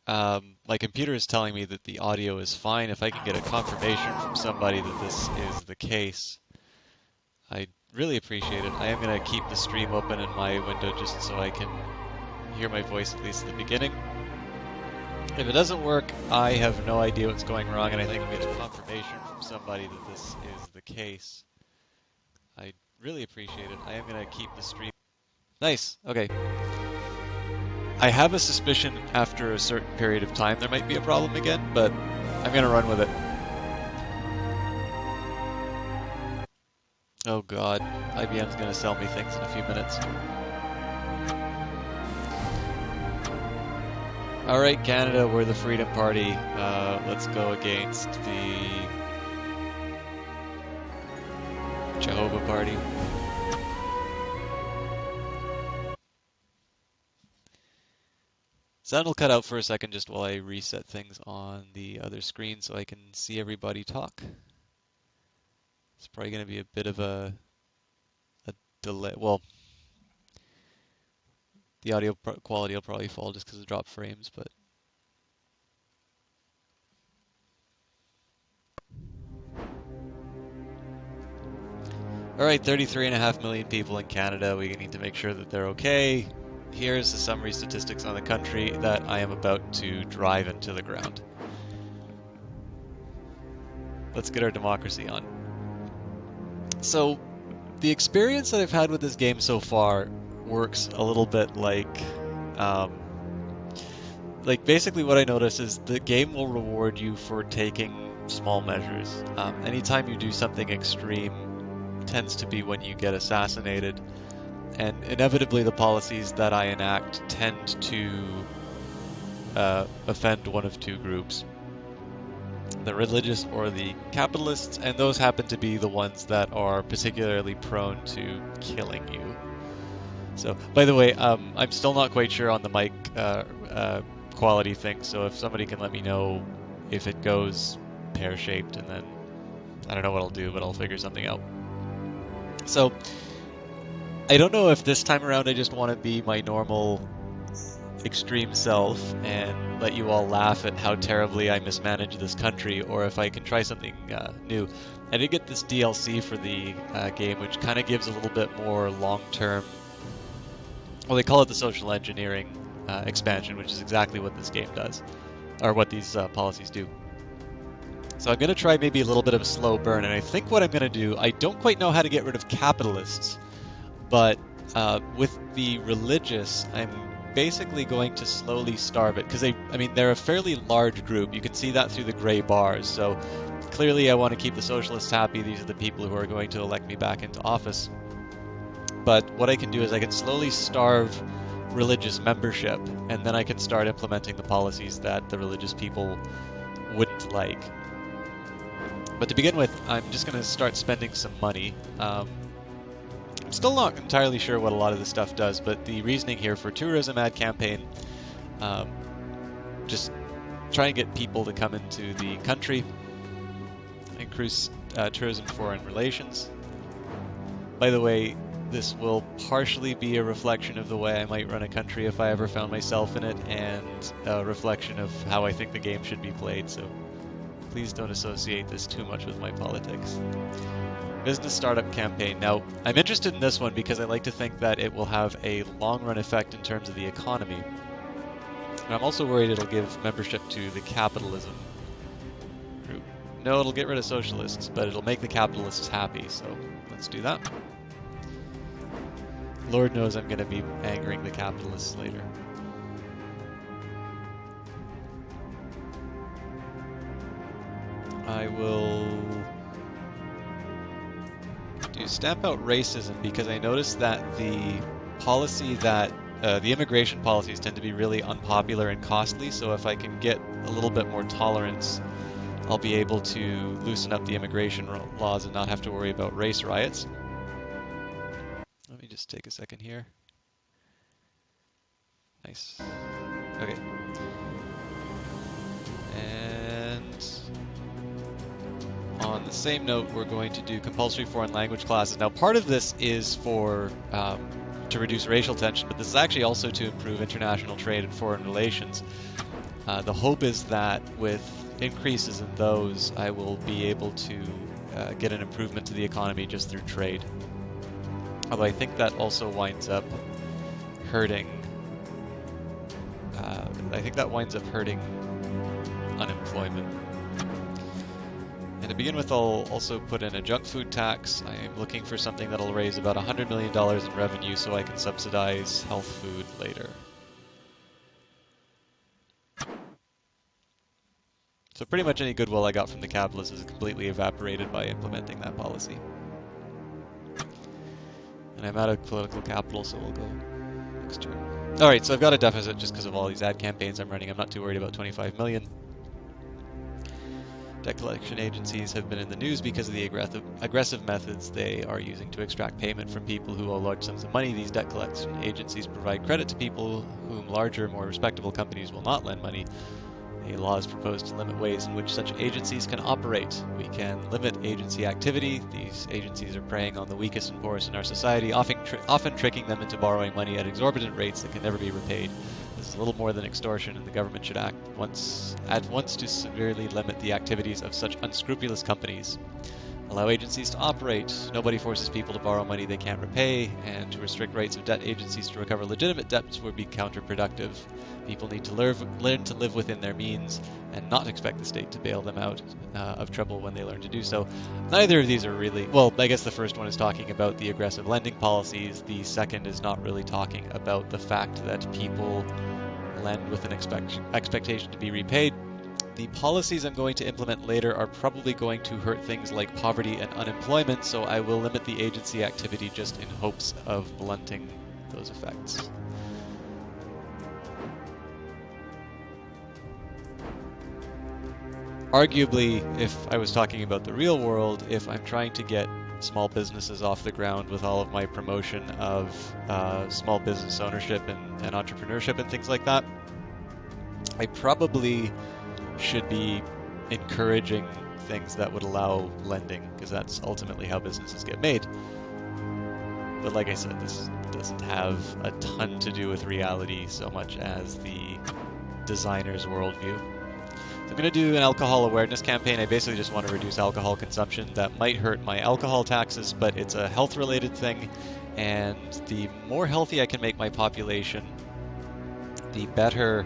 My computer is telling me that the audio is fine. If I can get a confirmation from somebody that this is the case, I'd really appreciate it. I am going to keep the stream open in my window just so I can hear my voice at least at the beginning. If it doesn't work, I have no idea what's going wrong, and I think I'm getting confirmation from somebody that this is the case. I'd really appreciate it. I am going to keep the stream. Nice. Okay. I have a suspicion after a certain period of time there might be a problem again, but I'm going to run with it. Oh god, IBM's going to sell me things in a few minutes. Alright, Canada, we're the Freedom Party. Let's go against the Jehovah Party. Sound will cut out for a second just while I reset things on the other screen so I can see everybody talk. It's probably going to be a bit of a delay. Well, the audio quality will probably fall just because of drop frames, but alright, 33.5 million people in Canada. We need to make sure that they're okay. Here's the summary statistics on the country that I am about to drive into the ground. Let's get our democracy on. So, the experience that I've had with this game so far works a little bit like basically what I notice is the game will reward you for taking small measures. Anytime you do something extreme tends to be when you get assassinated. And inevitably the policies that I enact tend to offend one of two groups. The religious or the capitalists, and those happen to be the ones that are particularly prone to killing you. So, by the way, I'm still not quite sure on the mic quality thing, so if somebody can let me know if it goes pear-shaped, and then I don't know what I'll do, but I'll figure something out. So, I don't know if this time around I just want to be my normal extreme self and let you all laugh at how terribly I mismanage this country, or if I can try something new. I did get this DLC for the game, which kind of gives a little bit more long-term, well, they call it the social engineering expansion, which is exactly what this game does, or what these policies do. So I'm going to try maybe a little bit of a slow burn, and I think what I'm going to do, I don't quite know how to get rid of capitalists, but with the religious, I'm basically going to slowly starve it, because they're a fairly large group. You can see that through the gray bars, so clearly I want to keep the socialists happy. These are the people who are going to elect me back into office. But what I can do is I can slowly starve religious membership, and then I can start implementing the policies that the religious people wouldn't like. But to begin with, I'm just going to start spending some money. I'm still not entirely sure what a lot of this stuff does, but the reasoning here for tourism ad campaign, just try and get people to come into the country, increase tourism foreign relations. By the way, this will partially be a reflection of the way I might run a country if I ever found myself in it, and a reflection of how I think the game should be played, so please don't associate this too much with my politics. Business startup campaign. Now, I'm interested in this one because I like to think that it will have a long-run effect in terms of the economy. And I'm also worried it'll give membership to the capitalism group. No, it'll get rid of socialists, but it'll make the capitalists happy, so let's do that. Lord knows I'm going to be angering the capitalists later. I will stamp out racism because I noticed that the policy that the immigration policies tend to be really unpopular and costly, so if I can get a little bit more tolerance, I'll be able to loosen up the immigration laws and not have to worry about race riots. Let me just take a second here. Nice. Okay. And on the same note, we're going to do compulsory foreign language classes. Now, part of this is for to reduce racial tension, but this is actually also to improve international trade and foreign relations. The hope is that with increases in those, I will be able to get an improvement to the economy just through trade. Although I think that also winds up hurting. I think that winds up hurting unemployment. And to begin with, I'll also put in a junk food tax. I'm looking for something that'll raise about $100 million in revenue so I can subsidize health food later. So pretty much any goodwill I got from the capitalists is completely evaporated by implementing that policy. And I'm out of political capital, so we'll go next turn. Alright, so I've got a deficit just because of all these ad campaigns I'm running. I'm not too worried about 25 million. Debt collection agencies have been in the news because of the aggressive methods they are using to extract payment from people who owe large sums of money. These debt collection agencies provide credit to people whom larger, more respectable companies will not lend money. A law is proposed to limit ways in which such agencies can operate. We can limit agency activity. These agencies are preying on the weakest and poorest in our society, often tricking them into borrowing money at exorbitant rates that can never be repaid. This is a little more than extortion, and the government should act at once to severely limit the activities of such unscrupulous companies. Allow agencies to operate. Nobody forces people to borrow money they can't repay, and to restrict rights of debt agencies to recover legitimate debts would be counterproductive. People need to learn to live within their means and not expect the state to bail them out of trouble when they learn to do so. Neither of these are really, well, I guess the first one is talking about the aggressive lending policies. The second is not really talking about the fact that people lend with an expectation to be repaid. The policies I'm going to implement later are probably going to hurt things like poverty and unemployment, so I will limit the agency activity just in hopes of blunting those effects. Arguably, if I was talking about the real world, if I'm trying to get small businesses off the ground with all of my promotion of small business ownership and entrepreneurship and things like that, I probably should be encouraging things that would allow lending, because that's ultimately how businesses get made. But like I said, this doesn't have a ton to do with reality so much as the designer's worldview. So I'm going to do an alcohol awareness campaign. I basically just want to reduce alcohol consumption. That might hurt my alcohol taxes, but it's a health-related thing, and the more healthy I can make my population, the better,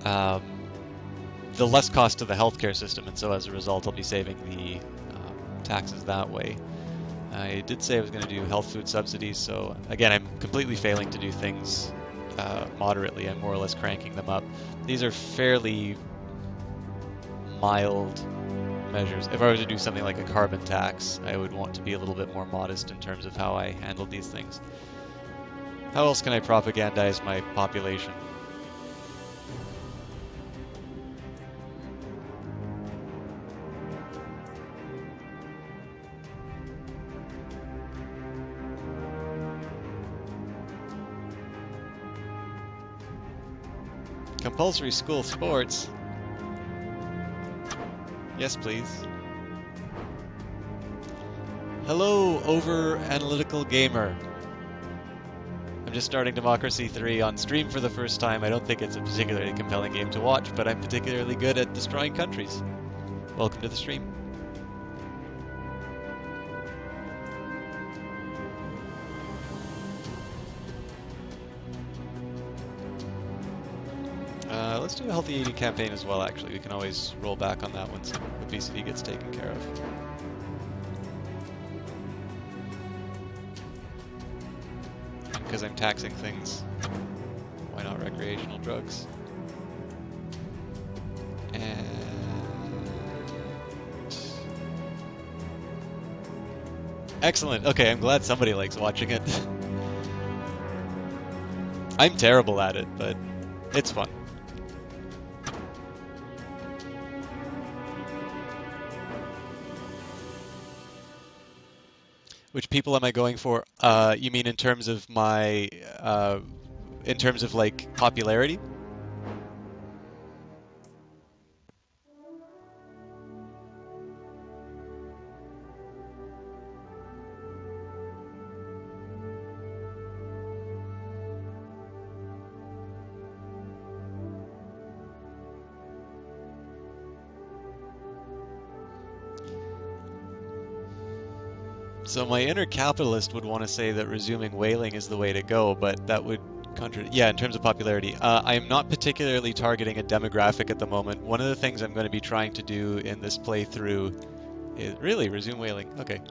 the less cost to the healthcare system, and so as a result, I'll be saving the taxes that way. I did say I was going to do health food subsidies, so again, I'm completely failing to do things moderately. I'm more or less cranking them up. These are fairly mild measures. If I were to do something like a carbon tax, I would want to be a little bit more modest in terms of how I handle these things. How else can I propagandize my population? Compulsory school sports? Yes, please. Hello, over-analytical gamer. I'm just starting Democracy 3 on stream for the first time. I don't think it's a particularly compelling game to watch, but I'm particularly good at destroying countries. Welcome to the stream. Let's do a healthy eating campaign as well, actually. We can always roll back on that once obesity gets taken care of. Because I'm taxing things, why not recreational drugs? And excellent. Okay, I'm glad somebody likes watching it. I'm terrible at it, but it's fun. Which people am I going for? You mean in terms of my, in terms of like popularity? So my inner capitalist would want to say that resuming whaling is the way to go, but that would contradict. Yeah, in terms of popularity, I am not particularly targeting a demographic at the moment. One of the things I'm going to be trying to do in this playthrough is really resume whaling. Okay.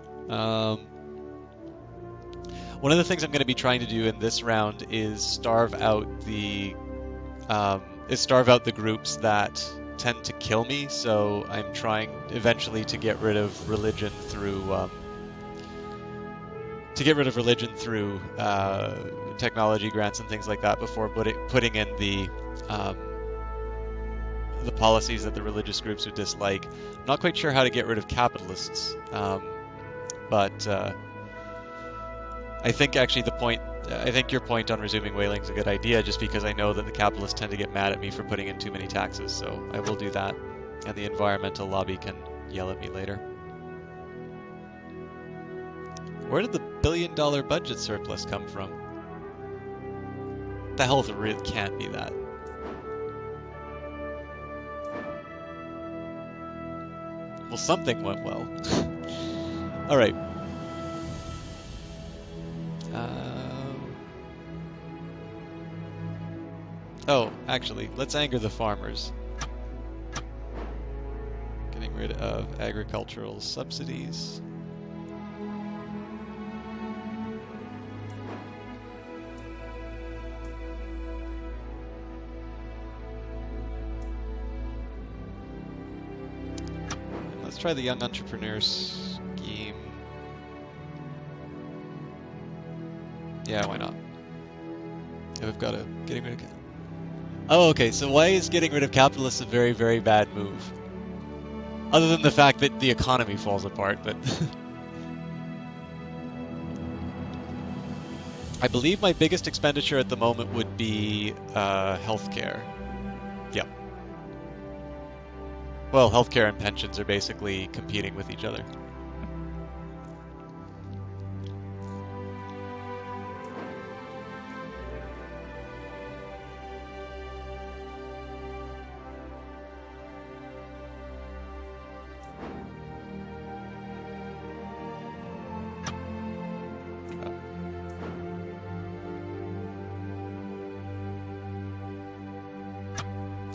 One of the things I'm going to be trying to do in this round is starve out the groups that tend to kill me. So I'm trying eventually to get rid of religion through technology grants and things like that before putting in the policies that the religious groups would dislike. I'm not quite sure how to get rid of capitalists, but I think actually I think your point on resuming whaling is a good idea, just because I know that the capitalists tend to get mad at me for putting in too many taxes, so I will do that, and the environmental lobby can yell at me later. Where did the billion-dollar budget surplus come from? The hell, it really can't be that. Well, something went well. All right. Oh, actually, let's anger the farmers. Getting rid of agricultural subsidies. And let's try the Young Entrepreneurs scheme. Yeah, why not? We've got a getting rid of. Oh, okay, so why is getting rid of capitalists a very, very bad move? Other than the fact that the economy falls apart, but... I believe my biggest expenditure at the moment would be healthcare. Yep. Well, healthcare and pensions are basically competing with each other.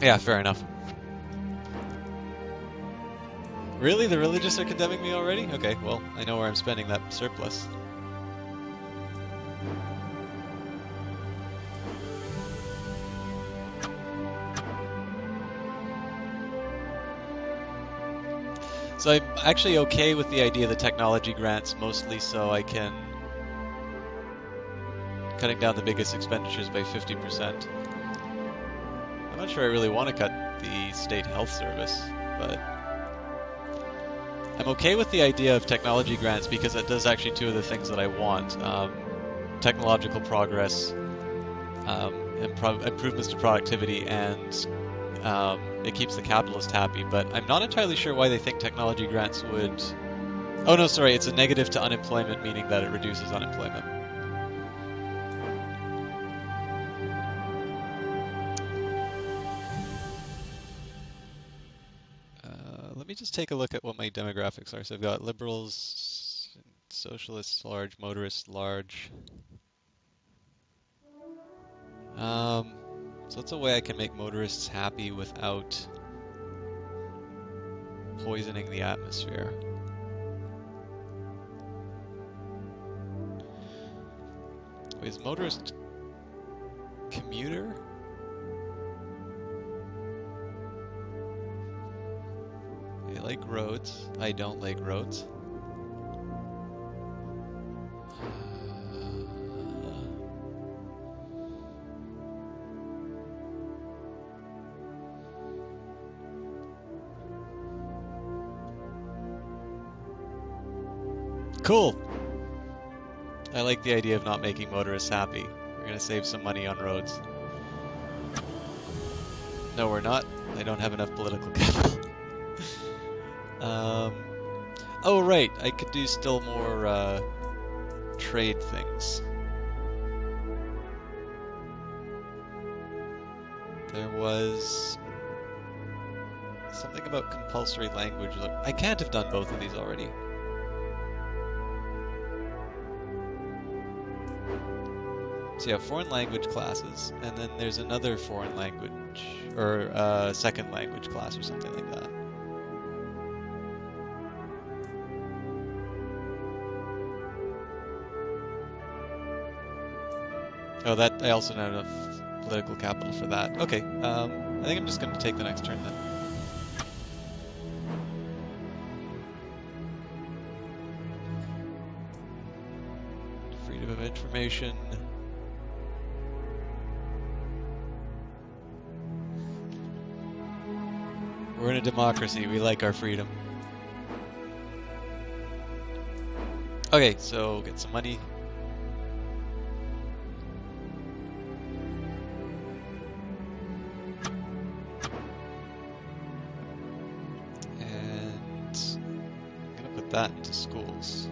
Yeah, fair enough. Really? The religious are condemning me already? Okay, well, I know where I'm spending that surplus. So I'm actually okay with the idea of the technology grants, mostly so I can... cutting down the biggest expenditures by 50%. I'm not sure I really want to cut the state health service, but I'm okay with the idea of technology grants because it does actually two of the things that I want. Technological progress, improvements to productivity, and it keeps the capitalist happy. But I'm not entirely sure why they think technology grants would... Oh no, sorry, it's a negative to unemployment, meaning that it reduces unemployment. Let me just take a look at what my demographics are. So I've got liberals, socialists large, motorists large. So that's a way I can make motorists happy without poisoning the atmosphere. Wait, is motorist commuter? I like roads. I don't like roads. Cool. I like the idea of not making motorists happy. We're gonna save some money on roads. No, we're not. I don't have enough political capital. Oh right, I could do still more trade things. There was something about compulsory language. I can't have done both of these already. So yeah, foreign language classes, and then there's another foreign language, or second language class or something like that. Oh, that I also don't have enough political capital for that. Okay, I think I'm just going to take the next turn then. Freedom of information. We're in a democracy. We like our freedom. Okay, so get some money. And I'm gonna put that into schools.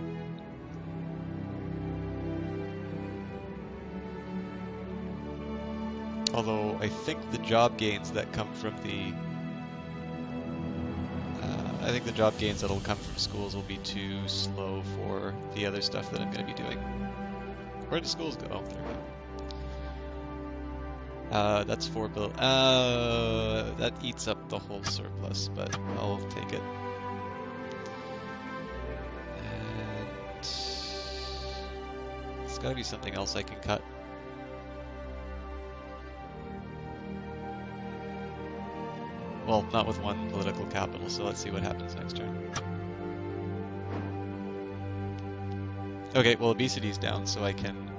Although I think the job gains that come from the I think the job gains that'll come from schools will be too slow for the other stuff that I'm going to be doing. Where do schools go? Oh, there we go. That's 4 bill. That eats up the whole surplus, but I'll take it. And there's got to be something else I can cut. Well, not with one political capital, so let's see what happens next turn. Okay, well, obesity's down, so I can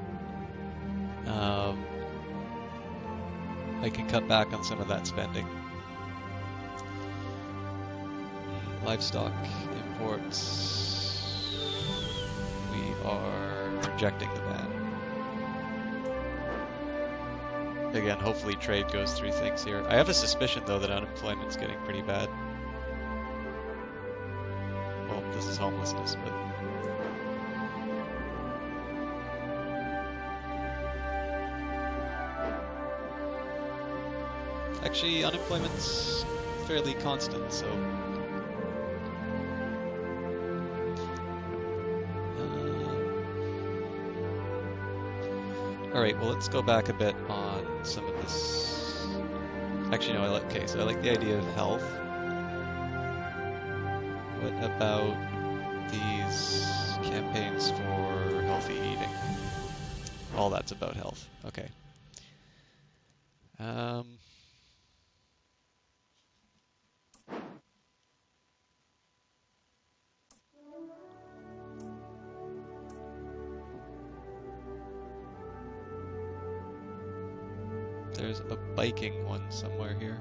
cut back on some of that spending. Livestock imports. We are rejecting the ban. Again, hopefully trade goes through things here. I have a suspicion, though, that unemployment's getting pretty bad. Well, this is homelessness, but... Actually, unemployment's fairly constant, so... Alright, well, let's go back a bit on some of this. Actually, no, okay, so I like the idea of health. What about these campaigns for healthy eating? All that's about health. Okay. There's a biking one somewhere here.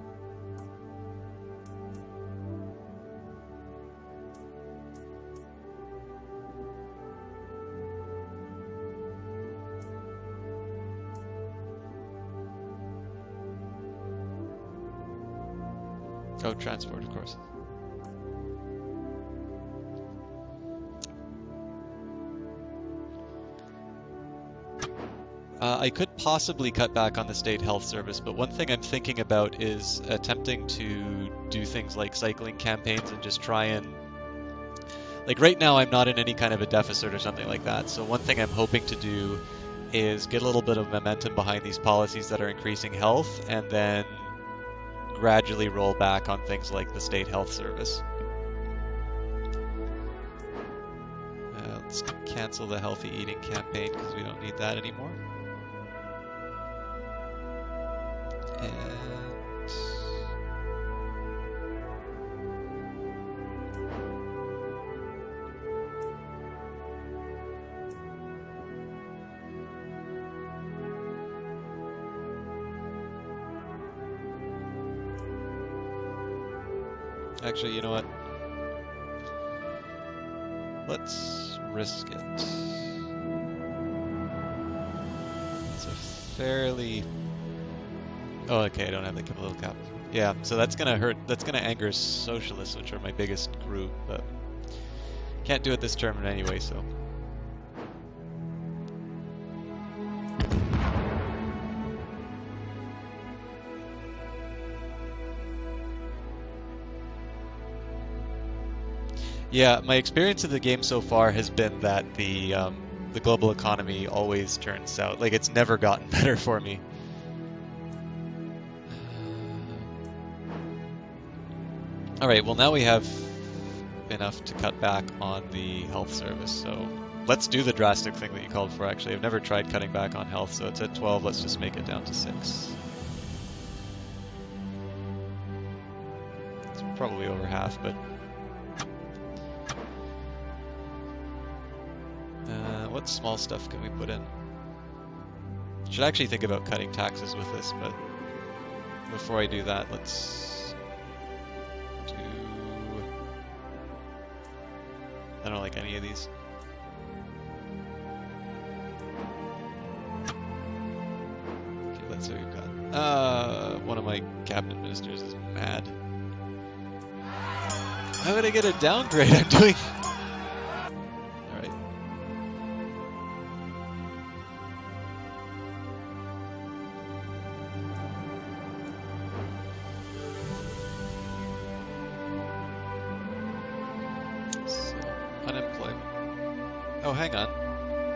Oh, transport, of course. I could possibly cut back on the state health service, but one thing I'm thinking about is attempting to do things like cycling campaigns and just try and... Like right now I'm not in any kind of a deficit or something like that, so one thing I'm hoping to do is get a little bit of momentum behind these policies that are increasing health, and then gradually roll back on things like the state health service. Let's cancel the healthy eating campaign because we don't need that anymore. And actually, you know what? Let's risk it. It's a fairly... Oh, okay, I don't have the political capital. Yeah, so that's gonna hurt. That's gonna anger socialists, which are my biggest group, but can't do it this term anyway, so. Yeah, my experience of the game so far has been that the the global economy always turns south. Like, it's never gotten better for me. All right, well, now we have enough to cut back on the health service, so let's do the drastic thing that you called for, actually. I've never tried cutting back on health, so it's at 12. Let's just make it down to 6. It's probably over half, but... what small stuff can we put in? Should actually think about cutting taxes with this, but before I do that, let's do... I don't like any of these. Okay, let's see what we've got. One of my cabinet ministers is mad. How would I get a downgrade? I'm doing... Alright. So, unemployment. Oh, hang on.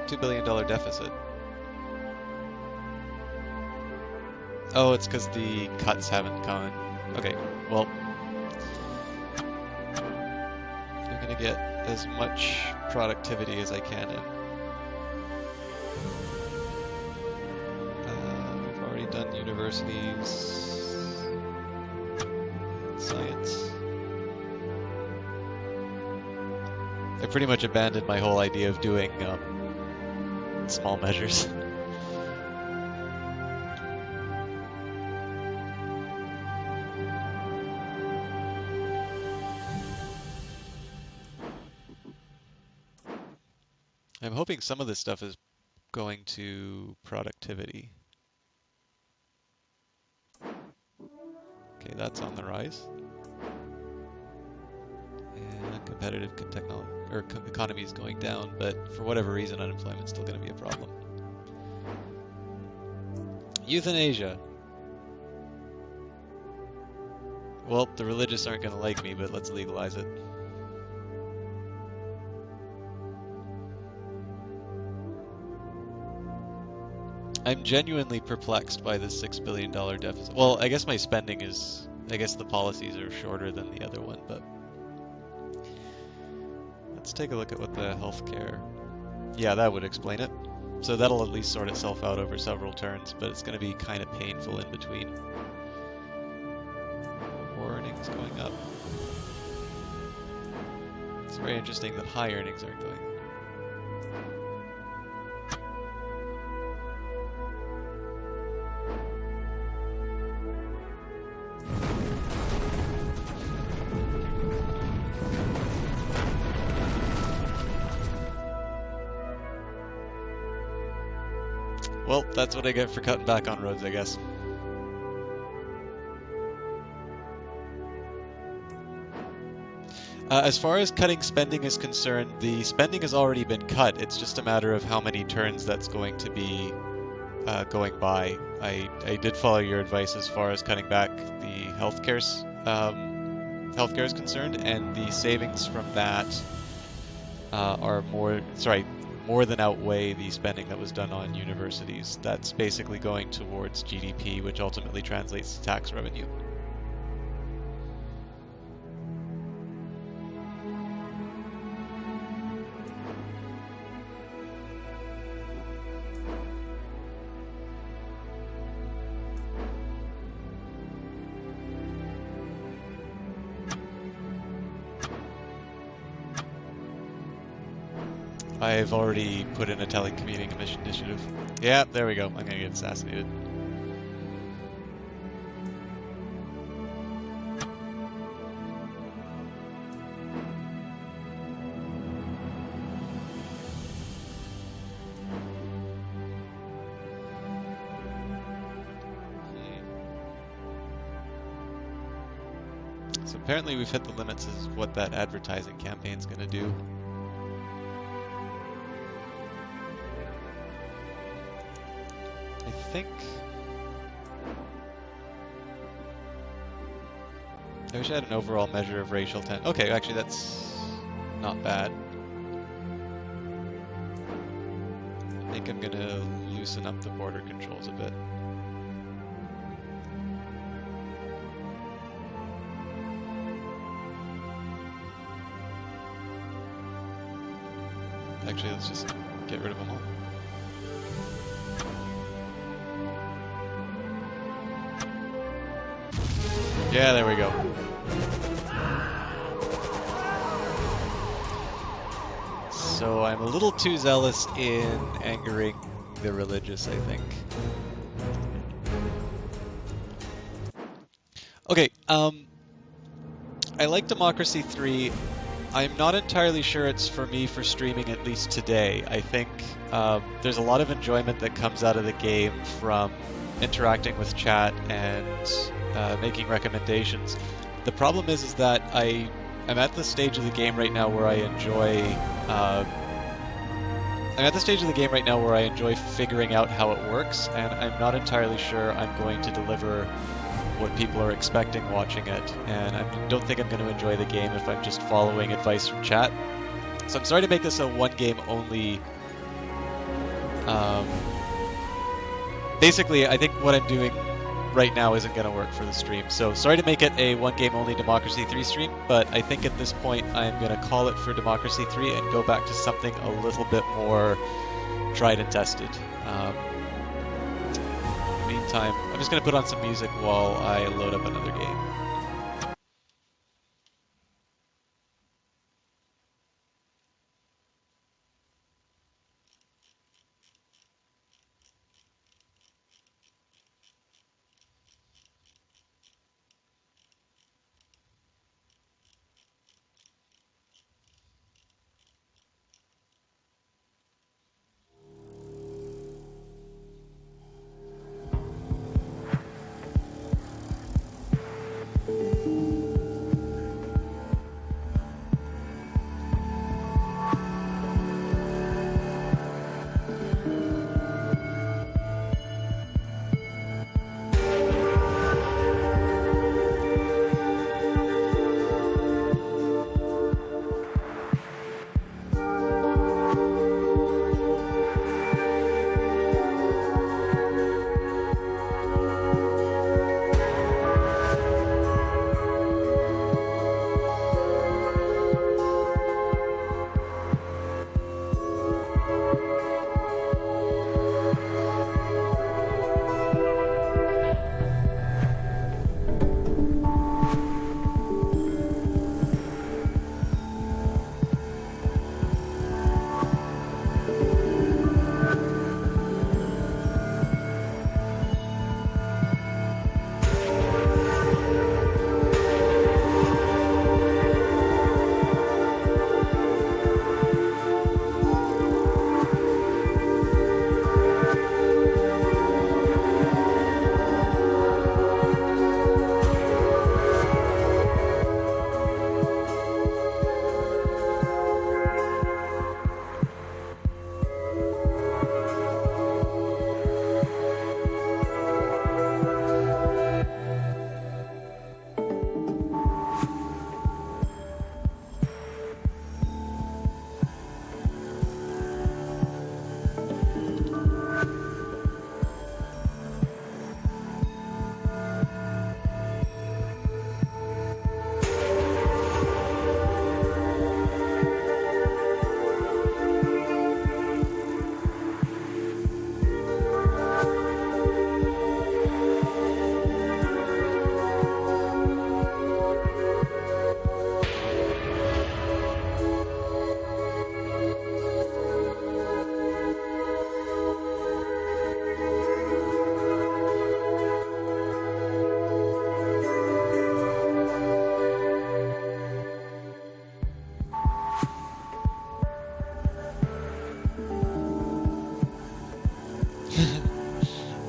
$2 billion deficit. Oh, it's because the cuts haven't come. Okay, well... I'm gonna get as much productivity as I can in. We've already done universities, science. I pretty much abandoned my whole idea of doing small measures. I'm hoping some of this stuff is going to productivity. Okay, that's on the rise. And competitive technology or economy is going down, but for whatever reason, unemployment's still going to be a problem. Euthanasia. Well, the religious aren't going to like me, but let's legalize it. I'm genuinely perplexed by this $6 billion deficit. Well, I guess my spending is... I guess the policies are shorter than the other one, but... Let's take a look at what the healthcare... Yeah, that would explain it. So that'll at least sort itself out over several turns, but it's going to be kind of painful in between. More earnings going up. It's very interesting that high earnings aren't going. Well, that's what I get for cutting back on roads, I guess. As far as cutting spending is concerned, the spending has already been cut. It's just a matter of how many turns that's going to be going by. I did follow your advice as far as cutting back the healthcare is concerned, and the savings from that are more than outweigh the spending that was done on universities. That's basically going towards GDP, which ultimately translates to tax revenue. I've already put in a telecommuting initiative. Yeah, there we go. I'm gonna get assassinated. So apparently we've hit the limits as what that advertising campaign's gonna do. I think... I wish I had an overall measure of racial tension. Okay, actually that's not bad. I think I'm gonna loosen up the border controls a bit. Actually, let's just get rid of them all. Yeah, there we go. So I'm a little too zealous in angering the religious, I think. Okay, I like Democracy 3. I'm not entirely sure it's for me for streaming, at least today. I think there's a lot of enjoyment that comes out of the game from interacting with chat and making recommendations. The problem is that I'm at the stage of the game right now where I enjoy figuring out how it works, and I'm not entirely sure I'm going to deliver what people are expecting watching it, and I don't think I'm going to enjoy the game if I'm just following advice from chat. So I'm sorry to make this a one game only. Basically, I think what I'm doing right now isn't going to work for the stream. So sorry to make it a one game only Democracy 3 stream, but I think at this point I'm going to call it for Democracy 3 and go back to something a little bit more tried and tested. Meantime, I'm just going to put on some music while I load up another game.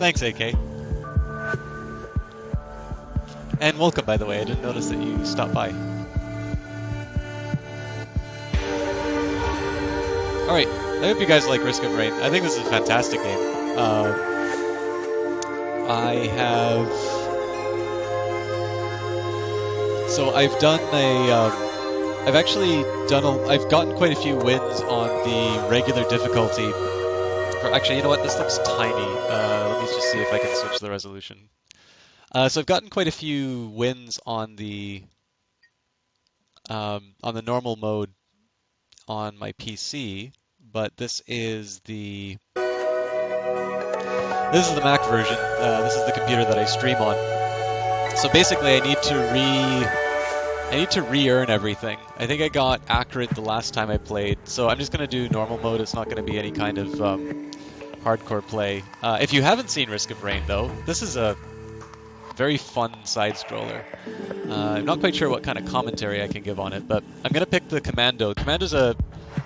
Thanks, AK. And welcome, by the way. I didn't notice that you stopped by. Alright, I hope you guys like Risk of Rain. I think this is a fantastic game. I've gotten quite a few wins on the regular difficulty Actually, you know what? This looks tiny. Let me just see if I can switch the resolution. So I've gotten quite a few wins on the normal mode on my PC, but this is the Mac version. This is the computer that I stream on. So basically, I need to re-earn everything. I think I got accurate the last time I played, so I'm just going to do normal mode. It's not going to be any kind of hardcore play. If you haven't seen Risk of Rain, though, this is a very fun side-scroller. I'm not quite sure what kind of commentary I can give on it, but I'm going to pick the Commando. Commando's a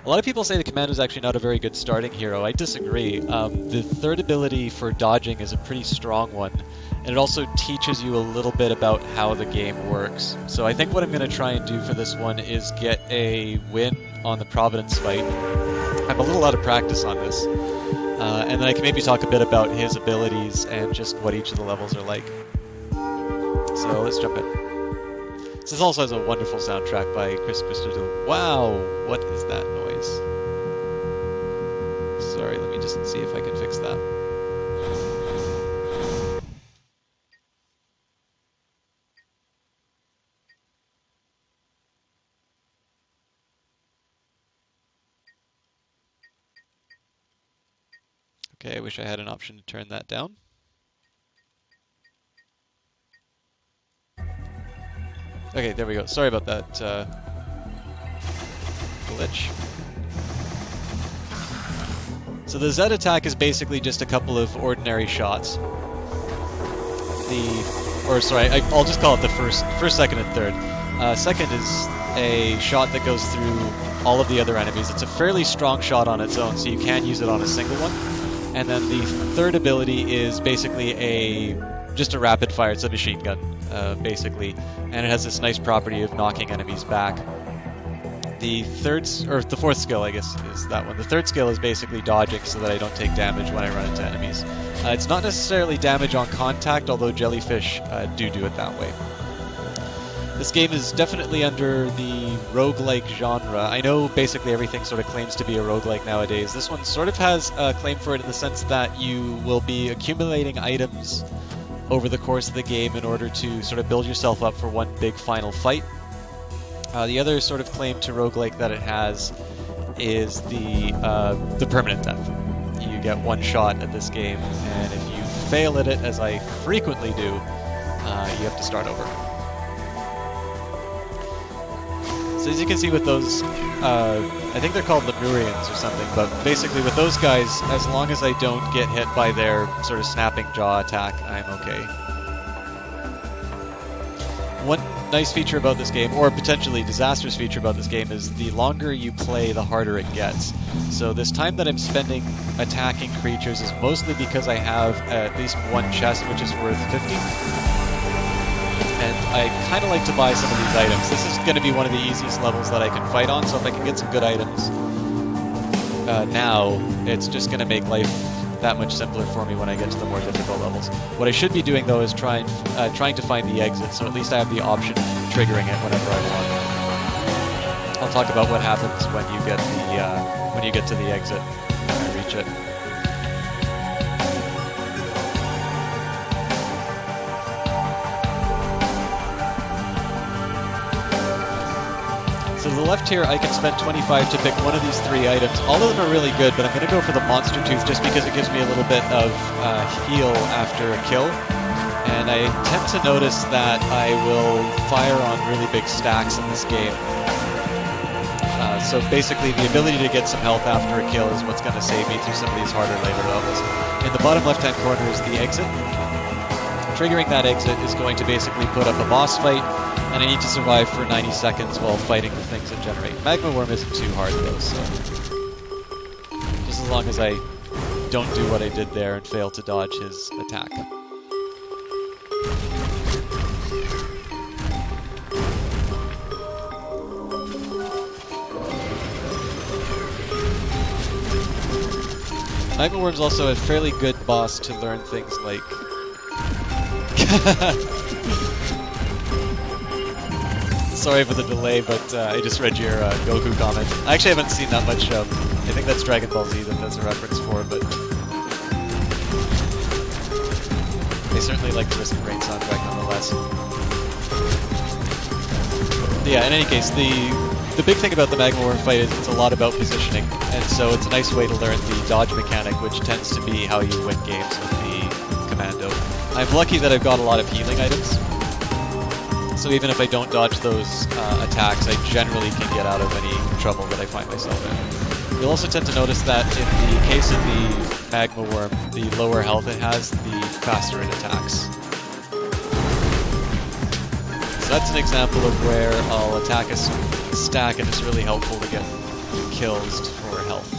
lot of people say the Commando's actually not a very good starting hero. I disagree. The third ability for dodging is a pretty strong one, and it also teaches you a little bit about how the game works. So I think what I'm going to try and do for this one is get a win on the Providence fight. I'm a little out of practice on this. And then I can maybe talk a bit about his abilities and just what each of the levels are like. So let's jump in. This also has a wonderful soundtrack by Chris Christopher. Wow, what is that noise? Sorry, let me just see if I can fix that. Okay, I wish I had an option to turn that down. Okay, there we go. Sorry about that glitch. So the Z attack is basically just a couple of ordinary shots. I'll just call it the first, second, and third. Second is a shot that goes through all of the other enemies. It's a fairly strong shot on its own, so you can use it on a single one. And then the third ability is basically just a rapid fire. It's a machine gun, basically, and it has this nice property of knocking enemies back. The fourth skill, I guess, is that one. The third skill is basically dodging so that I don't take damage when I run into enemies. It's not necessarily damage on contact, although jellyfish do it that way. This game is definitely under the roguelike genre. I know basically everything sort of claims to be a roguelike nowadays. This one sort of has a claim for it in the sense that you will be accumulating items over the course of the game in order to sort of build yourself up for one big final fight. The other sort of claim to roguelike that it has is the permanent death. You get one shot at this game, and if you fail at it, as I frequently do, you have to start over. So as you can see with those, I think they're called Lemurians or something, but basically with those guys, as long as I don't get hit by their sort of snapping jaw attack, I'm okay. One nice feature about this game, or potentially disastrous feature about this game, is the longer you play, the harder it gets. So this time that I'm spending attacking creatures is mostly because I have at least one chest, which is worth 50. And I kind of like to buy some of these items. This is going to be one of the easiest levels that I can fight on, so if I can get some good items now, it's just going to make life that much simpler for me when I get to the more difficult levels. What I should be doing, though, is trying to find the exit, so at least I have the option of triggering it whenever I want. I'll talk about what happens when you get to the exit when I reach it. So to the left here, I can spend 25 to pick one of these three items. All of them are really good, but I'm going to go for the Monster Tooth just because it gives me a little bit of heal after a kill. And I tend to notice that I will fire on really big stacks in this game. So basically, the ability to get some health after a kill is what's going to save me through some of these harder later levels. In the bottom left-hand corner is the exit. Triggering that exit is going to basically put up a boss fight, and I need to survive for 90 seconds while fighting the things that generate. Magma Worm isn't too hard though, so just as long as I don't do what I did there and fail to dodge his attack. Magma Worm's also a fairly good boss to learn things like Sorry for the delay, but I just read your Goku comment. I actually haven't seen that much I think that's Dragon Ball Z that that's a reference for, but I certainly like the Risk of Rain soundtrack nonetheless. Yeah, in any case, the big thing about the Magma Worm fight is it's a lot about positioning, and so it's a nice way to learn the dodge mechanic, which tends to be how you win games with the Commando. I'm lucky that I've got a lot of healing items, so even if I don't dodge those attacks, I generally can get out of any trouble that I find myself in. You'll also tend to notice that in the case of the Magma Worm, the lower health it has, the faster it attacks. So that's an example of where I'll attack a stack and it's really helpful to get kills for health.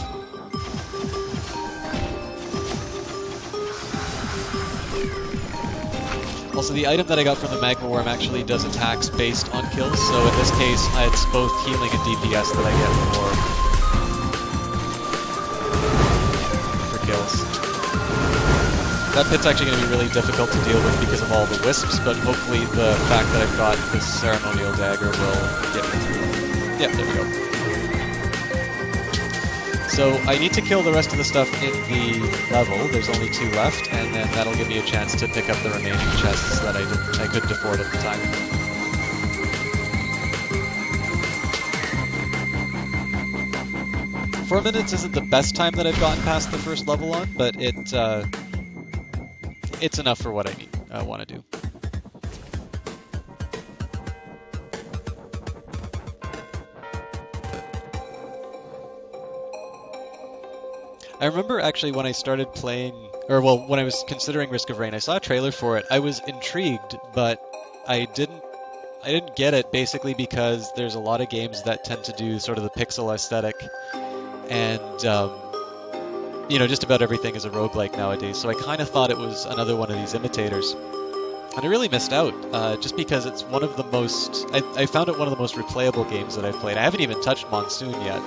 Also, the item that I got from the Magma Worm actually does attacks based on kills, so in this case it's both healing and DPS that I get for kills. That pit's actually going to be really difficult to deal with because of all the wisps, but hopefully the fact that I've got this ceremonial dagger will get me through. Yep, there we go. So I need to kill the rest of the stuff in the level. There's only 2 left, and then that'll give me a chance to pick up the remaining chests that I couldn't afford at the time. 4 minutes isn't the best time that I've gotten past the first level on, but it's enough for what I want to do. I remember actually when I started playing, or well, when I was considering Risk of Rain, I saw a trailer for it. I was intrigued, but I didn't get it basically because there's a lot of games that tend to do sort of the pixel aesthetic, and you know, just about everything is a roguelike nowadays, so I kind of thought it was another one of these imitators. And I really missed out, just because it's one of the most... I found it one of the most replayable games that I've played. I haven't even touched Monsoon yet,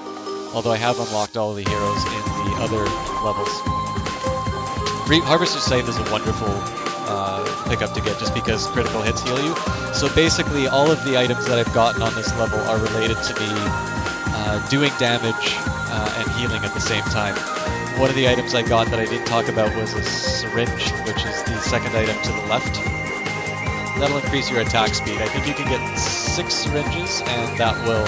although I have unlocked all the heroes in the other levels. Harvester's Scythe is a wonderful pickup to get, just because critical hits heal you. So basically, all of the items that I've gotten on this level are related to me doing damage and healing at the same time. One of the items I got that I didn't talk about was a syringe, which is the second item to the left. That'll increase your attack speed. I think you can get 6 syringes, and that will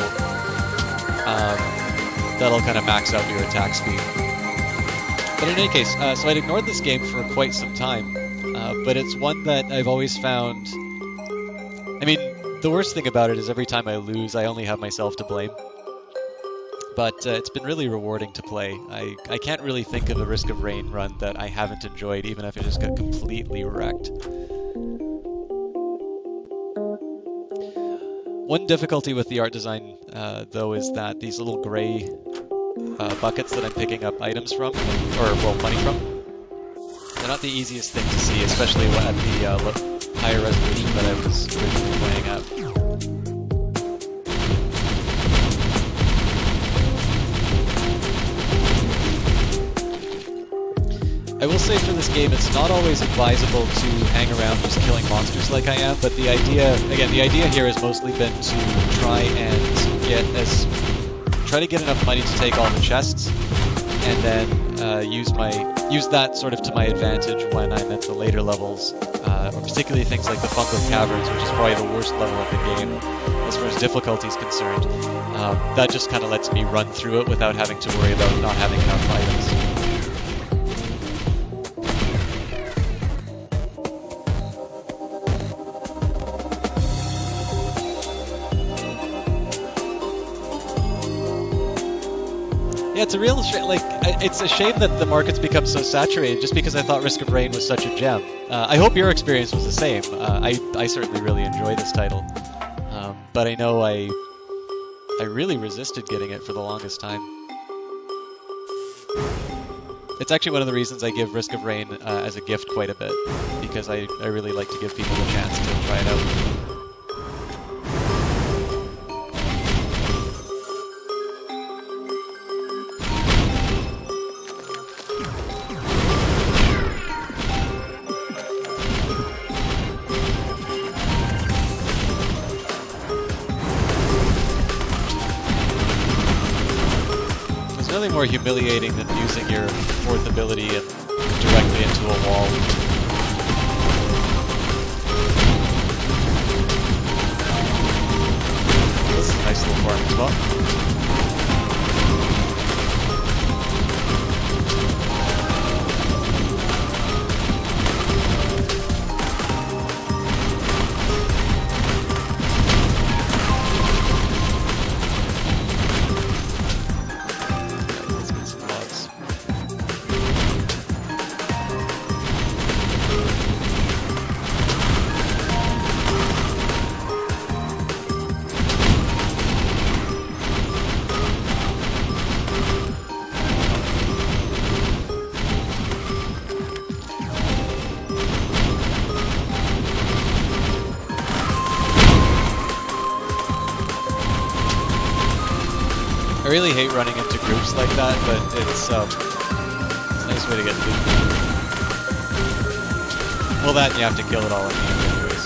that'll kind of max out your attack speed. But in any case, so I'd ignored this game for quite some time, but it's one that I've always found... I mean, the worst thing about it is every time I lose, I only have myself to blame. But it's been really rewarding to play. I can't really think of a Risk of Rain run that I haven't enjoyed, even if I just got completely wrecked. One difficulty with the art design, though, is that these little gray buckets that I'm picking up items from, or, well, money from, they're not the easiest thing to see, especially at the higher resolution that I was originally playing at. I will say for this game, it's not always advisable to hang around just killing monsters like I am, but the idea here has mostly been to try to get enough money to take all the chests, and then use that sort of to my advantage when I'm at the later levels, or particularly things like the Fungal Caverns, which is probably the worst level of the game as far as difficulty is concerned. That just kind of lets me run through it without having to worry about not having enough items. It's a real it's a shame that the market's become so saturated just because I thought Risk of Rain was such a gem. I hope your experience was the same. I certainly really enjoy this title, but I know I really resisted getting it for the longest time. It's actually one of the reasons I give Risk of Rain as a gift quite a bit, because I really like to give people the chance to try it out. nothing more humiliating than using your fourth ability and directly into a wall. This is a nice little farming spot. I really hate running into groups like that, but it's a nice way to get loot. Well, that and you have to kill it all in the end anyways.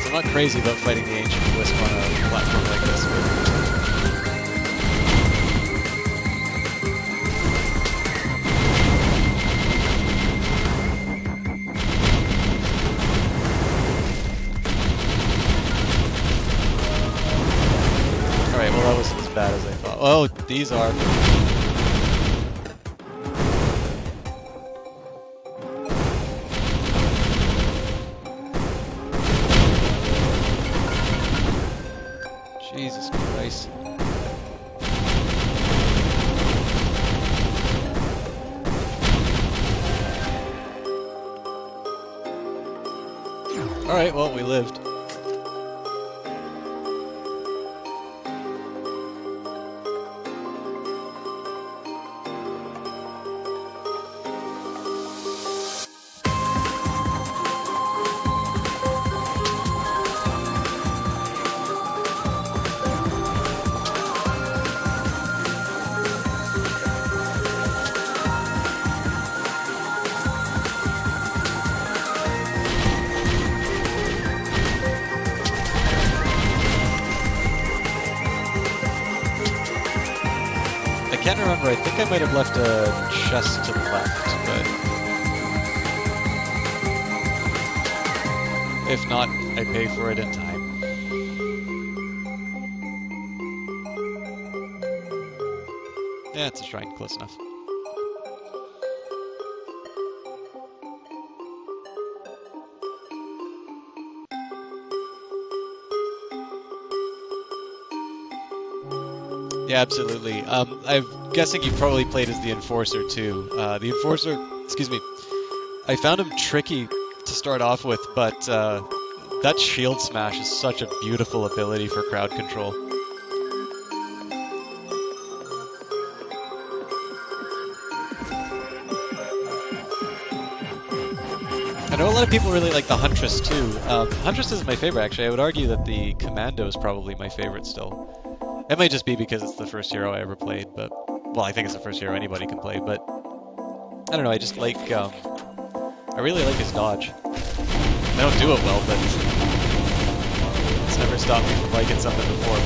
So I'm not crazy about fighting the Ancient Wisp on a platform like this, but alright, well that wasn't as bad as I thought. Oh, these are. Jesus Christ. Alright, well, we lived. I can't remember, I think I might have left a chest to the left, but if not, I pay for it in time. Yeah, it's a shrine, close enough. Yeah, absolutely. I'm guessing you probably played as the Enforcer too. The Enforcer, excuse me, I found him tricky to start off with, but that shield smash is such a beautiful ability for crowd control. I know a lot of people really like the Huntress too. Huntress is my favorite actually. I would argue that the Commando is probably my favorite still. It might just be because it's the first hero I ever played, but... Well, I think it's the first hero anybody can play, but... I don't know, I just like, I really like his dodge. I don't do it well, but... It's never stopped me from liking something before.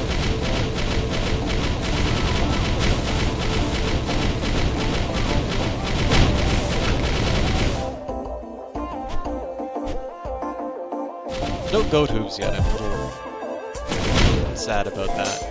No goat hooves yet, I'm a little sad about that.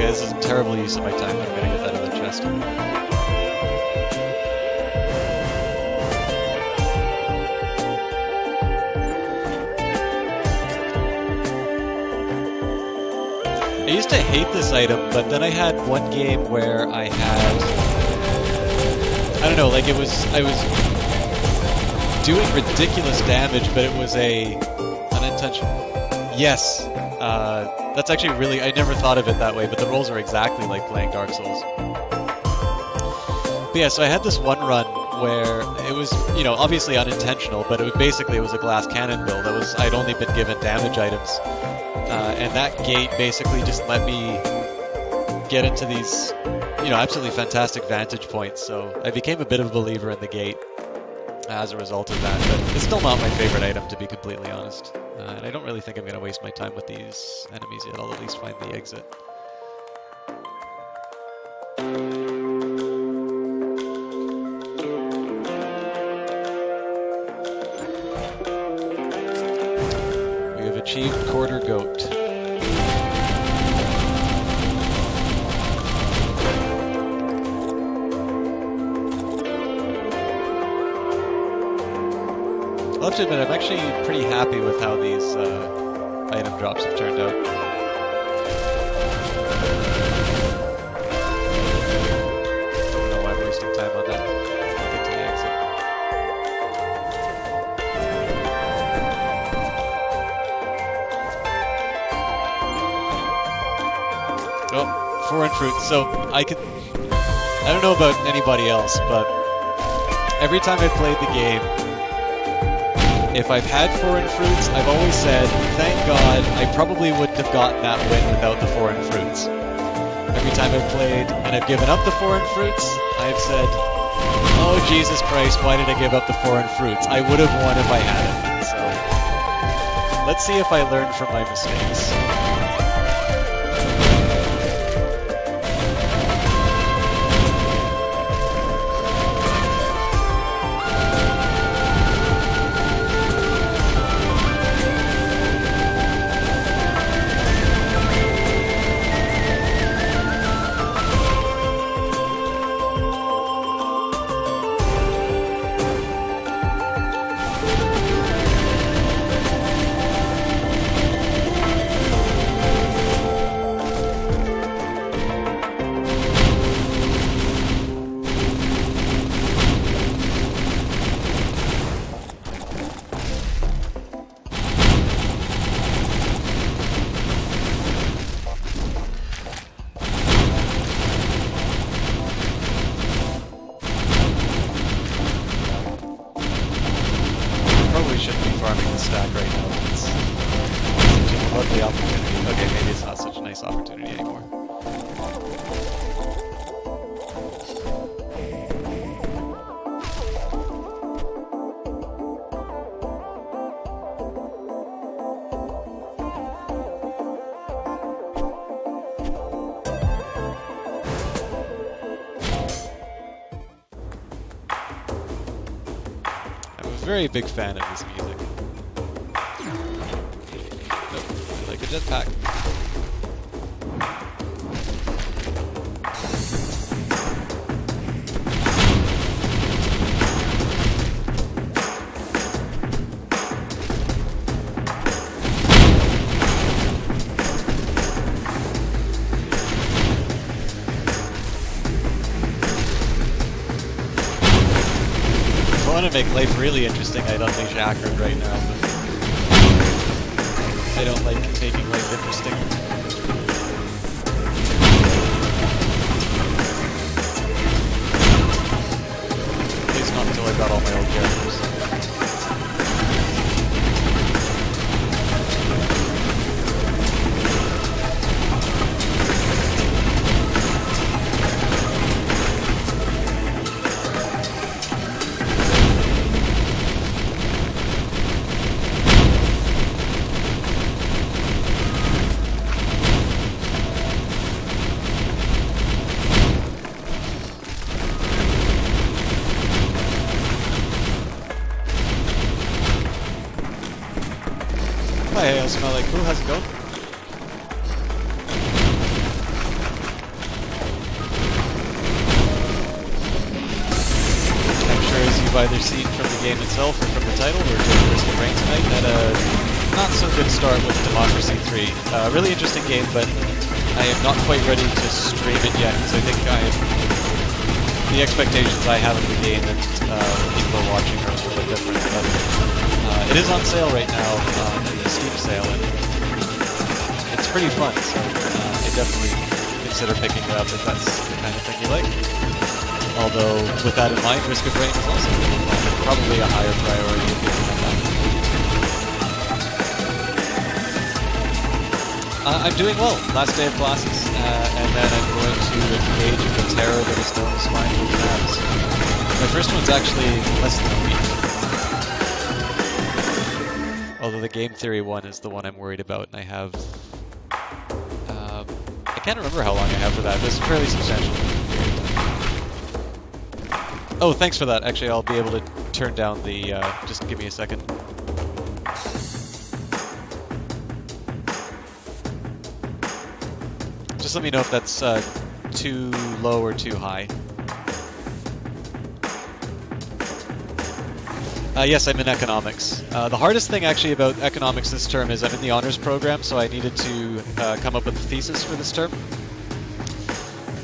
This is a terrible use of my time. I'm gonna get that other chest. used to hate this item, but then I had one game where I don't know, like I was doing ridiculous damage, but it was a unintentional. Yes, that's actually really, I never thought of it that way, but the rolls are exactly like playing Dark Souls. But yeah, so I had this one run where it was, you know, obviously unintentional, but it was a glass cannon build. I'd only been given damage items, and that gate basically just let me get into these, you know, absolutely fantastic vantage points. So I became a bit of a believer in the gate as a result of that. But it's still not my favorite item, to be completely honest. And I don't really think I'm going to waste my time with these enemies yet. I'll at least find the exit. We have achieved Quarter Goat. I'll have to admit, I'm actually pretty happy with how these item drops have turned out. I don't know why I'm wasting time on that. I'll get to the exit. Oh, foreign fruit. So I don't know about anybody else, but every time I've played the game, if I've had foreign fruits, I've always said, thank God, I probably wouldn't have gotten that win without the foreign fruits. Every time I've played and I've given up the foreign fruits, I've said, oh Jesus Christ, why did I give up the foreign fruits? I would have won if I had it. So, let's see if I learn from my mistakes. Very big fan of this music. Nope, like a jetpack. If I want to make life really interesting, I'd unleash Acrid right now, but I don't like making life interesting. At least not until I got all my old characters. Hey, I smell like cool. How's it going? I'm sure as you've either seen from the game itself or from the title, we're doing Crystal Rain tonight at a not so good start with Democracy 3. Really interesting game, but I am not quite ready to stream it yet because I think the expectations I have of the game and people are watching are a little bit different. But it is on sale right now in the Steam sale, and it's pretty fun. So I definitely consider picking it up if that's the kind of thing you like. Although with that in mind, Risk of Rain is also probably a higher priority if you're doing that. I'm doing well. Last day of classes, and then I'm going to engage in the terror that is known as Final Tabs. My first one's actually less than a week. Although the game theory one is the one I'm worried about, and I have... I can't remember how long I have for that, but it's fairly substantial. Oh, thanks for that. Actually, I'll be able to turn down the... just give me a second. Just let me know if that's too low or too high. Yes, I'm in economics. The hardest thing actually about economics this term is I'm in the honors program, so I needed to come up with a thesis for this term.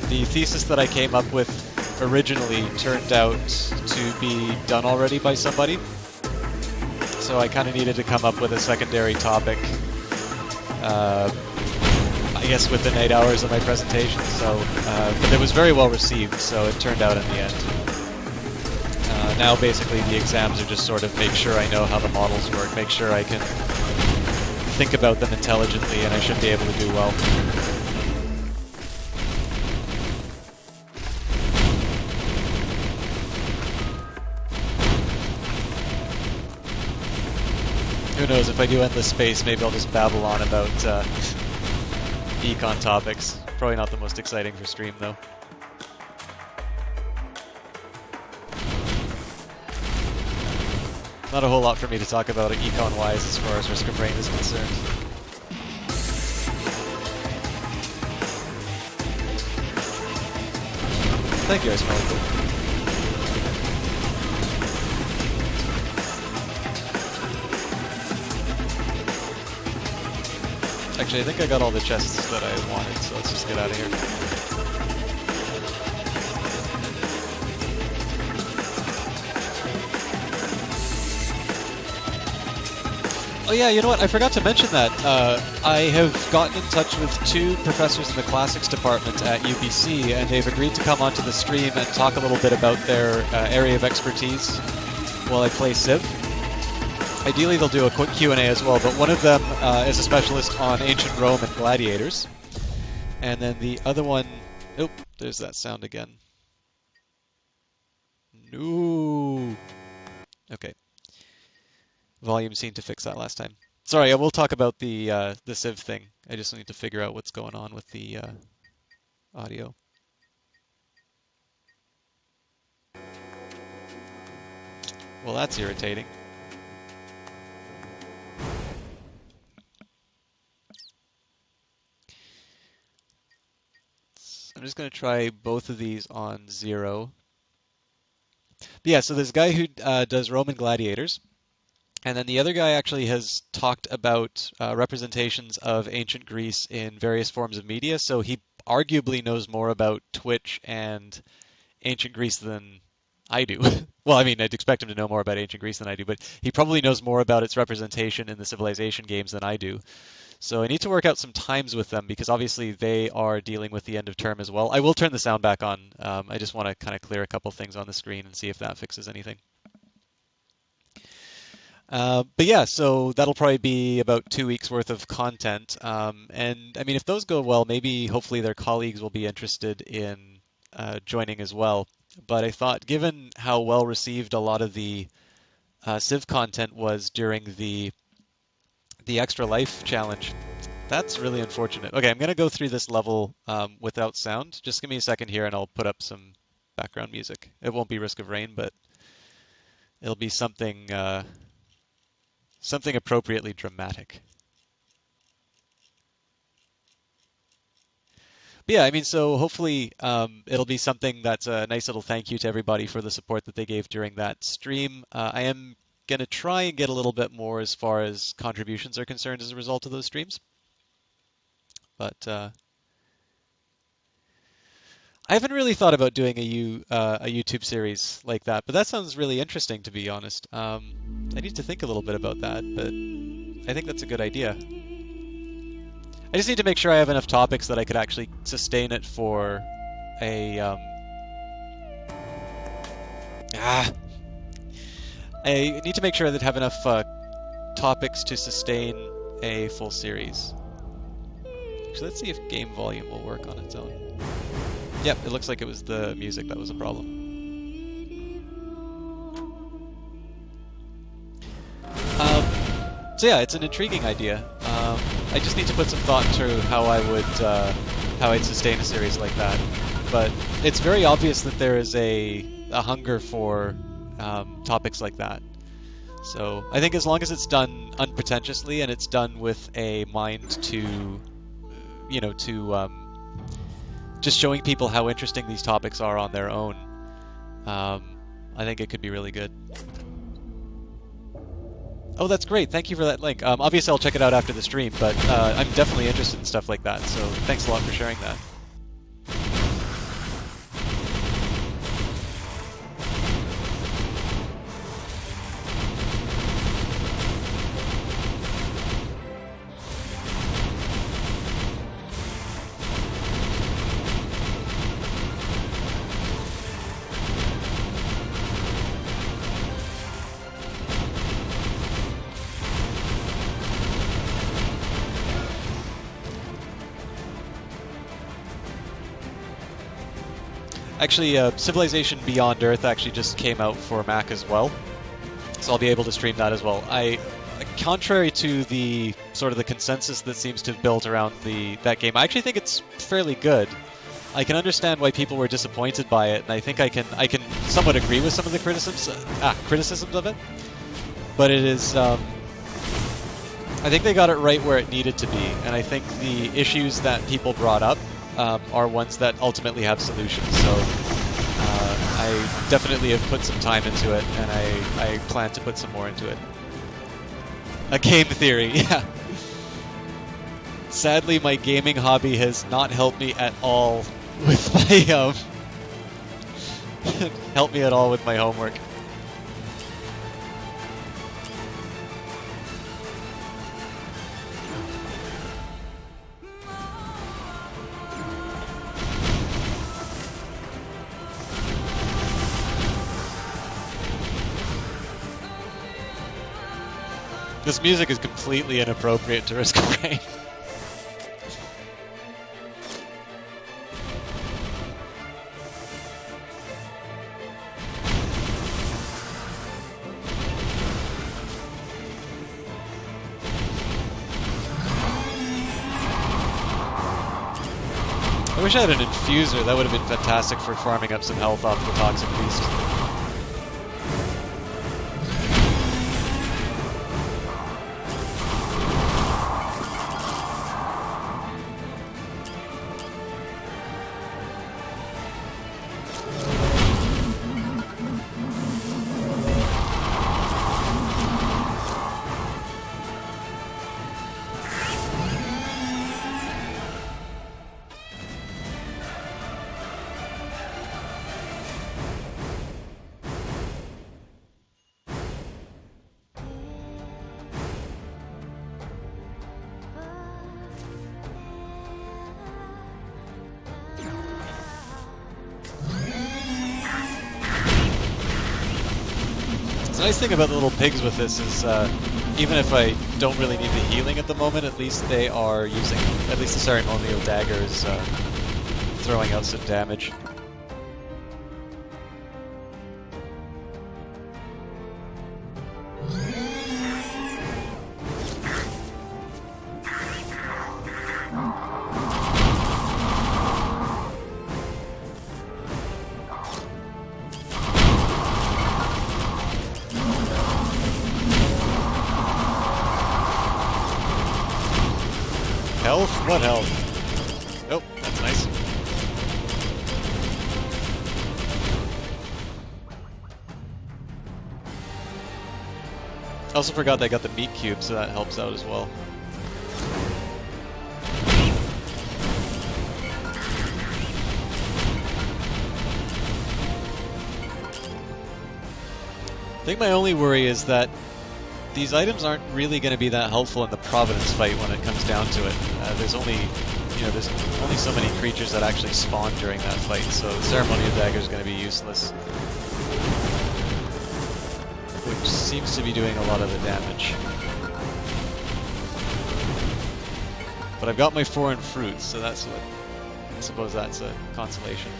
The thesis that I came up with originally turned out to be done already by somebody. So I kind of needed to come up with a secondary topic, I guess within 8 hours of my presentation. So, but it was very well received, so it turned out in the end. Now basically the exams are just sort of make sure I know how the models work, make sure I can think about them intelligently, and I should be able to do well. Who knows, if I do Endless Space, maybe I'll just babble on about econ topics. Probably not the most exciting for stream, though. Not a whole lot for me to talk about econ-wise as far as Risk of Rain is concerned. Thank you, Ismail. Actually, I think I got all the chests that I wanted, so let's just get out of here. Oh yeah, you know what? I forgot to mention that. I have gotten in touch with 2 professors in the classics department at UBC, and they've agreed to come onto the stream and talk a little bit about their area of expertise while I play Civ. Ideally, they'll do a quick Q&A as well, but one of them is a specialist on ancient Rome and gladiators. And then the other one... Oh, there's that sound again. No. Okay. Volume seemed to fix that last time. Sorry, I will talk about the Civ thing. I just need to figure out what's going on with the audio. Well, that's irritating. I'm just going to try both of these on 0. But yeah, so there's a guy who does Roman gladiators, and then the other guy actually has talked about representations of ancient Greece in various forms of media, so he arguably knows more about Twitch and ancient Greece than I do. Well, I mean, I'd expect him to know more about ancient Greece than I do, but he probably knows more about its representation in the Civilization games than I do. So I need to work out some times with them because obviously they are dealing with the end of term as well. I will turn the sound back on. I just want to kind of clear a couple things on the screen and see if that fixes anything. But yeah, so that'll probably be about 2 weeks worth of content. And I mean, if those go well, maybe hopefully their colleagues will be interested in joining as well. But I thought, given how well received a lot of the Civ content was during the Extra Life challenge, that's really unfortunate. Okay, I'm going to go through this level without sound. Just give me a second here and I'll put up some background music. It won't be Risk of Rain, but it'll be something something appropriately dramatic. But yeah, I mean, so hopefully it'll be something that's a nice little thank you to everybody for the support that they gave during that stream. I am going to try and get a little bit more as far as contributions are concerned as a result of those streams. But I haven't really thought about doing a YouTube series like that, but that sounds really interesting, to be honest. I need to think a little bit about that, but I think that's a good idea. I just need to make sure I have enough topics that I could actually sustain it for a I need to make sure that I have enough topics to sustain a full series. So let's see if game volume will work on its own. Yep, it looks like it was the music that was a problem. So yeah, it's an intriguing idea. I just need to put some thought into how I'd sustain a series like that. But it's very obvious that there is a hunger for topics like that. So I think as long as it's done unpretentiously and it's done with a mind to, just showing people how interesting these topics are on their own, I think it could be really good. Oh, that's great. Thank you for that link. Obviously, I'll check it out after the stream, but I'm definitely interested in stuff like that, so thanks a lot for sharing that. Actually, Civilization Beyond Earth actually just came out for Mac as well, so I'll be able to stream that as well. Contrary to the sort of the consensus that seems to have built around that game, I actually think it's fairly good. I can understand why people were disappointed by it, and I think I can somewhat agree with some of the criticisms of it. But it is, I think they got it right where it needed to be, and I think the issues that people brought up are ones that ultimately have solutions. So I definitely have put some time into it, and I plan to put some more into it. A game theory, yeah. Sadly, my gaming hobby has not helped me at all with my helped me at all with my homework. This music is completely inappropriate to Risk of Rain. I wish I had an infuser. That would have been fantastic for farming up some health off the Toxic Beast. The nice thing about the little pigs with this is, even if I don't really need the healing at the moment, at least they are using, at least the ceremonial dagger is throwing out some damage. Health? What health? Oh, that's nice. I also forgot that I got the meat cube, so that helps out as well. think my only worry is that these items aren't really going to be that helpful in the Providence fight when it comes down to it. There's only so many creatures that actually spawn during that fight, so the Ceremonial Dagger is going to be useless. Which seems to be doing a lot of the damage. But I've got my foreign fruits, so that's what, I suppose that's a consolation.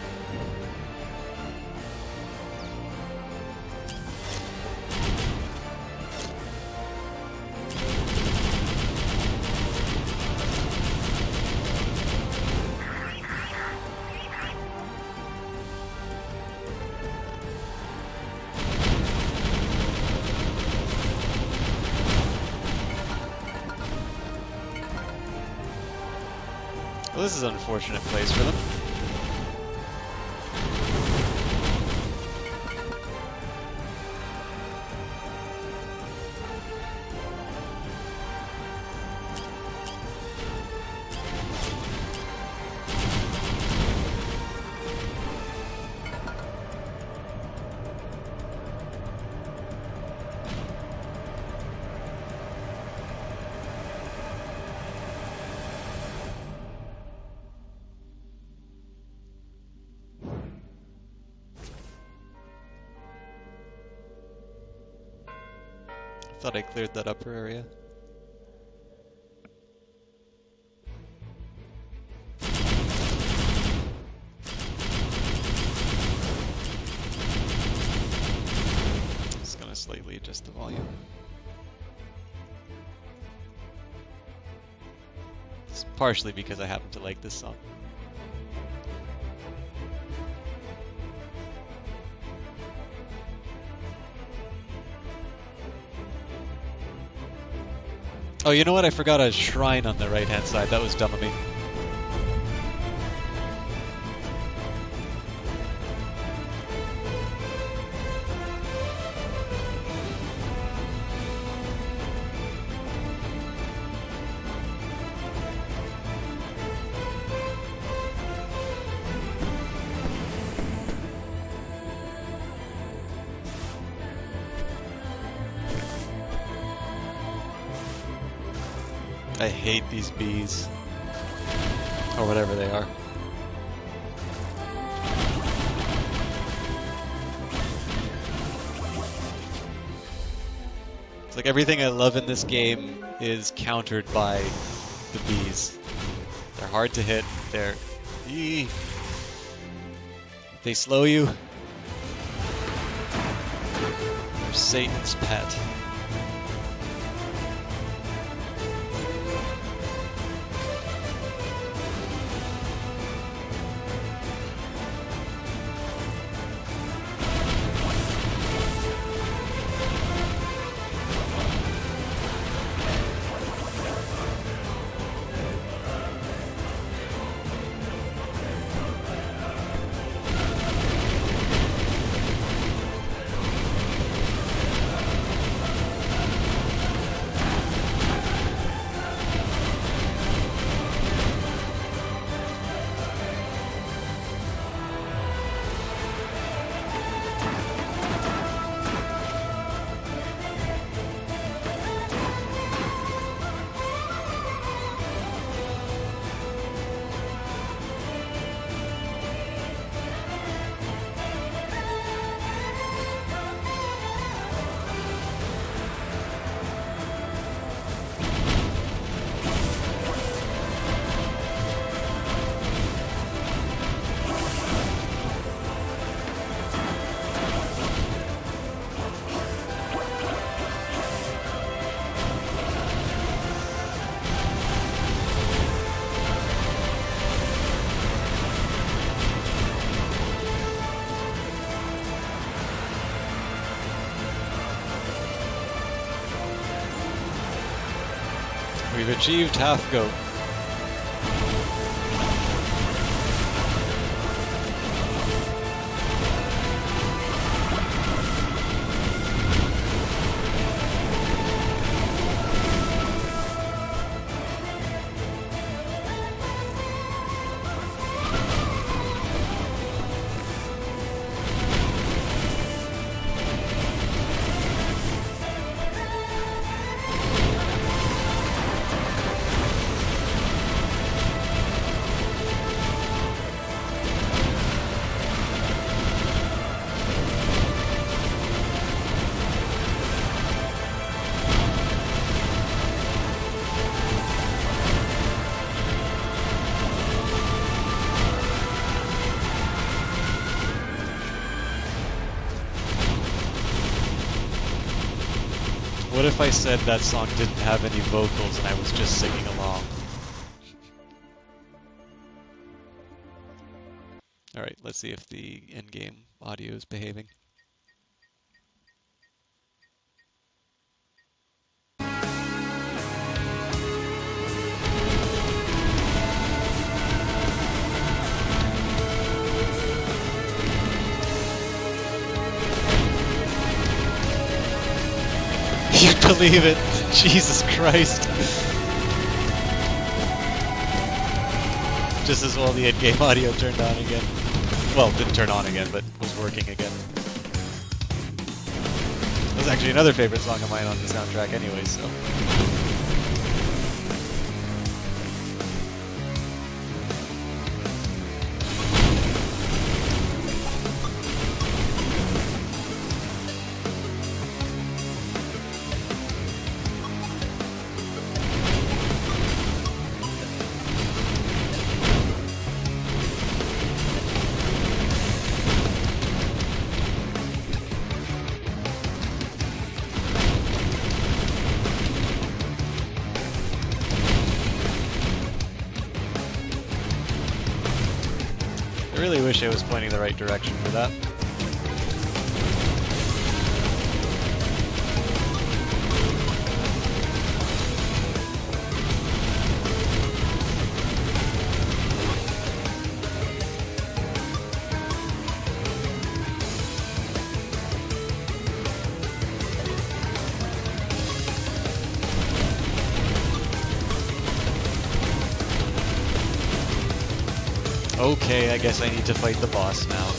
Well, this is an unfortunate place for them. Thought I cleared that upper area. Just gonna slightly adjust the volume. It's partially because I happen to like this song. Oh, you know what? I forgot a shrine on the right-hand side. That was dumb of me. I hate these bees. Or whatever they are. It's like everything I love in this game is countered by the bees. They're hard to hit. They slow you. They're Satan's pet. We've achieved half goat. What if I said that song didn't have any vocals and I was just singing along? Alright, let's see if the in-game audio is behaving. You believe it? Jesus Christ. Just as well the in-game audio turned on again. Well, didn't turn on again, but was working again. That was actually another favorite song of mine on the soundtrack anyway, so... I really wish I was pointing the right direction for that. Okay, I guess I need to fight the boss now.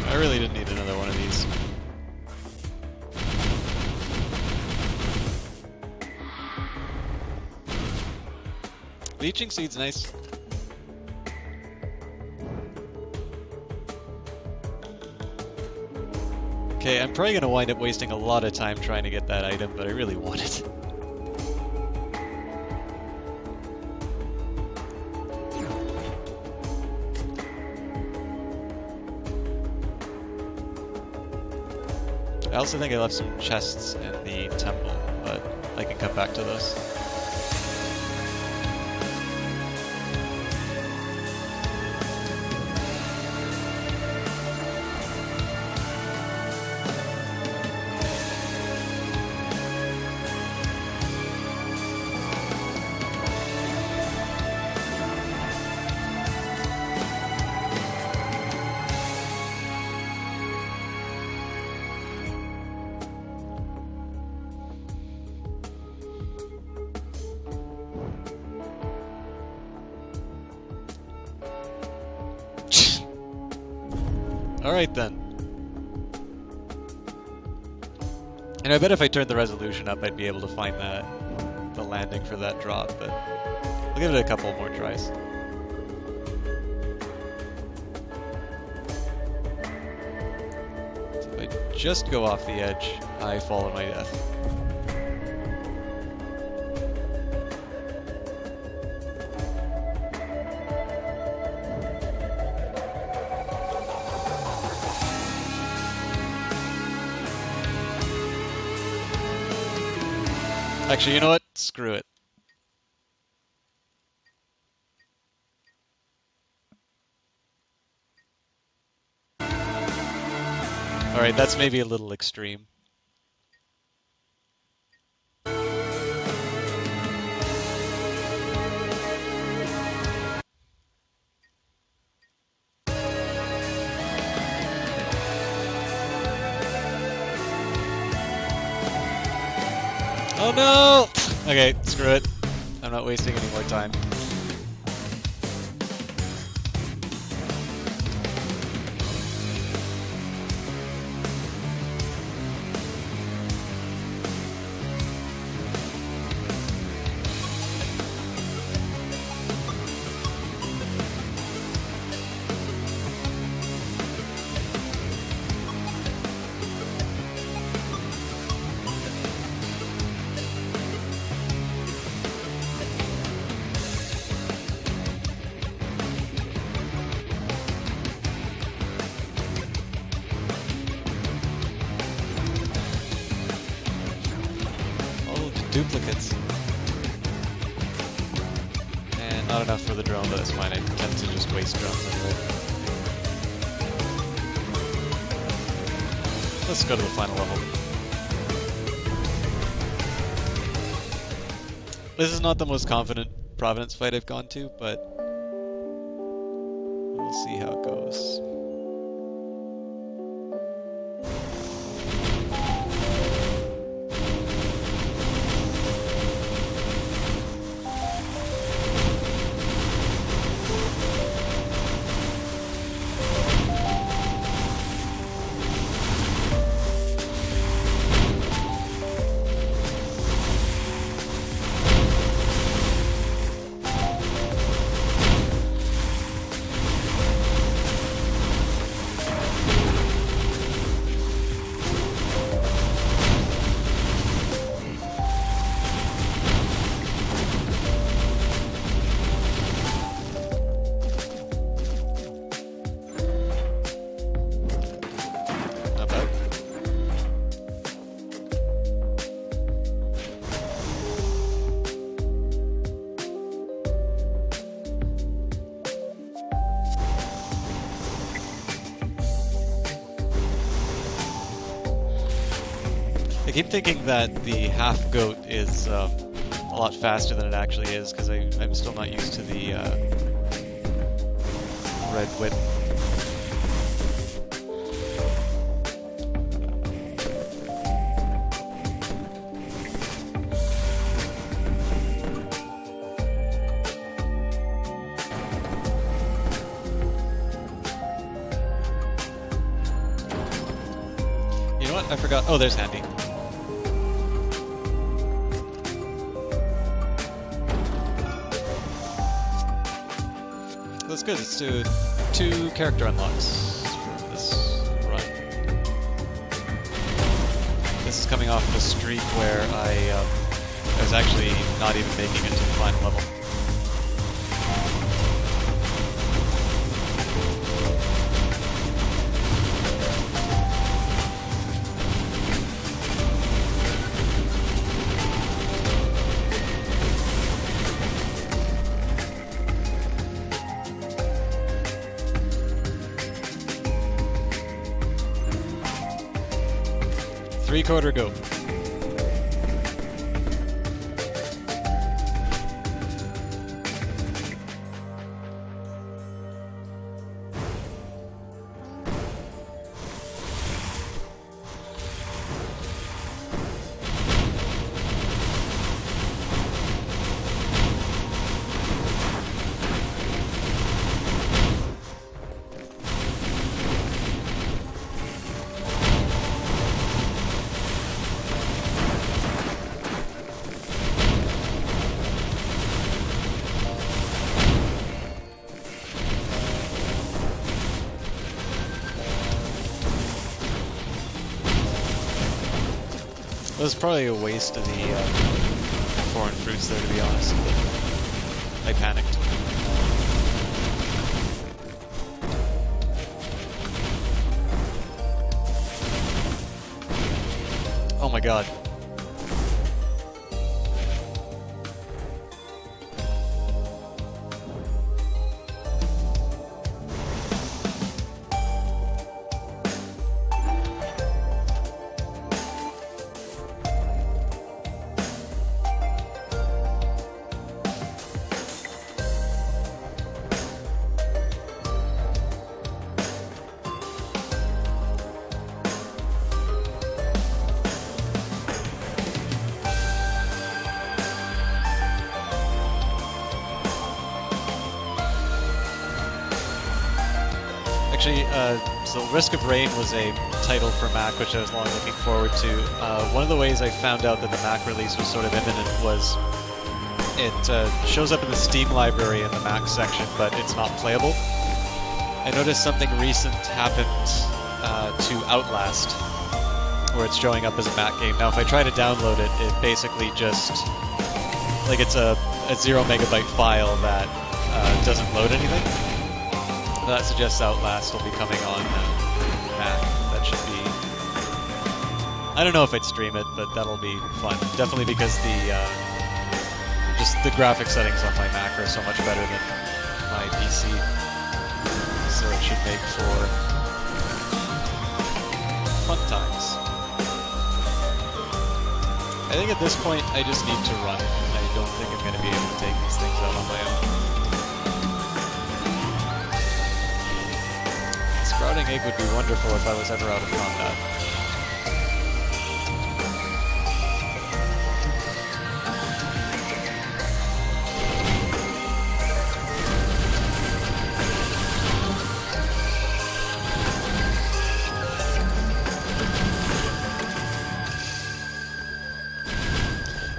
I really didn't need another one of these. Leeching Seed's nice. Okay, I'm probably gonna wind up wasting a lot of time trying to get that item, but I really want it. I also think I left some chests in the temple, but I can come back to those. Alright then. And I bet if I turned the resolution up, I'd be able to find the landing for that drop, but I'll give it a couple more tries. So if I just go off the edge, I fall to my death. Actually, you know what? Screw it. Alright, that's maybe a little extreme. Oh no! Okay, screw it. I'm not wasting any more time. duplicates. And not enough for the drone, but that's fine. I tend to just waste drones anyway. Let's go to the final level. This is not the most confident Providence fight I've gone to, but we'll see how it goes. I keep thinking that the half goat is a lot faster than it actually is, because I'm still not used to the red whip. You know what? I forgot. Oh, there's Handy. That's good. Let's do 2 character unlocks for this run. This is coming off of a streak where I was actually not even making it to the final level. Three-quarter go. It was probably a waste of the foreign fruits there, to be honest. I panicked. Oh my god. Actually, so Risk of Rain was a title for Mac, which I was long looking forward to. One of the ways I found out that the Mac release was sort of imminent was it shows up in the Steam library in the Mac section, but it's not playable. I noticed something recent happened to Outlast, where it's showing up as a Mac game. Now, if I try to download it, it basically just, like, it's a 0 megabyte file that doesn't load anything. That suggests Outlast will be coming on Mac. That should be I don't know if I'd stream it, but that'll be fun. Definitely because just the graphic settings on my Mac are so much better than my PC. So it should make for fun times. I think at this point I just need to run. I don't think I'm going to be able to take these things out on my own. Sprouting egg would be wonderful if I was ever out of combat.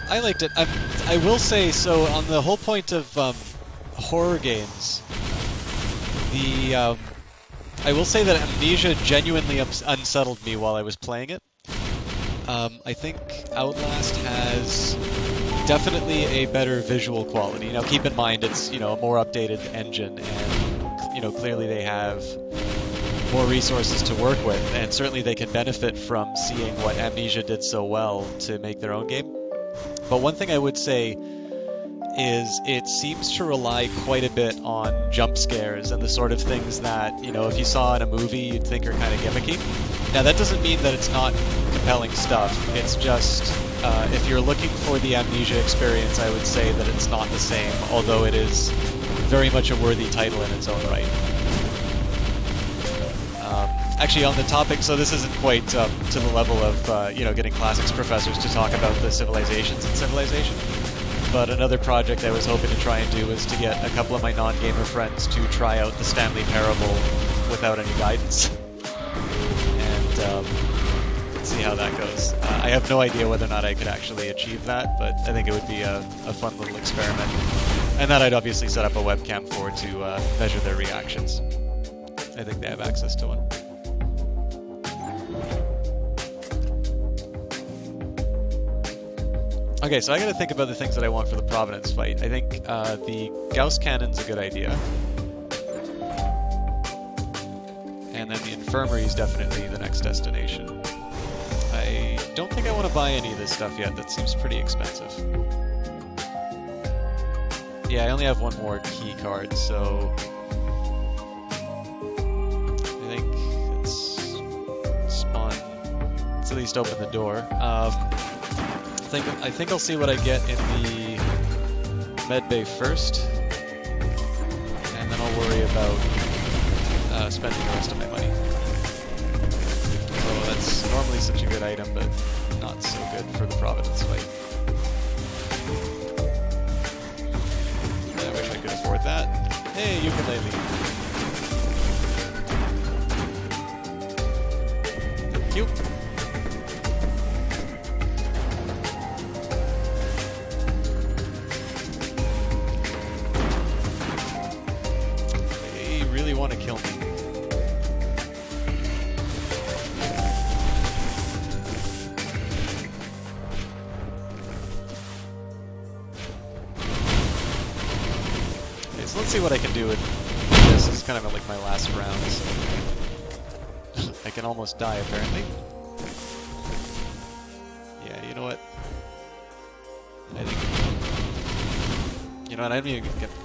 I liked it. I will say, so on the whole point of horror games, I will say that Amnesia genuinely unsettled me while I was playing it. I think Outlast has definitely a better visual quality. Now, keep in mind it's a more updated engine, and clearly they have more resources to work with, and certainly they can benefit from seeing what Amnesia did so well to make their own game. But one thing I would say is it seems to rely quite a bit on jump scares and the sort of things that, if you saw in a movie, you'd think are kind of gimmicky. Now, that doesn't mean that it's not compelling stuff. It's just, if you're looking for the Amnesia experience, I would say that it's not the same, although it is very much a worthy title in its own right. Actually, on the topic, so this isn't quite to the level of, getting classics professors to talk about the civilizations in Civilization. But another project I was hoping to try and do was to get a couple of my non-gamer friends to try out the Stanley Parable without any guidance. And see how that goes. I have no idea whether or not I could actually achieve that, but I think it would be a fun little experiment. And that I'd obviously set up a webcam for to measure their reactions. I think they have access to one. Okay, so I gotta think about the things that I want for the Providence fight. I think the Gauss Cannon's a good idea. And then the Infirmary is definitely the next destination. I don't think I want to buy any of this stuff yet. That seems pretty expensive. Yeah, I only have one more key card, so I think it's spawn. Let's at least open the door. I think I'll see what I get in the medbay first, and then I'll worry about spending the rest of my money. Oh, that's normally such a good item, but not so good for the Providence fight. I wish I could afford that. Hey, ukulele. Thank you. Want to kill me. Okay, so let's see what I can do with this. This is kind of like my last round, so I can almost die apparently. Yeah, you know what? I think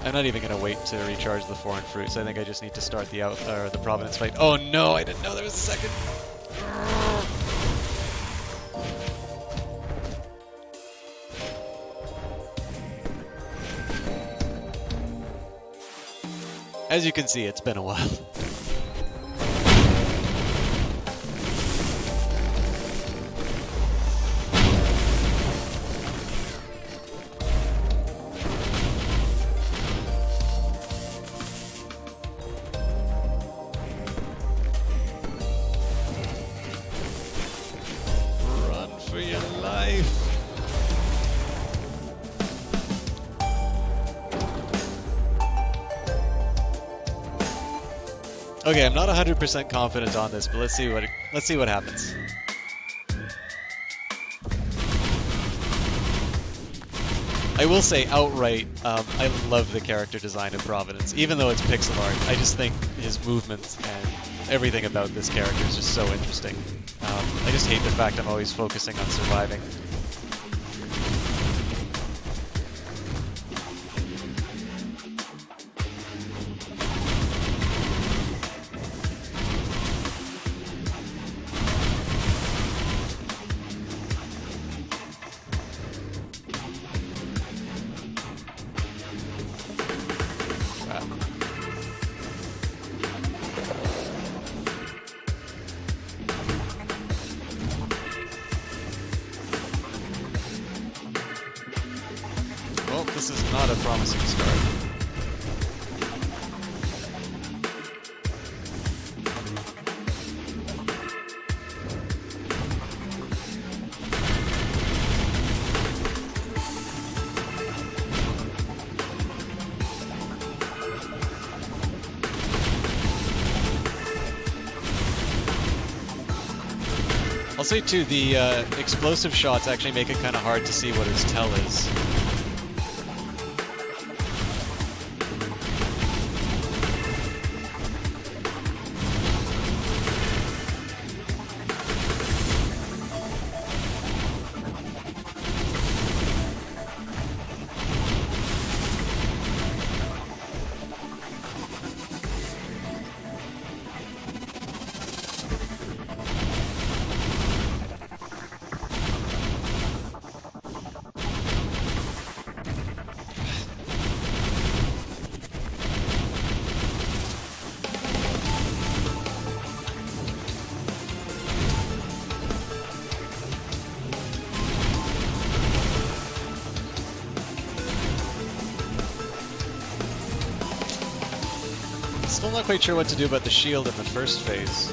I'm not even gonna wait to recharge the foreign fruits. I think I just need to start the Providence fight. Oh no, I didn't know there was a second. As you can see, it's been a while. Okay, I'm not 100% confident on this, but let's see what happens. I will say outright, I love the character design of Providence, even though it's pixel art. I just think his movements and everything about this character is just so interesting. I just hate the fact I'm always focusing on surviving. Well, this is not a promising start. I'll say too, the explosive shots actually make it kind of hard to see what his tell is. Still not quite sure what to do about the shield in the first phase.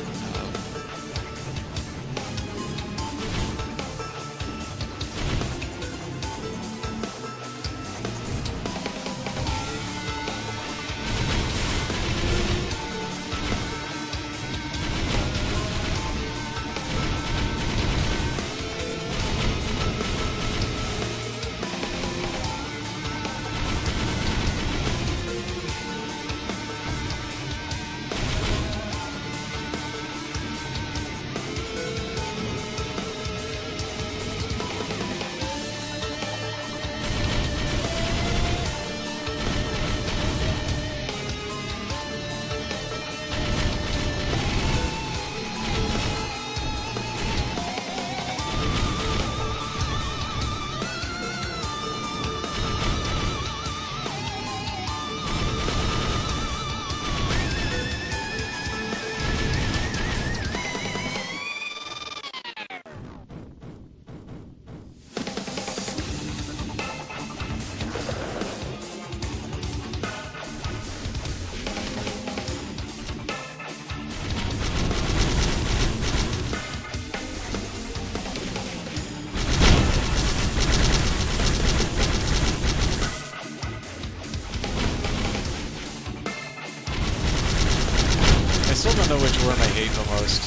I still don't know which worm I hate the most,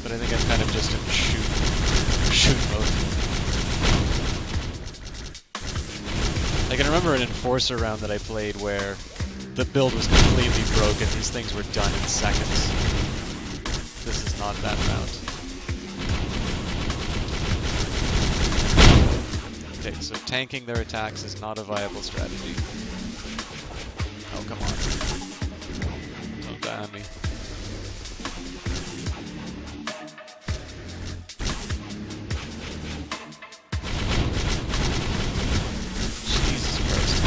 but I think I'm kind of just in shoot mode. I can remember an Enforcer round that I played where the build was completely broken. These things were done in seconds. This is not that round. Okay, so tanking their attacks is not a viable strategy. Oh, come on. Don't die on me. Jesus Christ.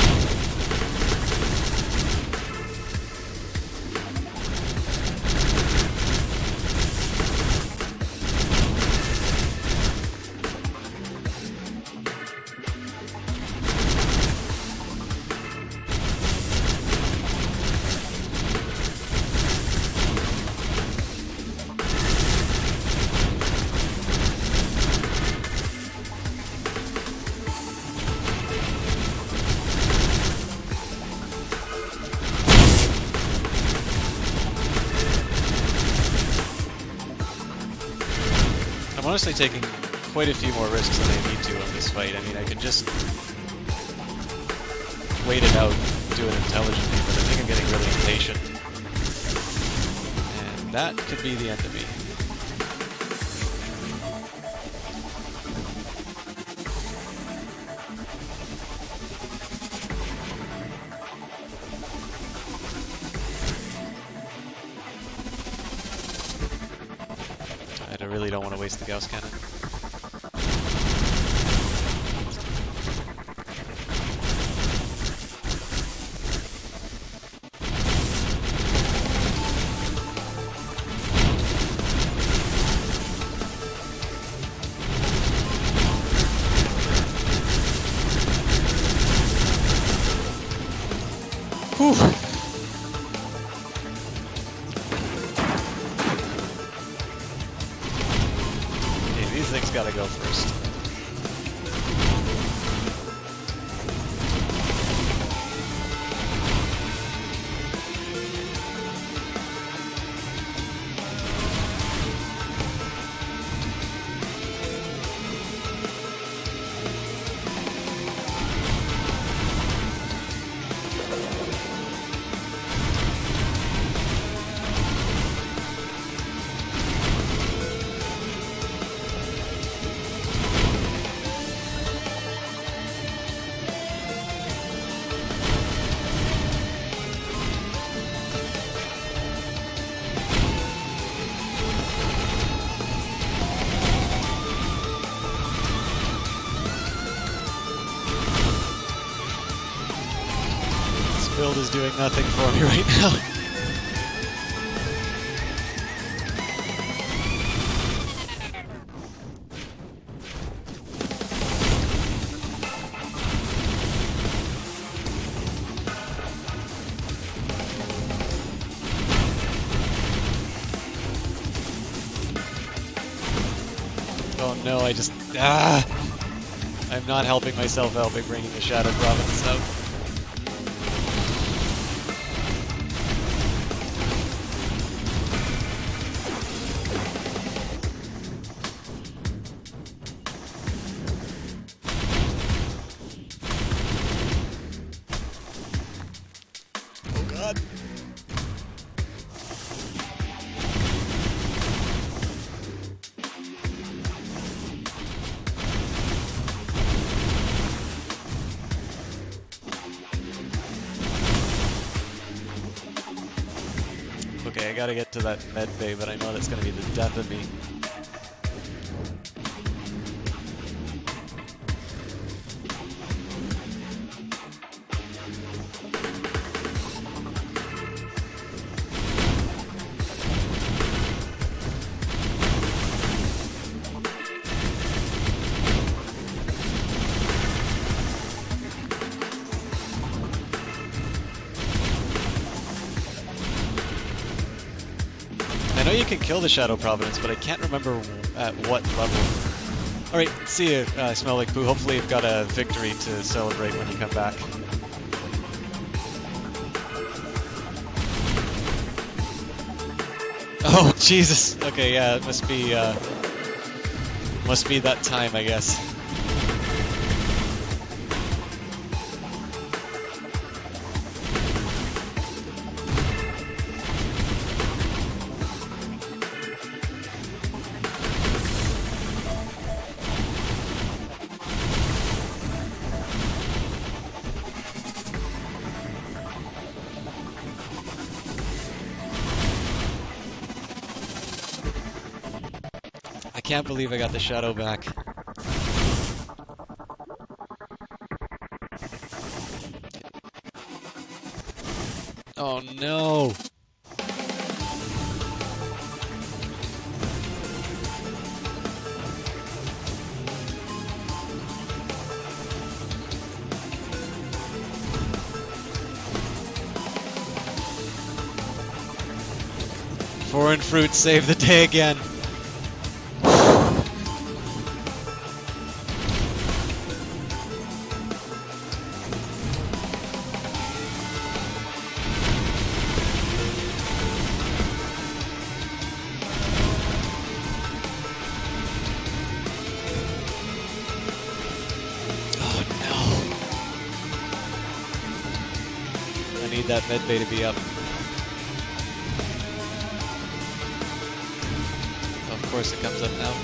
I'm honestly taking quite a few more risks than I need to in this fight. I mean, I can just wait it out, do it intelligently, but I think I'm getting really impatient. And that could be the end of me. really don't want to waste the Gauss cannon. Whew. Okay, these things gotta go first. Build is doing nothing for me right now. Oh no, I just... I'm not helping myself out by bringing the Shadow Province out. Okay, I gotta get to that med bay, but I know that's gonna be the death of me. I know you can kill the Shadow Providence, but I can't remember at what level. Alright, see you, Smell Like Poo. Hopefully you've got a victory to celebrate when you come back. Oh, Jesus! Okay, yeah, it must be that time, I guess. I can't believe I got the Shadow back. Oh no! Foreign fruit save the day again. I need that med bay to be up. Of course it comes up now.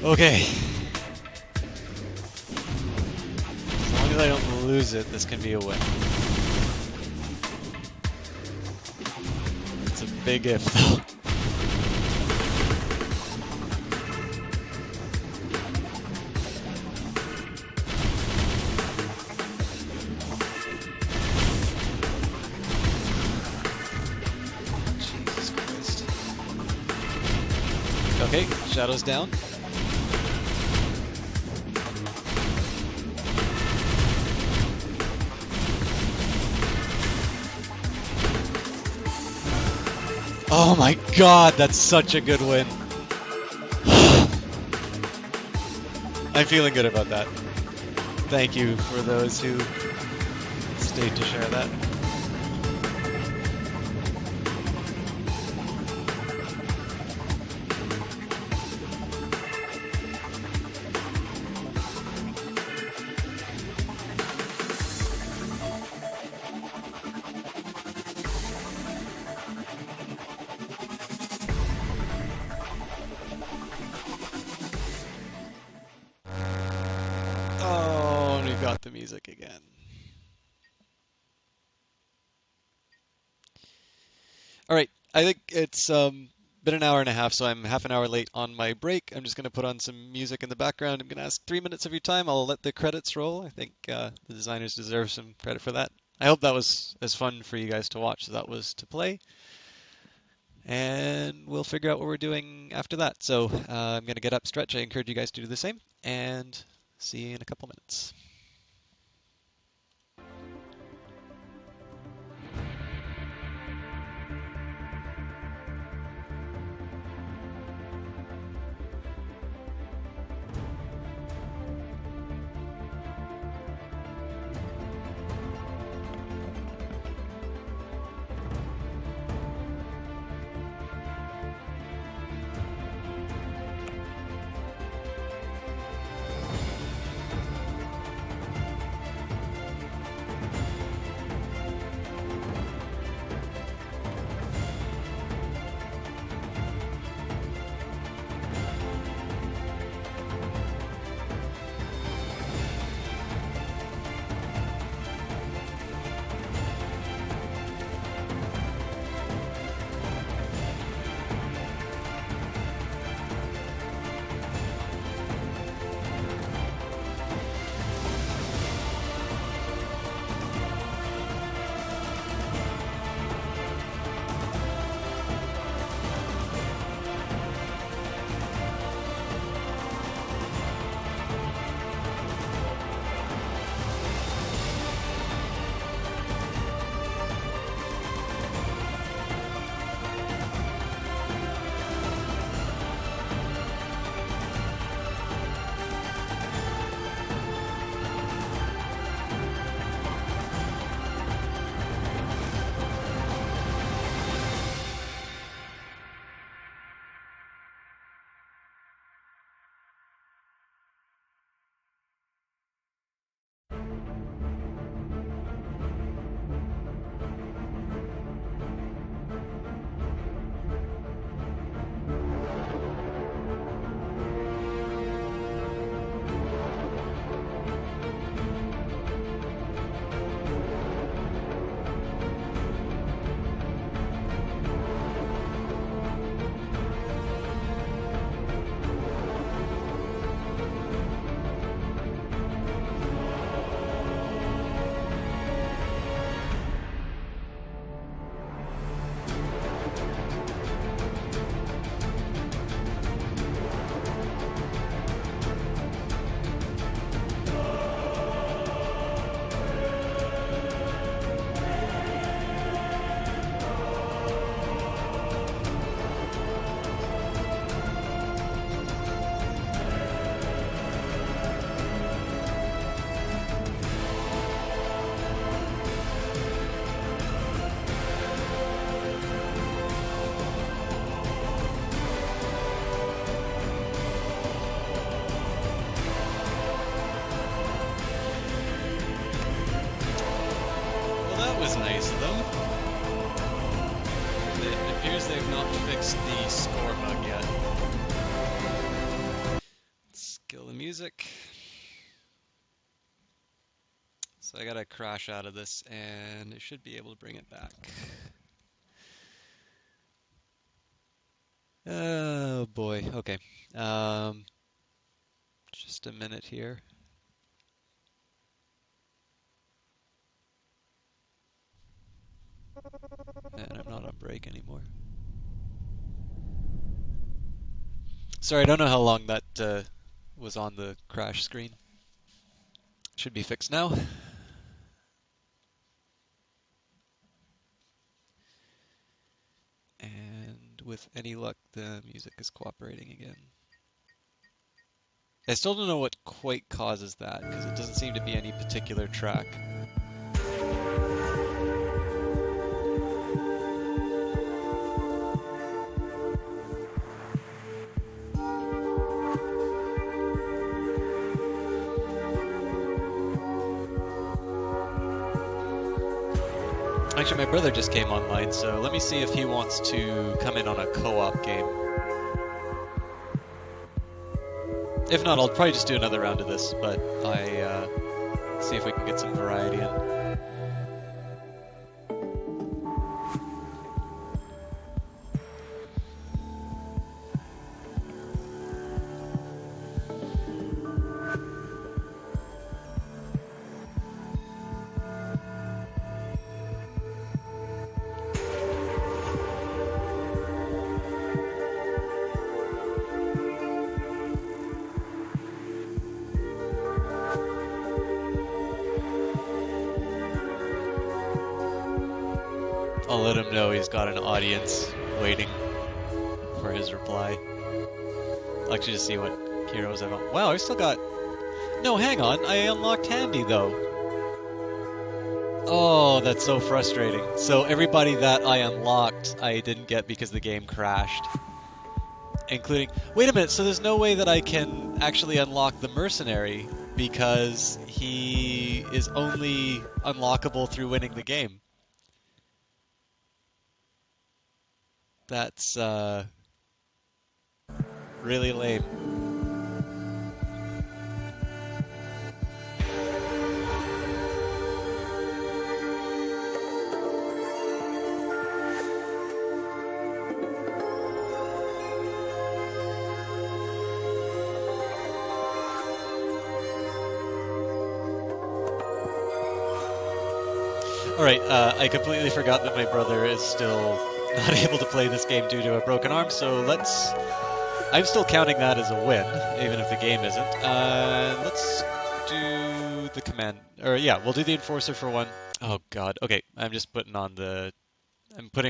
Okay. As long as I don't lose it, this can be a win. It's a big if, though. Jesus Christ. Okay, Shadow's down. Oh my god, that's such a good win. I'm feeling good about that. Thank you for those who stayed to share that. Oh, we've got the music again. All right, I think it's been an hour and a half, so I'm half an hour late on my break. I'm just going to put on some music in the background. I'm going to ask 3 minutes of your time. I'll let the credits roll. I think the designers deserve some credit for that. I hope that was as fun for you guys to watch as that was to play. And we'll figure out what we're doing after that. So I'm going to get up, stretch. I encourage you guys to do the same, and see you in a couple minutes. Was nice though. It appears they've not fixed the score bug yet. music. So I gotta crash out of this and it should be able to bring it back. Oh boy, okay. Just a minute here. And I'm not on break anymore. Sorry, I don't know how long that was on the crash screen. Should be fixed now. And with any luck, the music is cooperating again. I still don't know what quite causes that, because it doesn't seem to be any particular track. Actually, my brother just came online, so let me see if he wants to come in on a co-op game. If not, I'll probably just do another round of this, but see if we can get some variety in. I'll let him know he's got an audience waiting for his reply. I'll actually just see what heroes I've got. Wow, I still got... No, hang on. I unlocked Handy, though. Oh, that's so frustrating. So everybody that I unlocked, I didn't get because the game crashed. Including... Wait a minute, so there's no way that I can actually unlock the Mercenary because he is only unlockable through winning the game. That's really lame. Alright, I completely forgot that my brother is still not able to play this game due to a broken arm, so I'm still counting that as a win, even if the game isn't. Let's do the command, or yeah, we'll do the Enforcer for one. Oh god, okay, I'm putting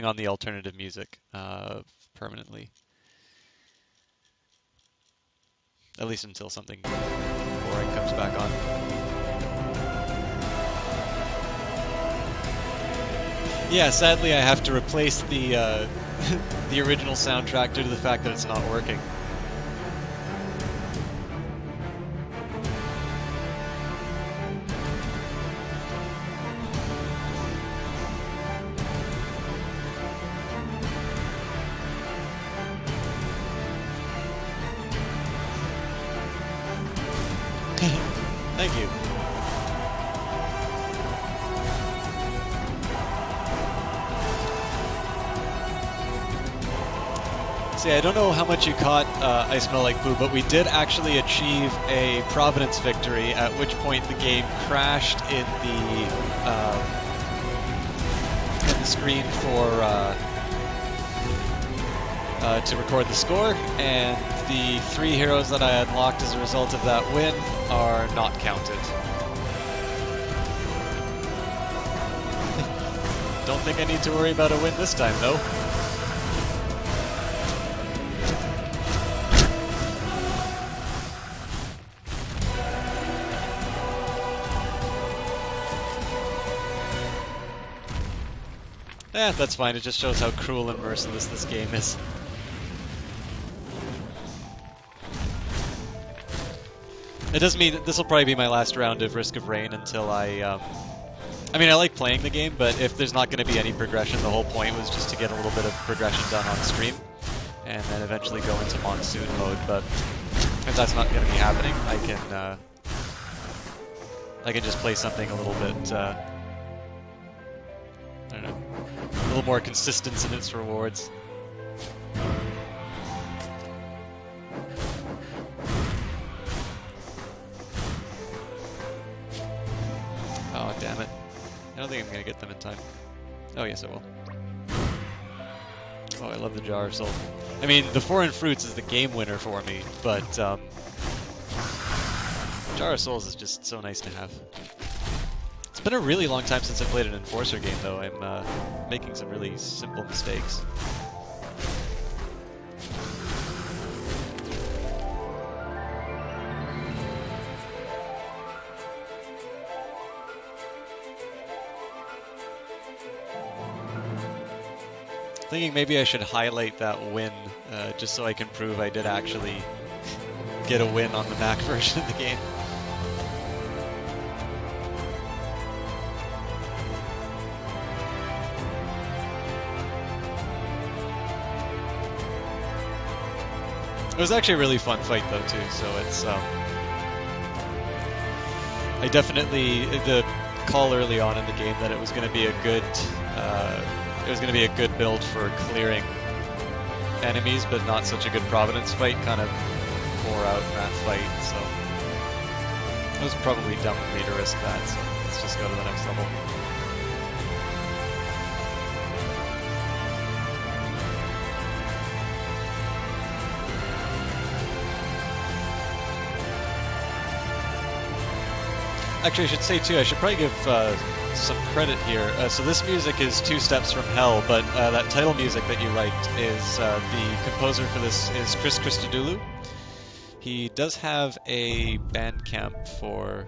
on the alternative music, permanently. At least until something boring comes back on. Yeah, sadly I have to replace the the original soundtrack due to the fact that it's not working. Thank you. See, I don't know how much you caught I Smell Like Poo, but we did actually achieve a Providence victory, at which point the game crashed in the screen for to record the score, and the 3 heroes that I unlocked as a result of that win are not counted. Don't think I need to worry about a win this time, though. Eh, that's fine, it just shows how cruel and merciless this game is. It does mean that this will probably be my last round of Risk of Rain until I mean, I like playing the game, but if there's not going to be any progression, the whole point was just to get a little bit of progression done on stream, and then eventually go into monsoon mode, but If that's not going to be happening, I can just play something a little bit, I don't know, a little more consistent in its rewards. Oh, damn it. I don't think I'm going to get them in time. Oh, yes, I will. Oh, I love the Jar of Souls. I mean, the Foreign Fruits is the game winner for me, but Jar of Souls is just so nice to have. It's been a really long time since I played an Enforcer game, though. I'm making some really simple mistakes. Thinking maybe I should highlight that win, just so I can prove I did actually get a win on the Mac version of the game. It was actually a really fun fight though too, so it's I definitely, the call early on in the game that it was going to be a good build for clearing enemies, but not such a good Providence fight, kind of bore out in that fight, so it was probably dumb of me to risk that, so let's just go to the next level. Actually, I should say too, I should probably give some credit here. So this music is Two Steps from Hell, but that title music that you liked is, the composer for this is Chris Christodoulou. He does have a Bandcamp for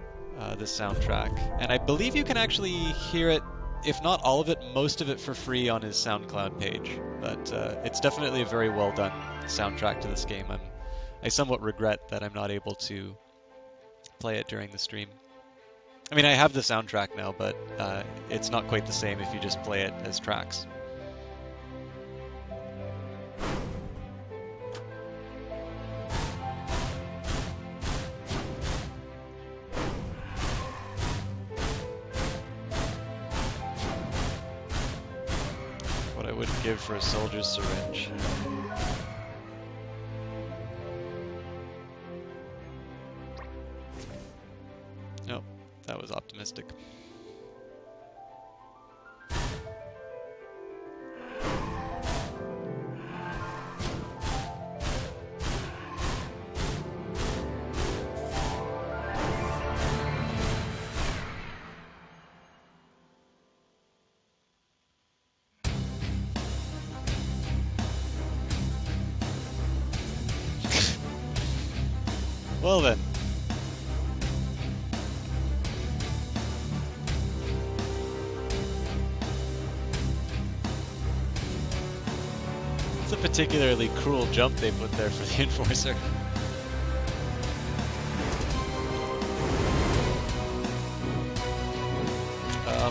this soundtrack, and I believe you can actually hear it, if not all of it, most of it for free on his SoundCloud page. But it's definitely a very well done soundtrack to this game. I somewhat regret that I'm not able to play it during the stream. I mean, I have the soundtrack now, but it's not quite the same if you just play it as tracks. What I wouldn't give for a soldier's syringe. Nope. That was optimistic. Well then. It's a particularly cruel jump they put there for the Enforcer.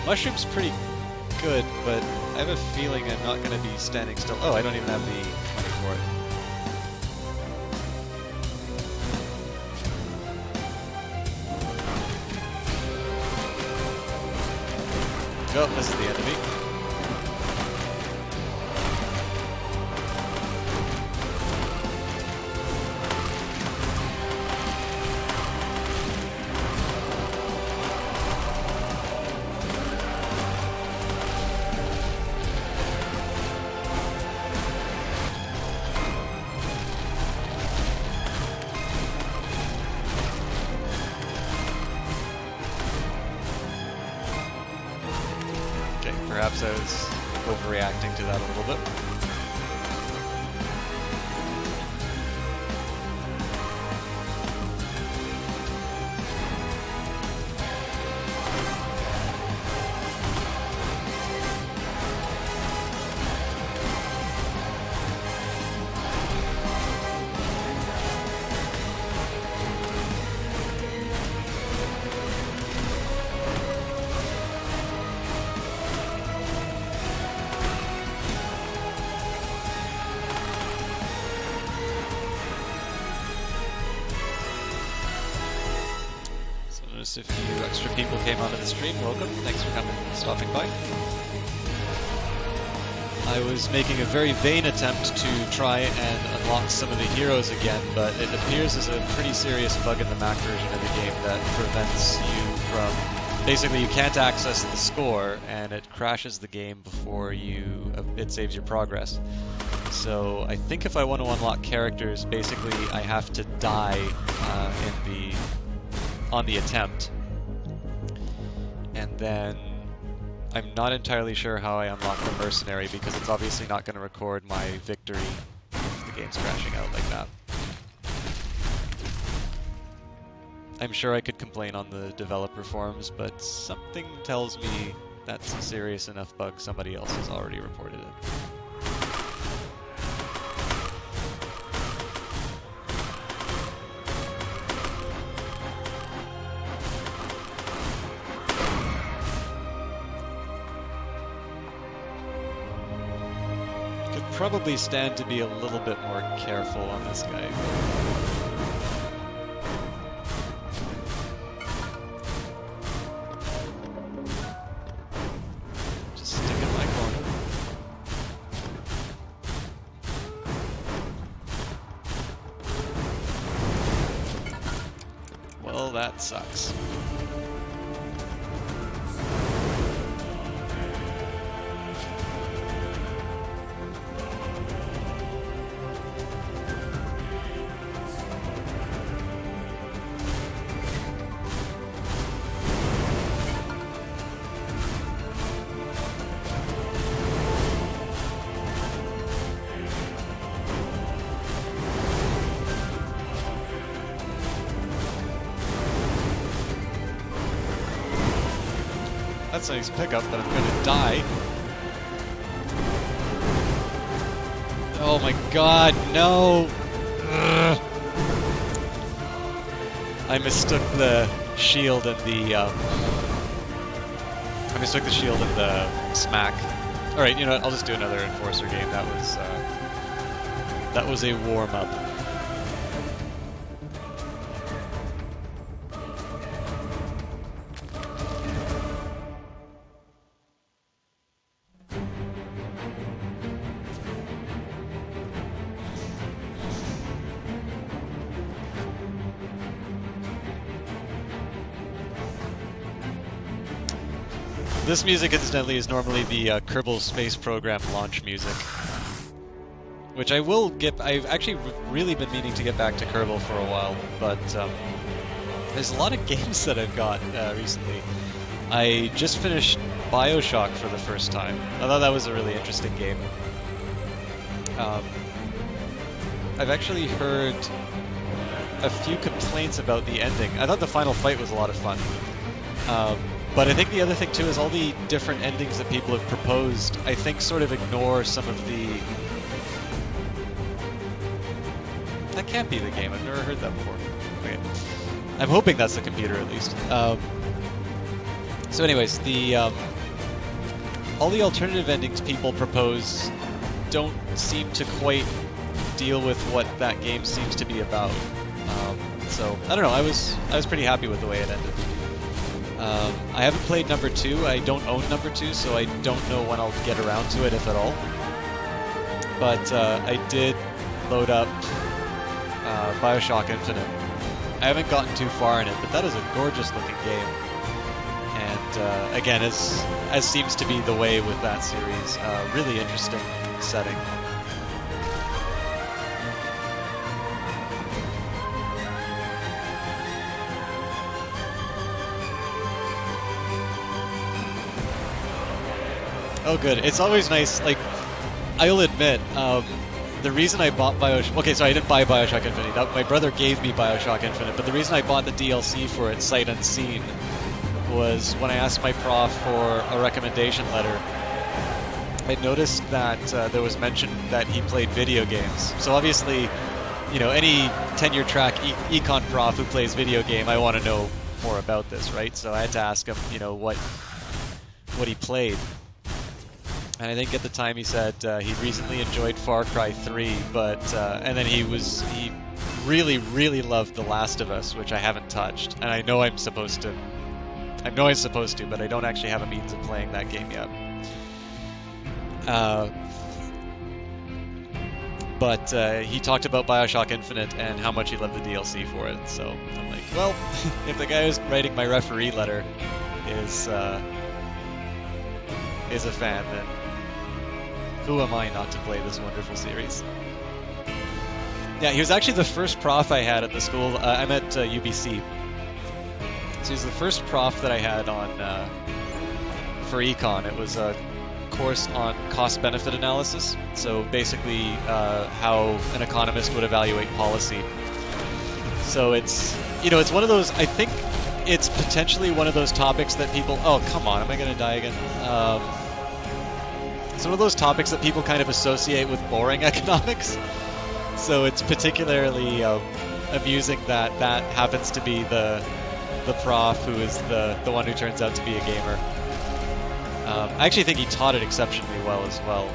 Mushroom's pretty good, but I have a feeling I'm not going to be standing still. Oh, I don't even have the money for it. Oh, this is the enemy. Perhaps I was overreacting to that a little bit. notice a few extra people came onto the stream. Welcome. Thanks for coming and stopping by. I was making a very vain attempt to try and unlock some of the heroes again, but it appears there's a pretty serious bug in the Mac version of the game that prevents you from... Basically, you can't access the score, and it crashes the game before it saves your progress. So I think if I want to unlock characters, basically I have to die on the attempt, and then I'm not entirely sure how I unlock the mercenary, because it's obviously not going to record my victory if the game's crashing out like that. I'm sure I could complain on the developer forums, but something tells me that's a serious enough bug somebody else has already reported it. Probably stand to be a little bit more careful on this guy. Just stick in my corner. Well, that sucks. That's a nice pickup, but I'm gonna die. Oh my god, no! Ugh. I mistook the shield and the smack. All right, you know what? I'll just do another Enforcer game. That was a warm-up. This music, incidentally, is normally the Kerbal Space Program launch music, which I will get. I've actually really been meaning to get back to Kerbal for a while, but there's a lot of games that I've got recently. I just finished BioShock for the first time. I thought that was a really interesting game. I've actually heard a few complaints about the ending. I thought the final fight was a lot of fun. But I think the other thing too is all the different endings that people have proposed, I think, sort of ignore some of the... That can't be the game, I've never heard that before. Okay. I'm hoping that's the computer at least. So anyways, all the alternative endings people propose don't seem to quite deal with what that game seems to be about. So, I don't know, I was pretty happy with the way it ended. I haven't played number 2. I don't own number 2, so I don't know when I'll get around to it, if at all. But I did load up BioShock Infinite. I haven't gotten too far in it, but that is a gorgeous looking game. And again, as seems to be the way with that series, really interesting setting. Oh, good. It's always nice, like, I'll admit, the reason I bought BioShock... Okay, so I didn't buy BioShock Infinite. My brother gave me BioShock Infinite, but the reason I bought the DLC for it, sight unseen, was when I asked my prof for a recommendation letter, I noticed that there was mention that he played video games. So obviously, you know, any tenure track econ prof who plays video game, I want to know more about this, right? So I had to ask him, you know, what he played. And I think at the time he said he recently enjoyed Far Cry 3, but and then he really, really loved The Last of Us, which I haven't touched, and I know I'm supposed to. I know I'm supposed to, but I don't actually have a means of playing that game yet. But he talked about BioShock Infinite and how much he loved the DLC for it. So I'm like, well, if the guy who's writing my referee letter is a fan, then who am I not to play this wonderful series? Yeah, he was actually the first prof I had at the school. I'm at UBC. So he's the first prof that I had on for econ. It was a course on cost-benefit analysis. So basically, how an economist would evaluate policy. So it's it's one of those. I think it's potentially one of those topics that people. Oh, come on! Am I going to die again? It's one of those topics that people kind of associate with boring economics. So it's particularly amusing that that happens to be the prof who is the one who turns out to be a gamer. I actually think he taught it exceptionally well as well.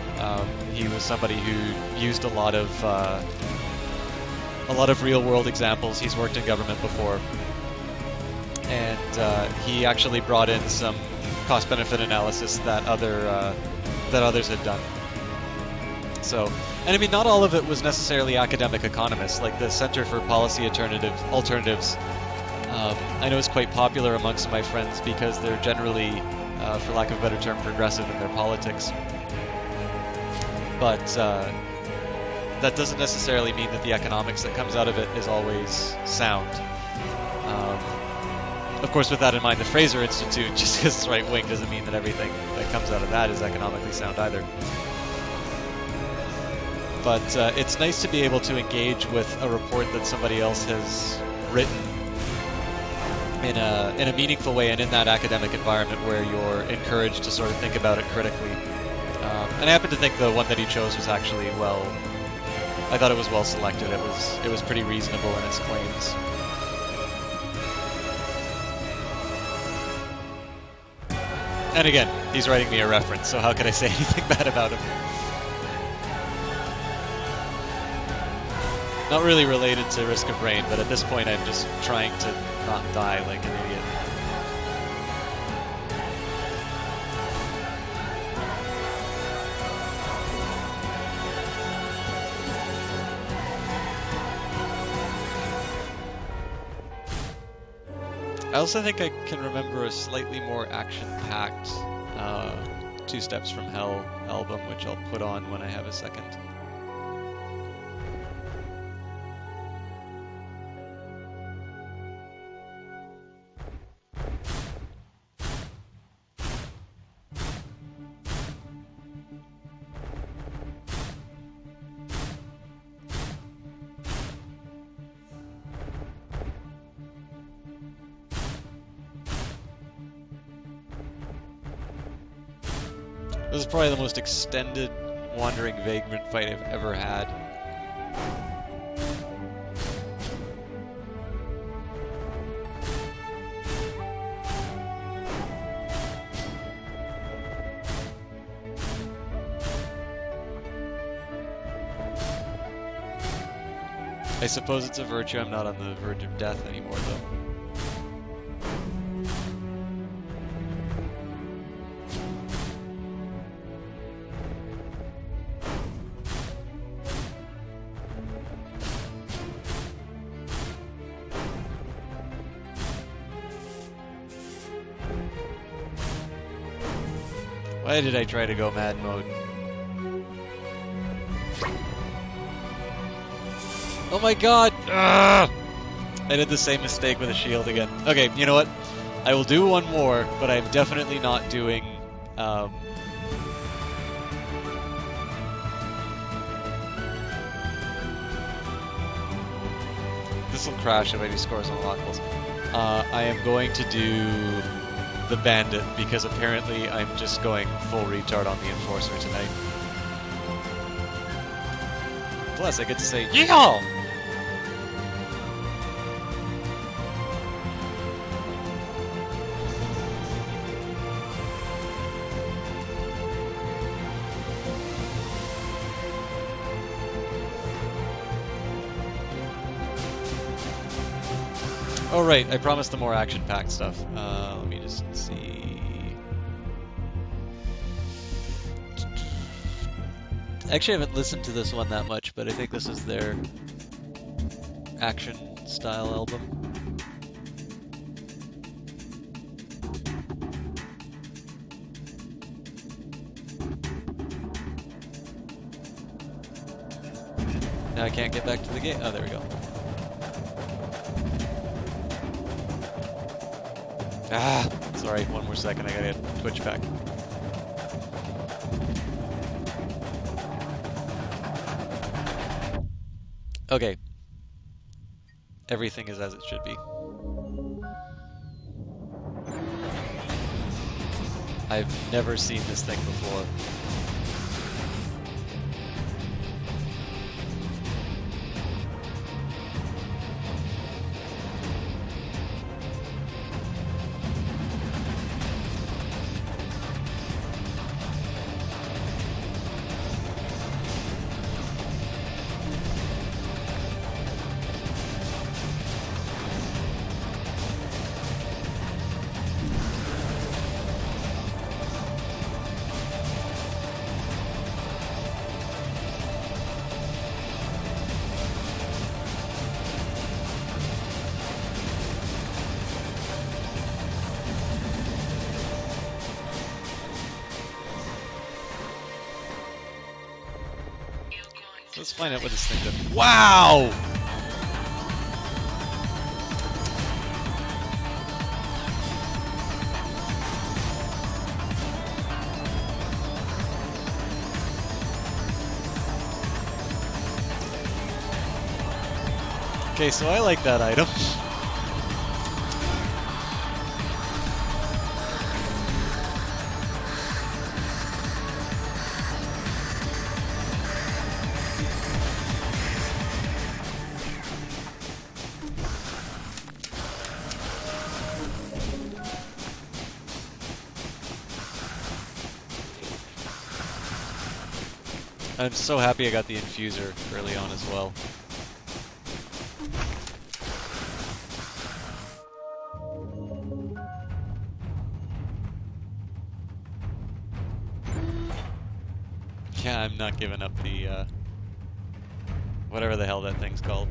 He was somebody who used a lot of real-world examples. He's worked in government before, and he actually brought in some cost-benefit analysis that others had done. So, and I mean, not all of it was necessarily academic economists. Like the Center for Policy Alternatives, I know is quite popular amongst my friends because they're generally, for lack of a better term, progressive in their politics. But that doesn't necessarily mean that the economics that comes out of it is always sound. Of course, with that in mind, the Fraser Institute, just because it's right-wing, doesn't mean that everything that comes out of that is economically sound either. But it's nice to be able to engage with a report that somebody else has written in a meaningful way and in that academic environment where you're encouraged to sort of think about it critically. And I happen to think the one that he chose was actually I thought it was well selected. It was pretty reasonable in its claims. And again, he's writing me a reference, so how could I say anything bad about him? Not really related to Risk of Rain, but at this point I'm just trying to not die like an idiot. I also think I can remember a slightly more action-packed Two Steps from Hell album, which I'll put on when I have a second. This is probably the most extended Wandering Vagrant fight I've ever had. I suppose it's a virtue. I'm not on the verge of death anymore, though. Why did I try to go mad mode? Oh my god! Ugh! I did the same mistake with a shield again. Okay, you know what? I will do one more, but I'm definitely not doing... This will crash if I do scores on unlockables. I am going to do the Bandit, because apparently I'm just going full retard on the Enforcer tonight. Plus, I get to say, yeehaw! Oh right, I promised the more action-packed stuff. Let me just see. Actually, I haven't listened to this one that much, but I think this is their action-style album. Now I can't get back to the game. Oh, there we go. Ah, sorry, one more second, I gotta get Twitch back. Okay. Everything is as it should be. I've never seen this thing before. Let's find out what this thing does. Wow! Okay, so I like that item. I'm so happy I got the infuser early on as well. Yeah, I'm not giving up the, whatever the hell that thing's called.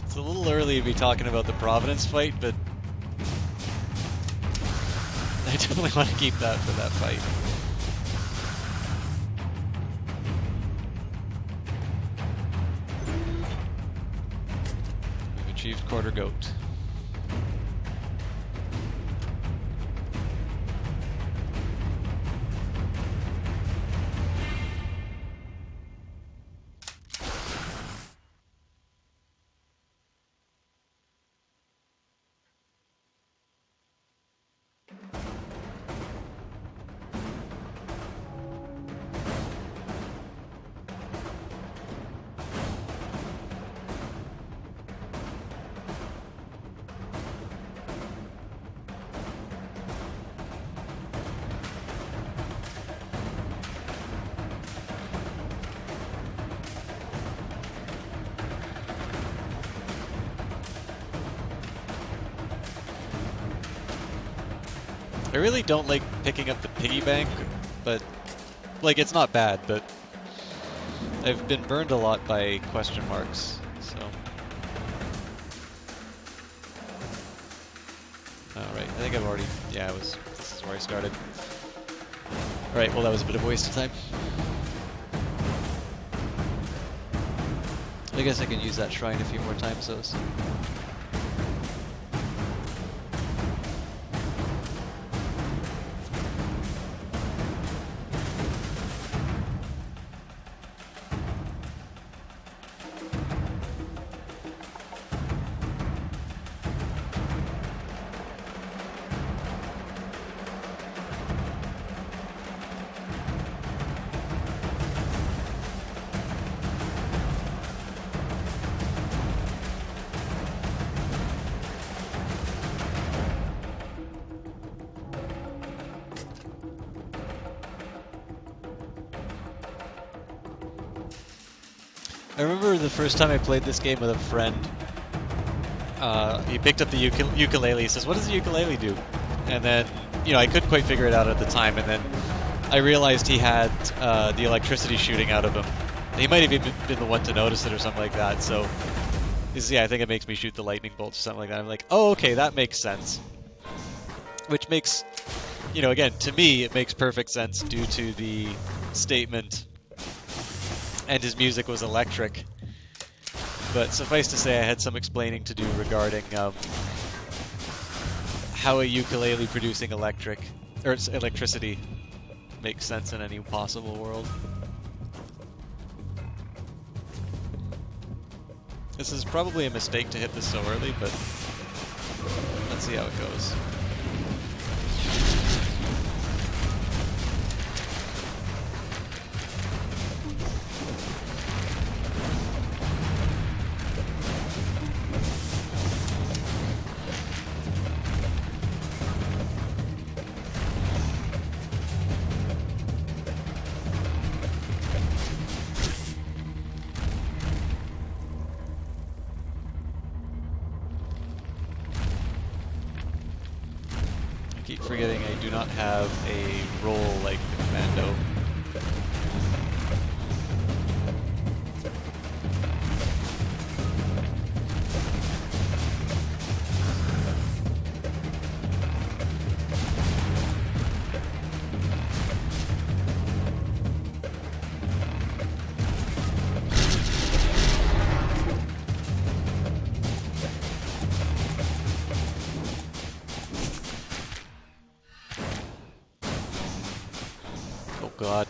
It's a little early to be talking about the Providence fight, but I definitely want to keep that for that fight. We've achieved quarter goat. I really don't like picking up the piggy bank, but, like, it's not bad, but I've been burned a lot by question marks, so. Alright, I think I've already, yeah, this is where I started. Alright, well that was a bit of a waste of time. I guess I can use that shrine a few more times, though. So. I remember the first time I played this game with a friend. He picked up the ukulele. He says, "What does the ukulele do?" And then, I couldn't quite figure it out at the time. And then I realized he had the electricity shooting out of him. He might have even been the one to notice it or something like that. So, I think it makes me shoot the lightning bolts or something like that. I'm like, oh, okay, that makes sense. Which makes, again, to me, it makes perfect sense due to the statement, and his music was electric. But suffice to say, I had some explaining to do regarding how a ukulele producing electricity makes sense in any possible world. This is probably a mistake to hit this so early, but let's see how it goes. I keep forgetting I do not have a role like the Commando. Oh God.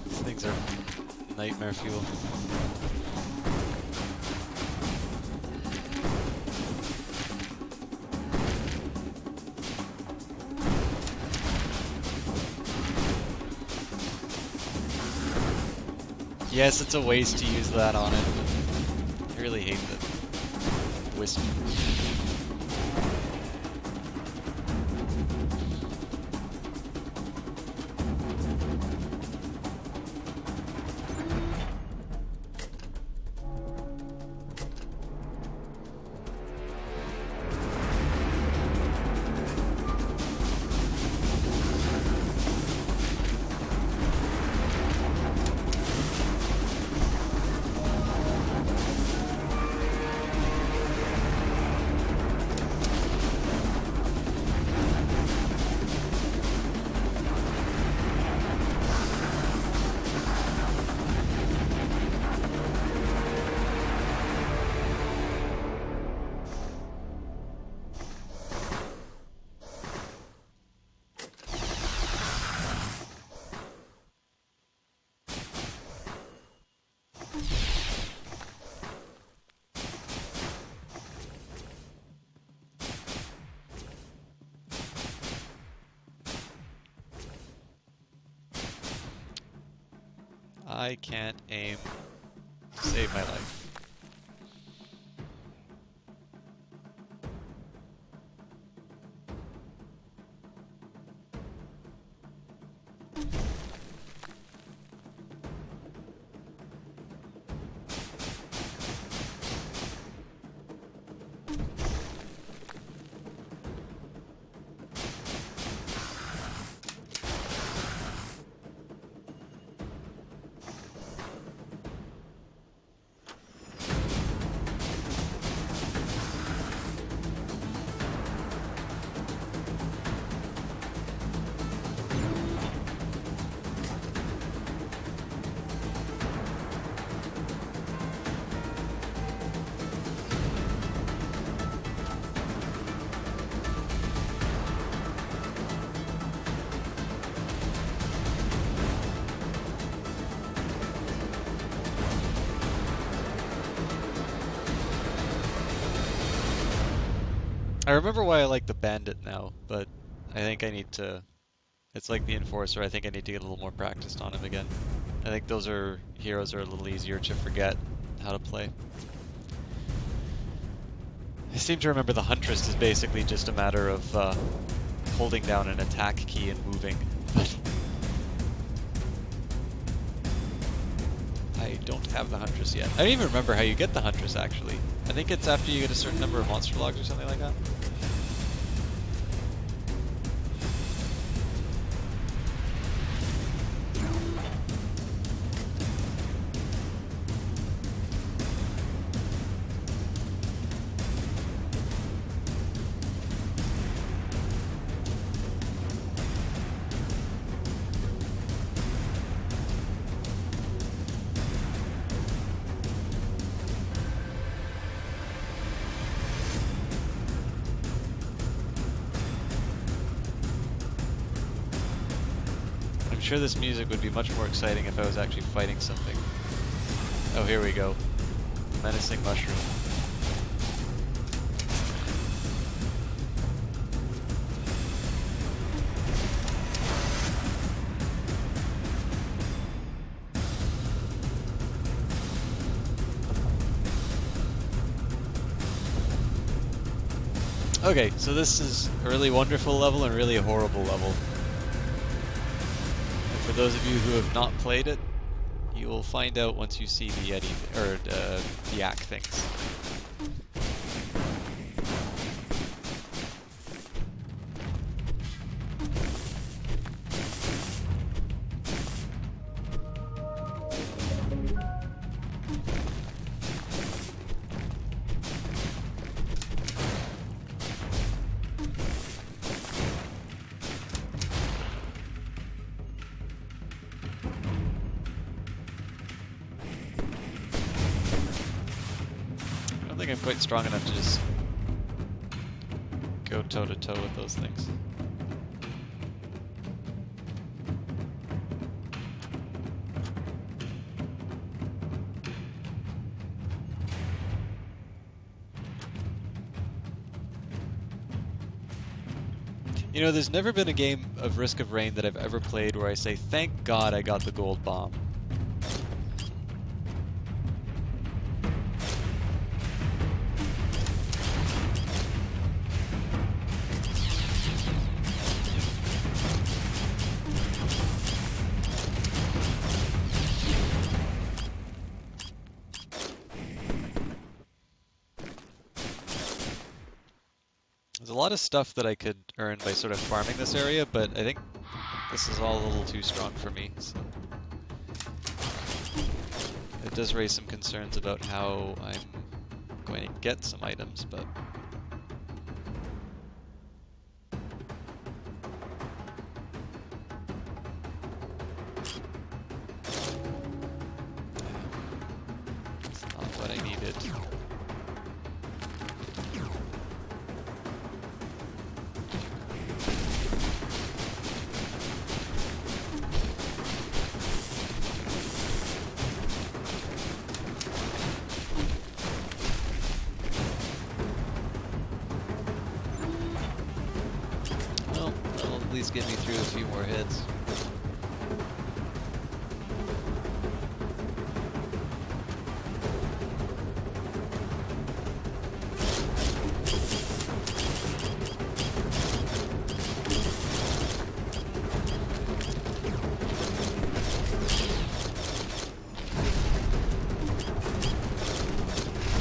These things are nightmare fuel. Yes, it's a waste to use that on it. I really hate the wisp. I can't aim to save my life. I remember why I like the Bandit now, but I think I need to It's like the Enforcer. I think I need to get a little more practiced on him again. I think those are heroes are a little easier to forget how to play. I seem to remember the Huntress is basically just a matter of holding down an attack key and moving. But I don't have the Huntress yet. I don't even remember how you get the Huntress, actually. I think it's after you get a certain number of monster logs or something like that. I'm sure this music would be much more exciting if I was actually fighting something. Oh, here we go. Menacing Mushroom. Okay, so this is a really wonderful level and really a horrible level. For those of you who have not played it, you will find out once you see the Yeti, or the Yak things. I think I'm quite strong enough to just go toe-to-toe with those things. You know, there's never been a game of Risk of Rain that I've ever played where I say, thank God I got the gold bomb. There's a lot of stuff that I could earn by sort of farming this area, but I think this is all a little too strong for me, so it does raise some concerns about how I'm going to get some items, but it's not what I needed. At least get me through a few more hits.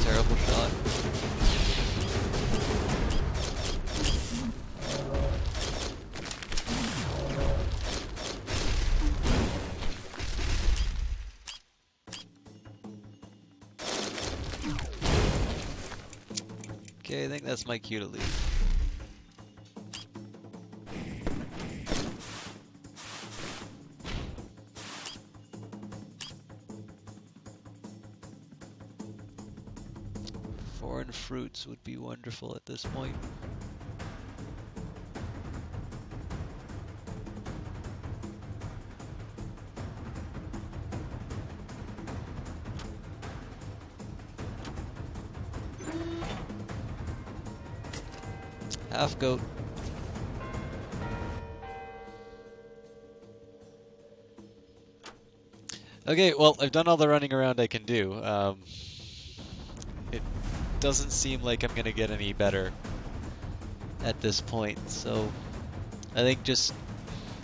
Terrible shot. Okay, I think that's my cue to leave. Foreign fruits would be wonderful at this point. Half goat. Okay, well, I've done all the running around I can do. It doesn't seem like I'm gonna get any better at this point, so I think just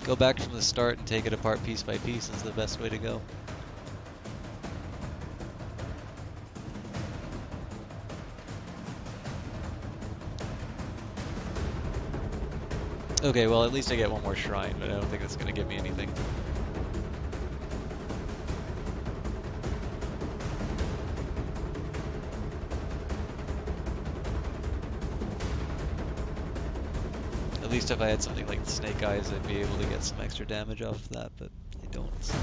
go back from the start and take it apart piece by piece is the best way to go. Okay, well, at least I get one more shrine, but I don't think that's gonna give me anything. At least if I had something like the Snake Eyes, I'd be able to get some extra damage off of that, but I don't. So.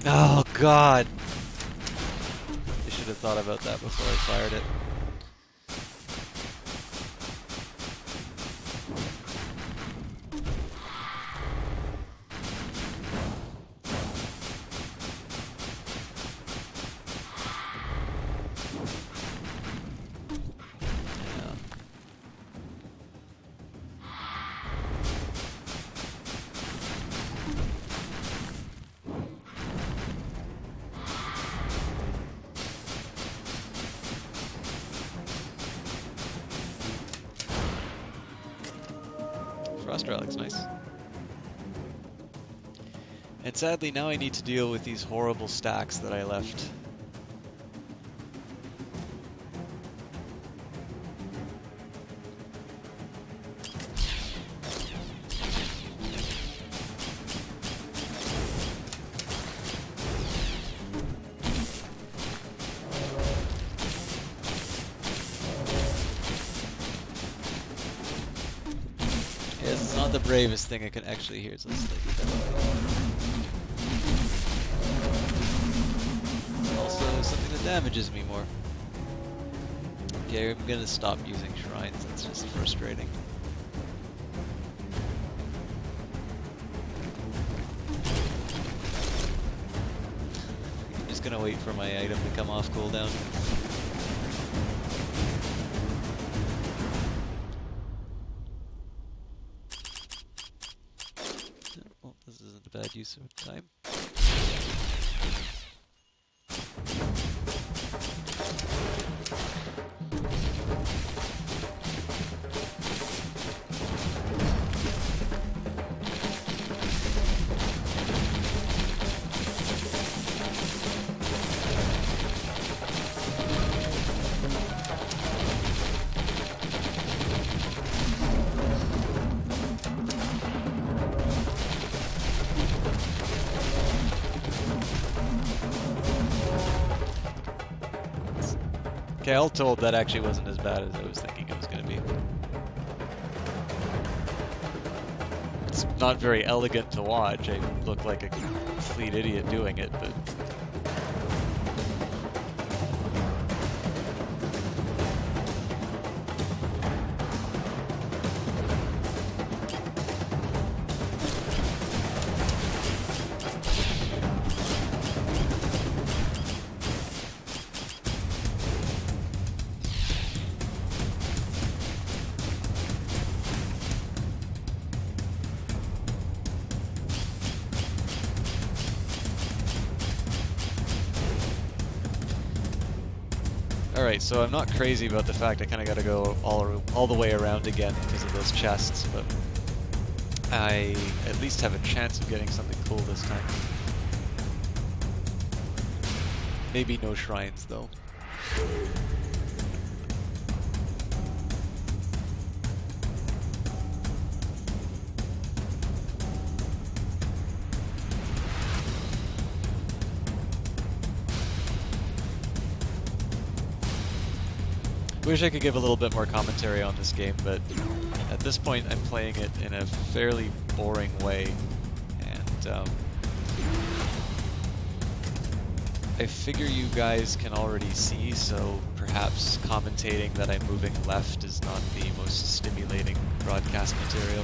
Oh god! I should have thought about that before I fired it. Frost Relic's nice. And sadly, now I need to deal with these horrible stacks that I left. It's not the bravest thing I can actually hear, so let's take it down. Also, something that damages me more. Okay, I'm gonna stop using shrines, that's just frustrating. I'm just gonna wait for my item to come off cooldown. Well, this isn't a bad use of time. Okay, all told, that actually wasn't as bad as I was thinking it was going to be. It's not very elegant to watch. I look like a complete idiot doing it, but... Alright, so I'm not crazy about the fact I kind of got to go all the way around again because of those chests, but I at least have a chance of getting something cool this time. Maybe no shrines, though. Wish I could give a little bit more commentary on this game, but at this point I'm playing it in a fairly boring way, and I figure you guys can already see, so perhaps commentating that I'm moving left is not the most stimulating broadcast material.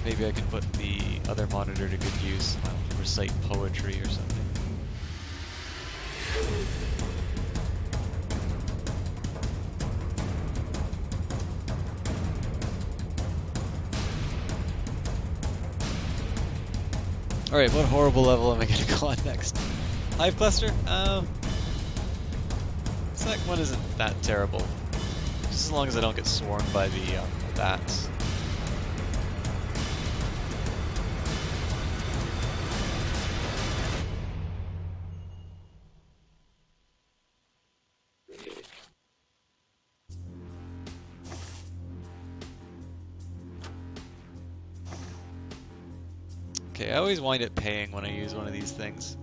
maybe I can put the other monitor to good use. I'll recite poetry or something. Alright, what horrible level am I going to go on next? Hive Cluster? Second one isn't that terrible. Just as long as I don't get swarmed by the bats. Okay, I always wind up paying when I use one of these things.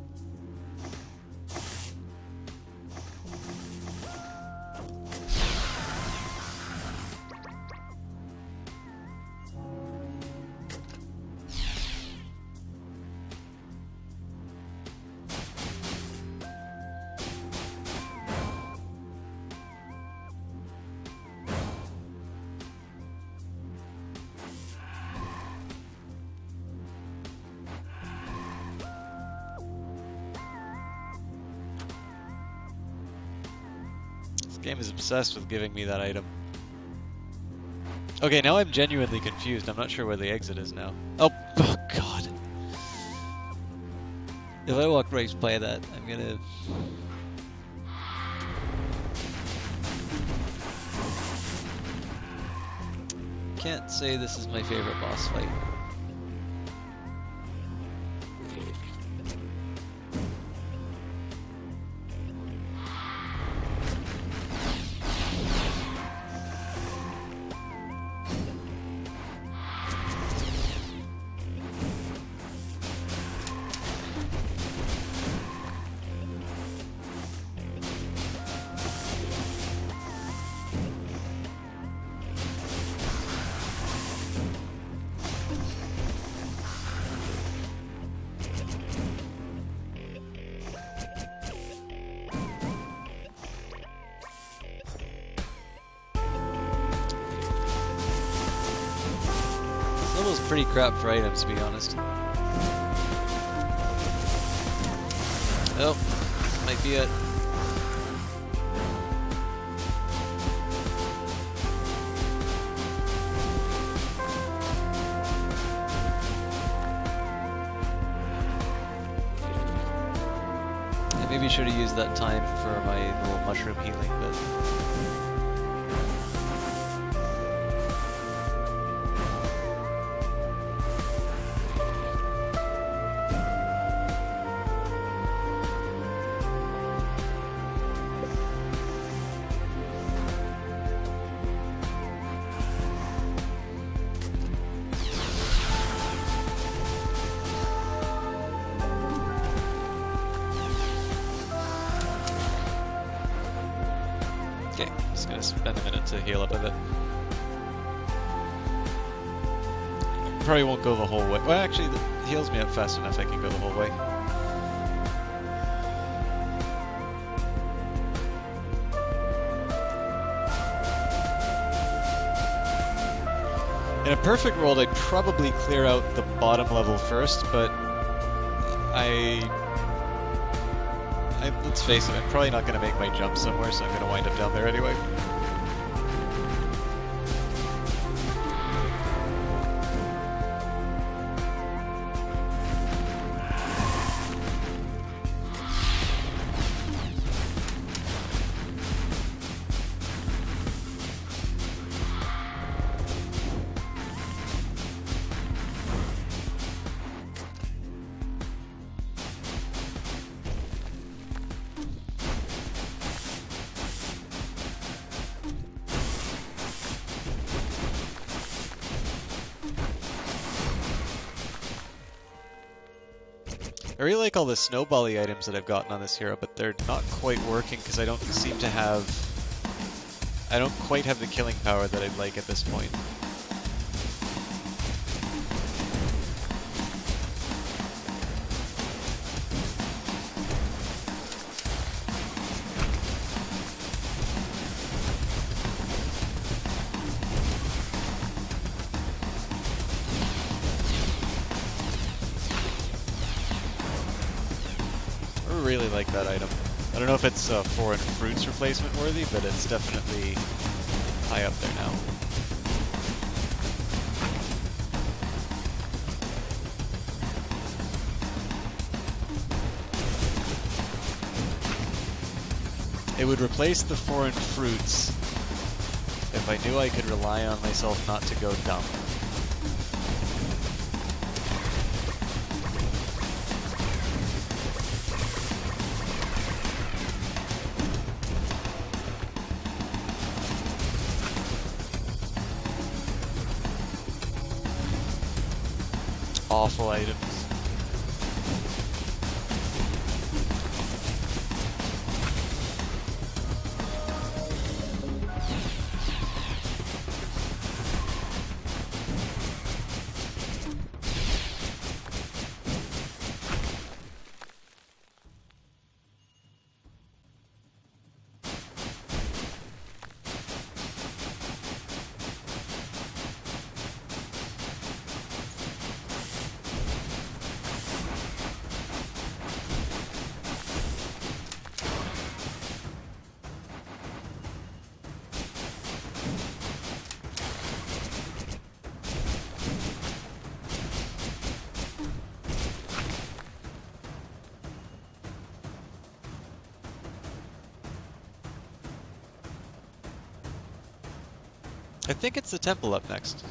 This game is obsessed with giving me that item. Okay, now I'm genuinely confused. I'm not sure where the exit is now. Oh god. If I walk right by that, I'm gonna... Can't say this is my favorite boss fight. Pretty crap for items, to be honest. Oh, might be it. I maybe should have used that time for my little mushroom healing, but... Okay, just gonna spend a minute to heal up a bit. Probably won't go the whole way. Well, actually, it heals me up fast enough I can go the whole way. In a perfect world, I'd probably clear out the bottom level first, but let's face it, I'm probably not going to make my jump somewhere, so I'm going to wind up down there anyway. I really like all the snowbally items that I've gotten on this hero, but they're not quite working because I don't seem to have... I don't quite have the killing power that I'd like at this point. like that item. I don't know if it's foreign fruits replacement worthy, but it's definitely high up there now. It would replace the foreign fruits if I knew I could rely on myself not to go dumb. Awful items. I think it's the temple up next.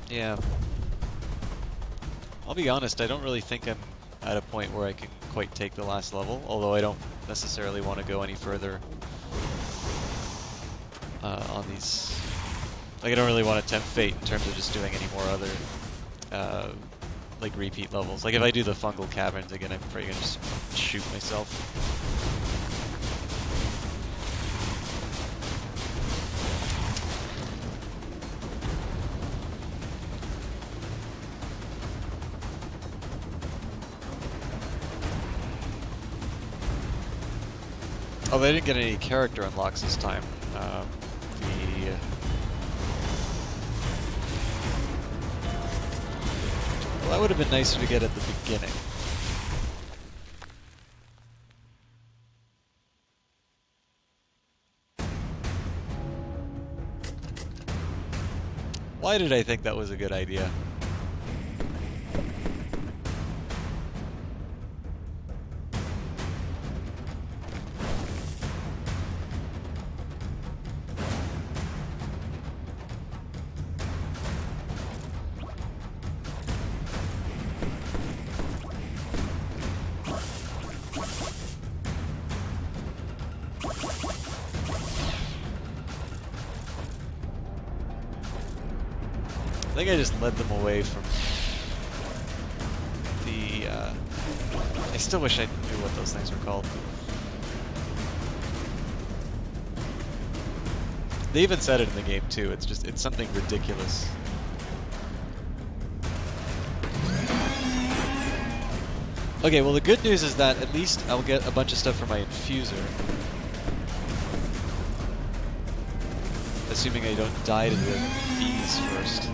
Yeah. I'll be honest, I don't really think I'm at a point where I can quite take the last level, although I don't necessarily want to go any further on these. Like, I don't really want to tempt fate in terms of just doing any more other like repeat levels. Like if I do the fungal caverns again, I'm probably gonna just shoot myself. Oh, they didn't get any character unlocks this time. Well, that would have been nicer to get at the beginning. Why did I think that was a good idea? I think I just led them away from the, I still wish I knew what those things were called. They even said it in the game too, it's something ridiculous. Okay, well the good news is that at least I'll get a bunch of stuff for my infuser. Assuming I don't die to the bees first.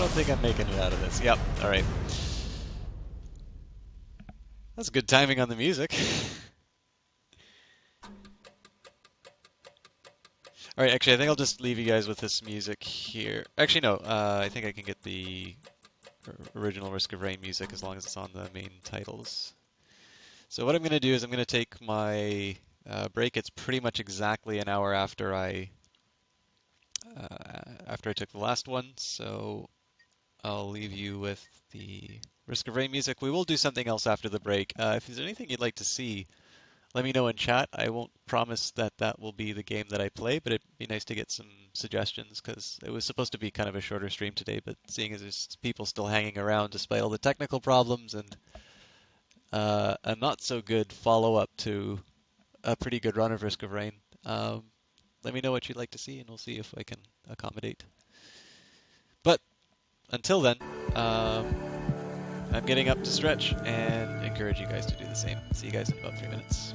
I think I'm making it out of this. Yep, alright. That's good timing on the music. Alright, actually I think I'll just leave you guys with this music here. Actually no, I think I can get the original Risk of Rain music as long as it's on the main titles. So what I'm going to do is I'm going to take my break. It's pretty much exactly an hour after I took the last one, so I'll leave you with the Risk of Rain music. We will do something else after the break. If there's anything you'd like to see Let me know in chat. I won't promise that that will be the game that I play, but it'd be nice to get some suggestions because it was supposed to be kind of a shorter stream today, but seeing as there's people still hanging around despite all the technical problems and a not so good follow-up to a pretty good run of Risk of Rain, let me know what you'd like to see, and we'll see if I can accommodate. But until then, I'm getting up to stretch and encourage you guys to do the same. See you guys in about 3 minutes.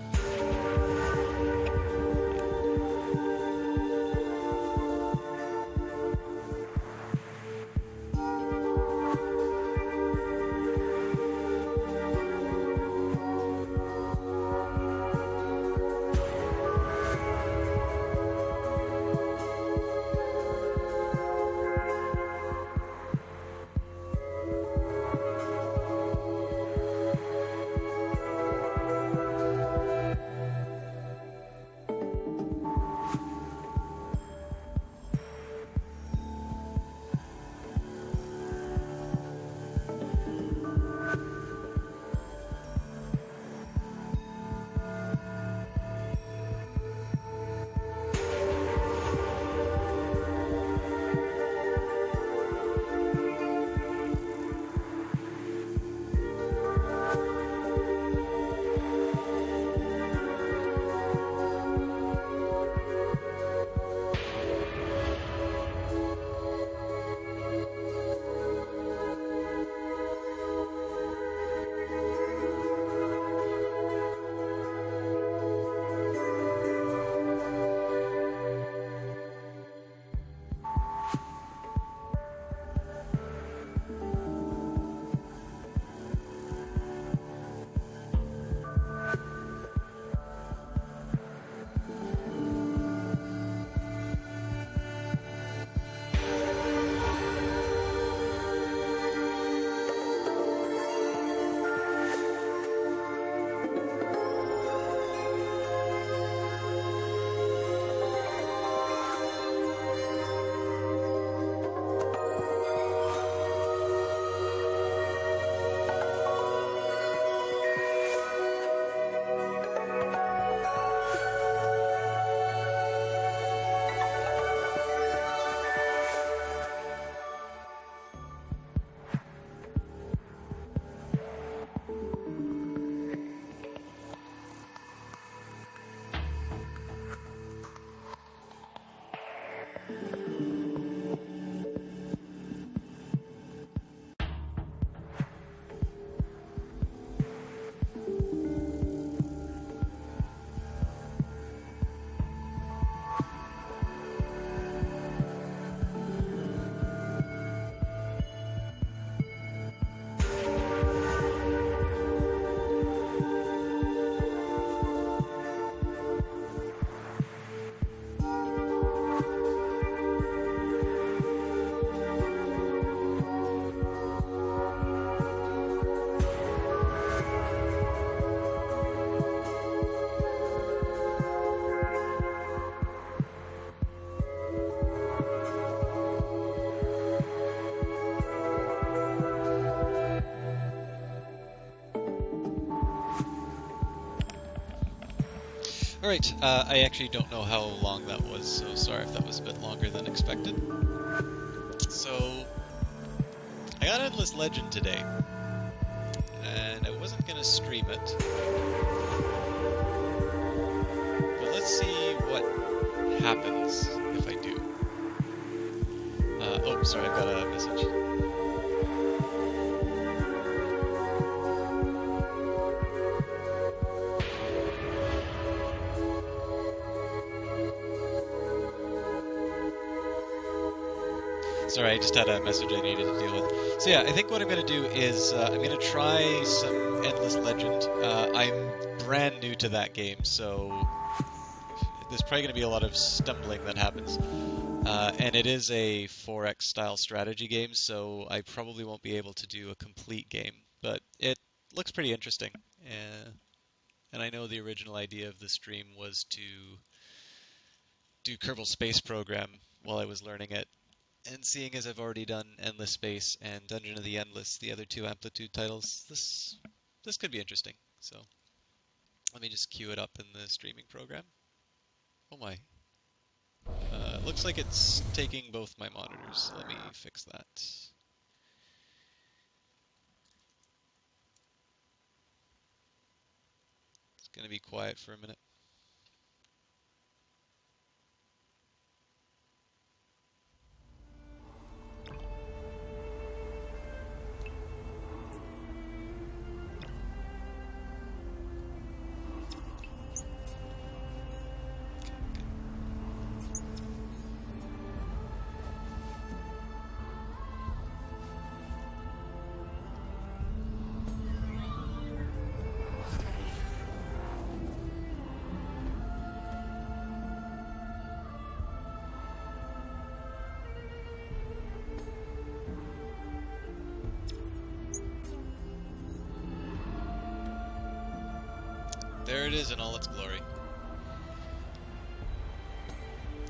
All right, I actually don't know how long that was, so sorry if that was a bit longer than expected. So, I got Endless Legend today, and I wasn't going to stream it, but let's see what happens if I do. Oh, sorry, I got a message. Sorry, I just had a message I needed to deal with. So yeah, I think what I'm going to do is I'm going to try some Endless Legend. I'm brand new to that game, so there's probably going to be a lot of stumbling that happens. And it is a 4X style strategy game, so I probably won't be able to do a complete game, but it looks pretty interesting. And I know the original idea of the stream was to do Kerbal Space Program while I was learning it. And seeing as I've already done Endless Space and Dungeon of the Endless, the other two Amplitude titles, this could be interesting. So Let me just queue it up in the streaming program. Oh my. Looks like it's taking both my monitors. Let me fix that. It's gonna be quiet for a minute. There it is in all its glory.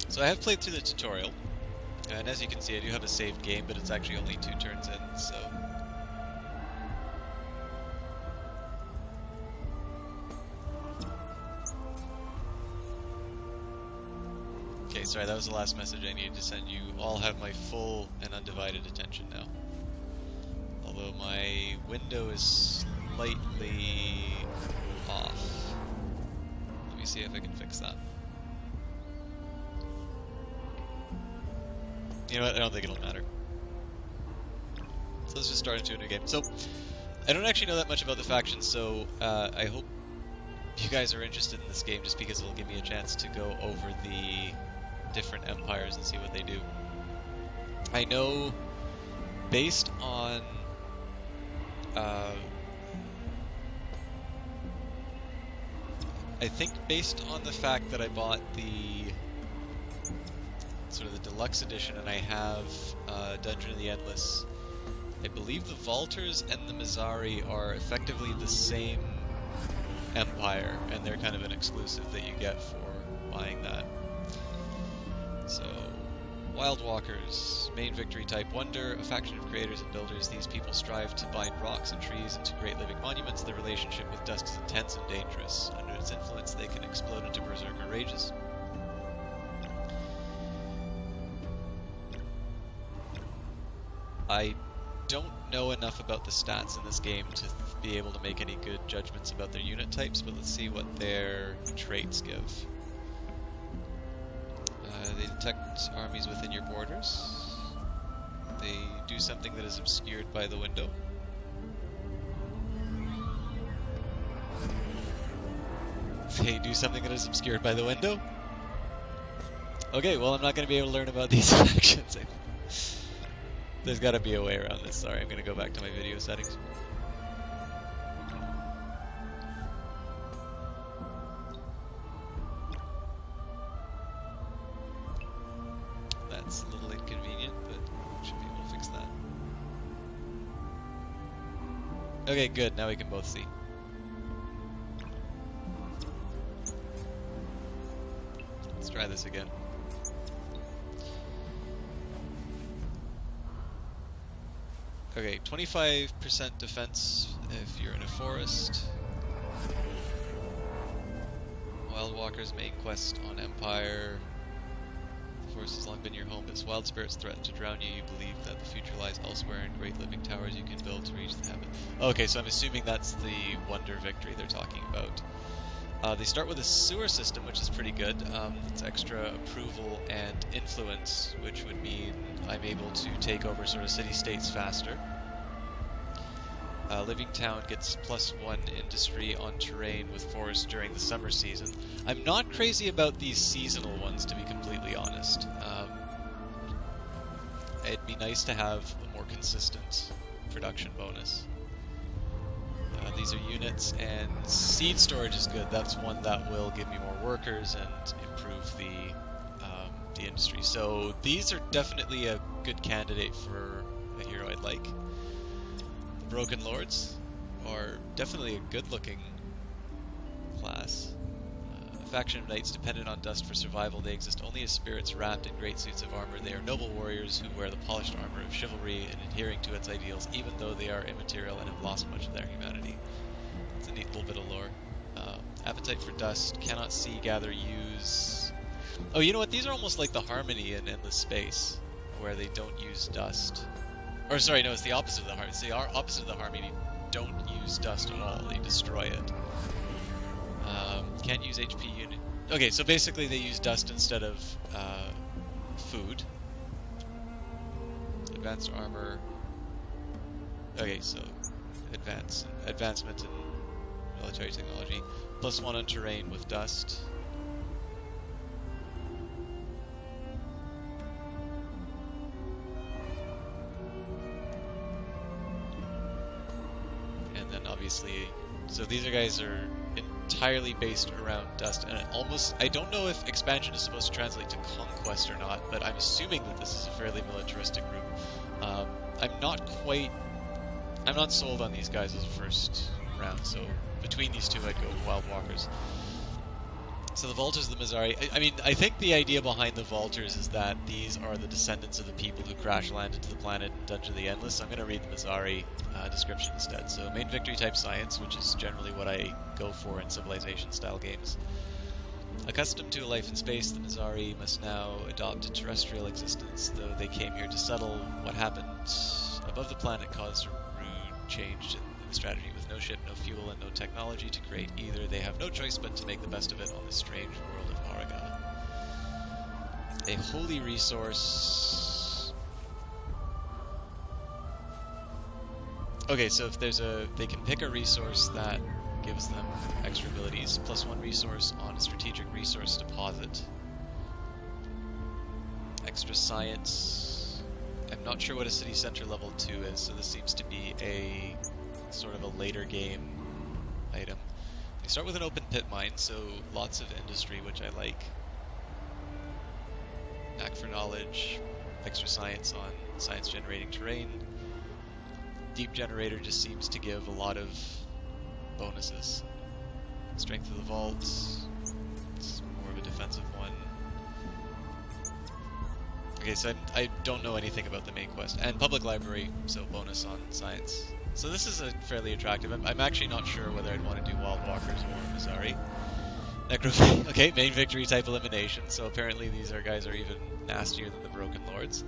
So I have played through the tutorial, and as you can see I do have a saved game, but it's actually only 2 turns in, so... Okay, sorry, that was the last message I needed to send. You all have my full and undivided attention now. Although my window is slightly off. Let me see if I can fix that. You know what, I don't think it'll matter. So let's just start into a new game. So, I don't actually know that much about the factions, so I hope you guys are interested in this game just because it'll give me a chance to go over the different empires and see what they do. I know, based on I think based on the fact that I bought the sort of the deluxe edition and I have Dungeon of the Endless, I believe the Vaulters and the Mizari are effectively the same empire, and they're kind of an exclusive that you get for buying that. So, Wild Walkers, main victory type wonder, a faction of creators and builders. These people strive to bind rocks and trees into great living monuments. Their relationship with dusk is intense and dangerous. Under its influence, they can explode into berserker rages. I don't know enough about the stats in this game to be able to make any good judgments about their unit types, but let's see what their traits give. They detect armies within your borders. They do something that is obscured by the window. They do something that is obscured by the window? Okay, well I'm not going to be able to learn about these factions. There's got to be a way around this. Sorry, I'm going to go back to my video settings. That's a little inconvenient, but should be able to fix that. Okay, good. Now we can both see. Let's try this again. Okay, 25% defense if you're in a forest. Wild Walker's main quest on Empire. The forest has long been your home, but as wild spirits threaten to drown you, you believe that the future lies elsewhere in great living towers you can build to reach the heaven. Okay, so I'm assuming that's the Wonder Victory they're talking about. They start with a sewer system, which is pretty good. It's extra approval and influence, which would mean I'm able to take over sort of city-states faster. Living Town gets +1 industry on terrain with forests during the summer season. I'm not crazy about these seasonal ones, to be completely honest. It'd be nice to have a more consistent production bonus. These are units, and seed storage is good. That's one that will give me more workers and improve the industry. So these are definitely a good candidate for a hero I'd like. The Broken Lords are definitely a good-looking class. A faction of knights dependent on dust for survival. They exist only as spirits wrapped in great suits of armor. They are noble warriors who wear the polished armor of chivalry and adhering to its ideals, even though they are immaterial and have lost much of their humanity. It's a neat little bit of lore. Appetite for dust. Cannot see, gather, use. Oh, you know what? These are almost like the Harmony in Endless Space, where they don't use dust. Or sorry, no, it's the opposite of the Harmony. It's the opposite of the Harmony. Don't use dust at all. They destroy it. Can't use HP unit. Okay, so basically they use dust instead of food. Advanced armor. Okay, so advancement in military technology. +1 on terrain with dust. And then obviously, so these guys are entirely based around dust, and I don't know if expansion is supposed to translate to conquest or not, but I'm assuming that this is a fairly militaristic group. I'm not sold on these guys as a first round, so between these two I'd go Wild Walkers. So the Vaulters, the Mizari, I think the idea behind the Vaulters is that these are the descendants of the people who crash landed to the planet in Dungeon of the Endless. So I'm going to read the Mizari description instead. So main victory type science, which is generally what I go for in Civilization style games. Accustomed to a life in space, the Mizari must now adopt a terrestrial existence, though they came here to settle what happened above the planet caused a rude change in the strategy. With no ship, no fuel, and no technology to create either, they have no choice but to make the best of it on this strange world of Haraga. A holy resource. Okay, so if they can pick a resource that gives them extra abilities. +1 resource on a strategic resource deposit. Extra science. I'm not sure what a city center level 2 is, so this seems to be a sort of a later game item. They start with an open pit mine, so lots of industry, which I like. Knack for knowledge, extra science on science generating terrain. Deep generator just seems to give a lot of bonuses. Strength of the vault, it's more of a defensive one. Okay, so I don't know anything about the main quest. And public library, so bonus on science. So this is a fairly attractive. I'm actually not sure whether I'd want to do Wild Walkers or Mizari. Necrophage. Okay, main victory type elimination. So apparently these guys are even nastier than the Broken Lords.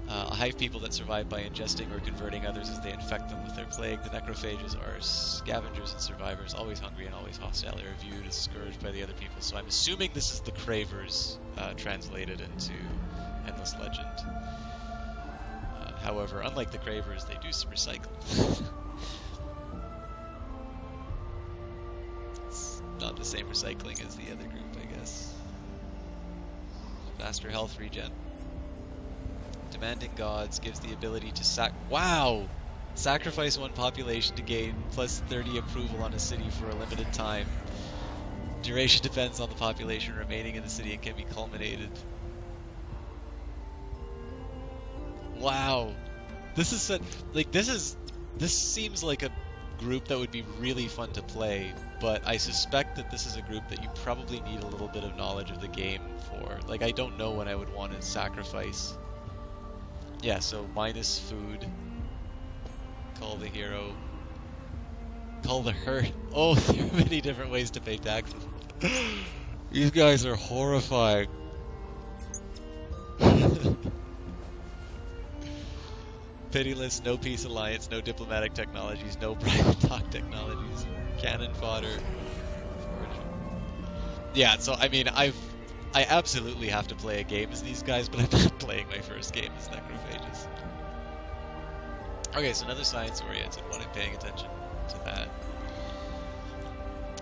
A hive people that survive by ingesting or converting others as they infect them with their plague. The necrophages are scavengers and survivors, always hungry and always hostile. They are viewed as scourged by the other people. So I'm assuming this is the Cravers translated into Endless Legend. However, unlike the Cravers, they do recycle. It's not the same recycling as the other group, I guess. Faster health regen. Demanding Gods gives the ability to Wow! Sacrifice one population to gain +30 approval on a city for a limited time. Duration depends on the population remaining in the city and can be culminated. Wow. This seems like a group that would be really fun to play, but I suspect that this is a group that you probably need a little bit of knowledge of the game for. Like, I don't know when I would want to sacrifice. Yeah, so minus food. Call the hero. Call the herd. Oh, there are many different ways to pay taxes. These guys are horrifying. Pitiless, no peace alliance, no diplomatic technologies, no private talk technologies, cannon fodder. Yeah, so I mean, I absolutely have to play a game as these guys, but I'm not playing my first game as necrophages. Okay, so another science-oriented one. I'm paying attention to that.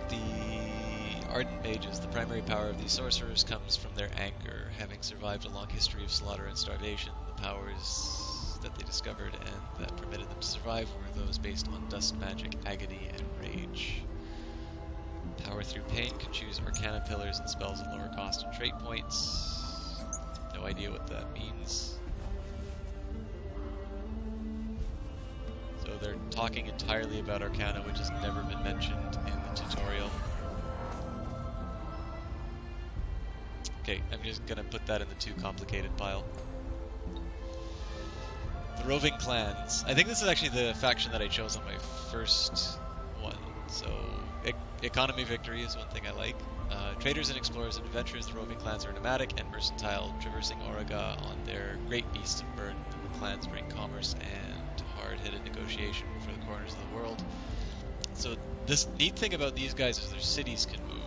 The Ardent Mages. The primary power of these sorcerers comes from their anger. Having survived a long history of slaughter and starvation, the powers that they discovered and that permitted them to survive were those based on dust magic, agony, and rage. Power through pain can choose arcana pillars and spells at lower cost and trait points. No idea what that means. So they're talking entirely about arcana, which has never been mentioned in the tutorial. Okay, I'm just gonna put that in the too complicated pile. The Roving Clans. I think this is actually the faction that I chose on my first one, so economy victory is one thing I like. Traders and explorers and adventurers, the roving clans are nomadic and mercantile, traversing Auriga on their great beasts of burden. The clans bring commerce and hard-headed negotiation for the corners of the world. So this neat thing about these guys is their cities can move.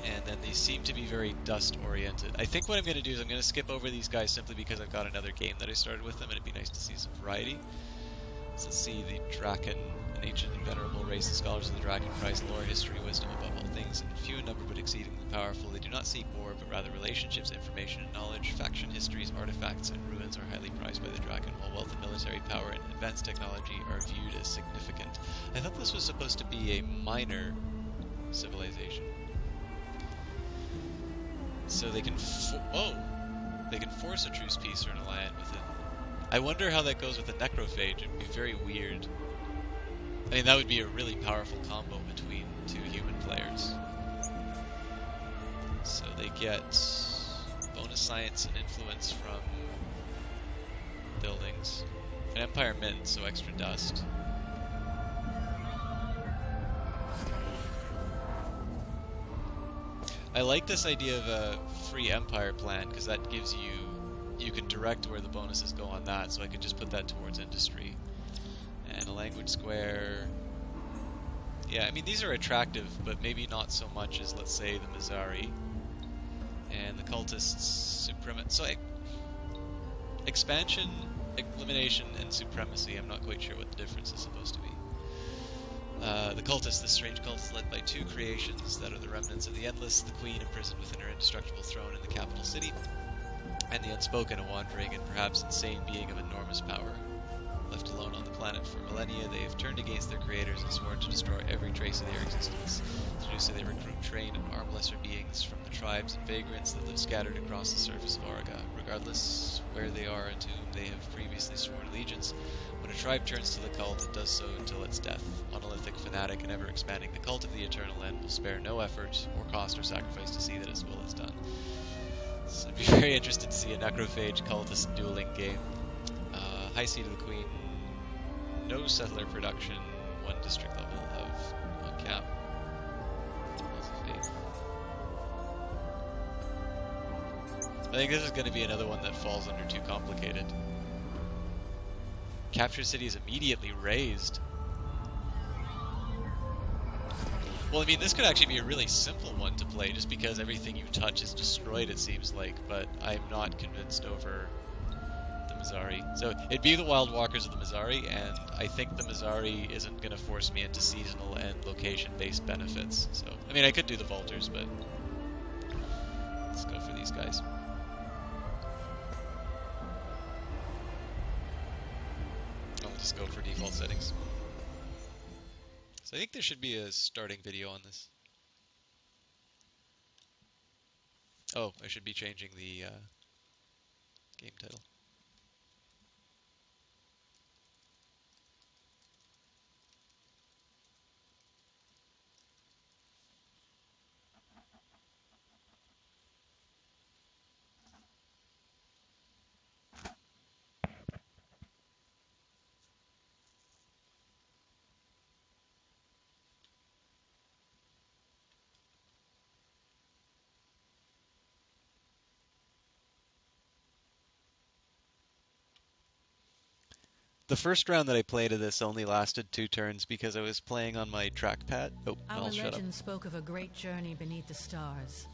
And then they seem to be very dust-oriented. I think what I'm going to do is I'm going to skip over these guys simply because I've got another game that I started with them, and it'd be nice to see some variety. So let's see the Draken, an ancient and venerable race. The scholars of the Draken prize lore, history, wisdom above all things, and few in number but exceedingly powerful. They do not seek war, but rather relationships, information, and knowledge. Faction histories, artifacts, and ruins are highly prized by the Draken, while wealth and military power and advanced technology are viewed as significant. I thought this was supposed to be a minor civilization. So they can they can force a truce peace or an alliance with it. I wonder how that goes with the necrophage. It'd be very weird. I mean, that would be a really powerful combo between two human players. So they get bonus science and influence from buildings. An Empire Mint, so extra dust. I like this idea of a free empire plan, because that gives you can direct where the bonuses go on that, so I could just put that towards industry. And a language square. Yeah, I mean, these are attractive, but maybe not so much as, let's say, the Mizari. And the cultists, so expansion, elimination, and supremacy. I'm not quite sure what the difference is supposed to be. The cultists, this strange cult is led by two creations that are the remnants of the Endless, the Queen imprisoned within her indestructible throne in the capital city, and the Unspoken, a wandering and perhaps insane being of enormous power. Left alone on the planet for millennia, they have turned against their creators and sworn to destroy every trace of their existence. To do so, they recruit, train, and arm lesser beings from the tribes and vagrants that live scattered across the surface of Auriga, regardless where they are and to whom they have previously sworn allegiance. When a tribe turns to the cult, it does so until its death. Monolithic, fanatic, and ever-expanding, the cult of the Eternal End will spare no effort, or cost, or sacrifice to see that its will is done. So I'd be very interested to see a necrophage cultist dueling game. High Seat of the Queen, no settler production, 1 district level of 1 cap. I think this is going to be another one that falls under too complicated. Captured city is immediately raised. Well, I mean, this could actually be a really simple one to play, just because everything you touch is destroyed, it seems like, but I'm not convinced over the Mizari. So, it'd be the Wild Walkers of the Mizari, and I think the Mizari isn't going to force me into seasonal and location-based benefits. So, I mean, I could do the Vultures, but let's go for these guys. Just go for default settings. So I think there should be a starting video on this. Oh, I should be changing the game title. The first round that I played of this only lasted 2 turns because I was playing on my trackpad. Oh, Our shut up. legend spoke of a great journey beneath the stars.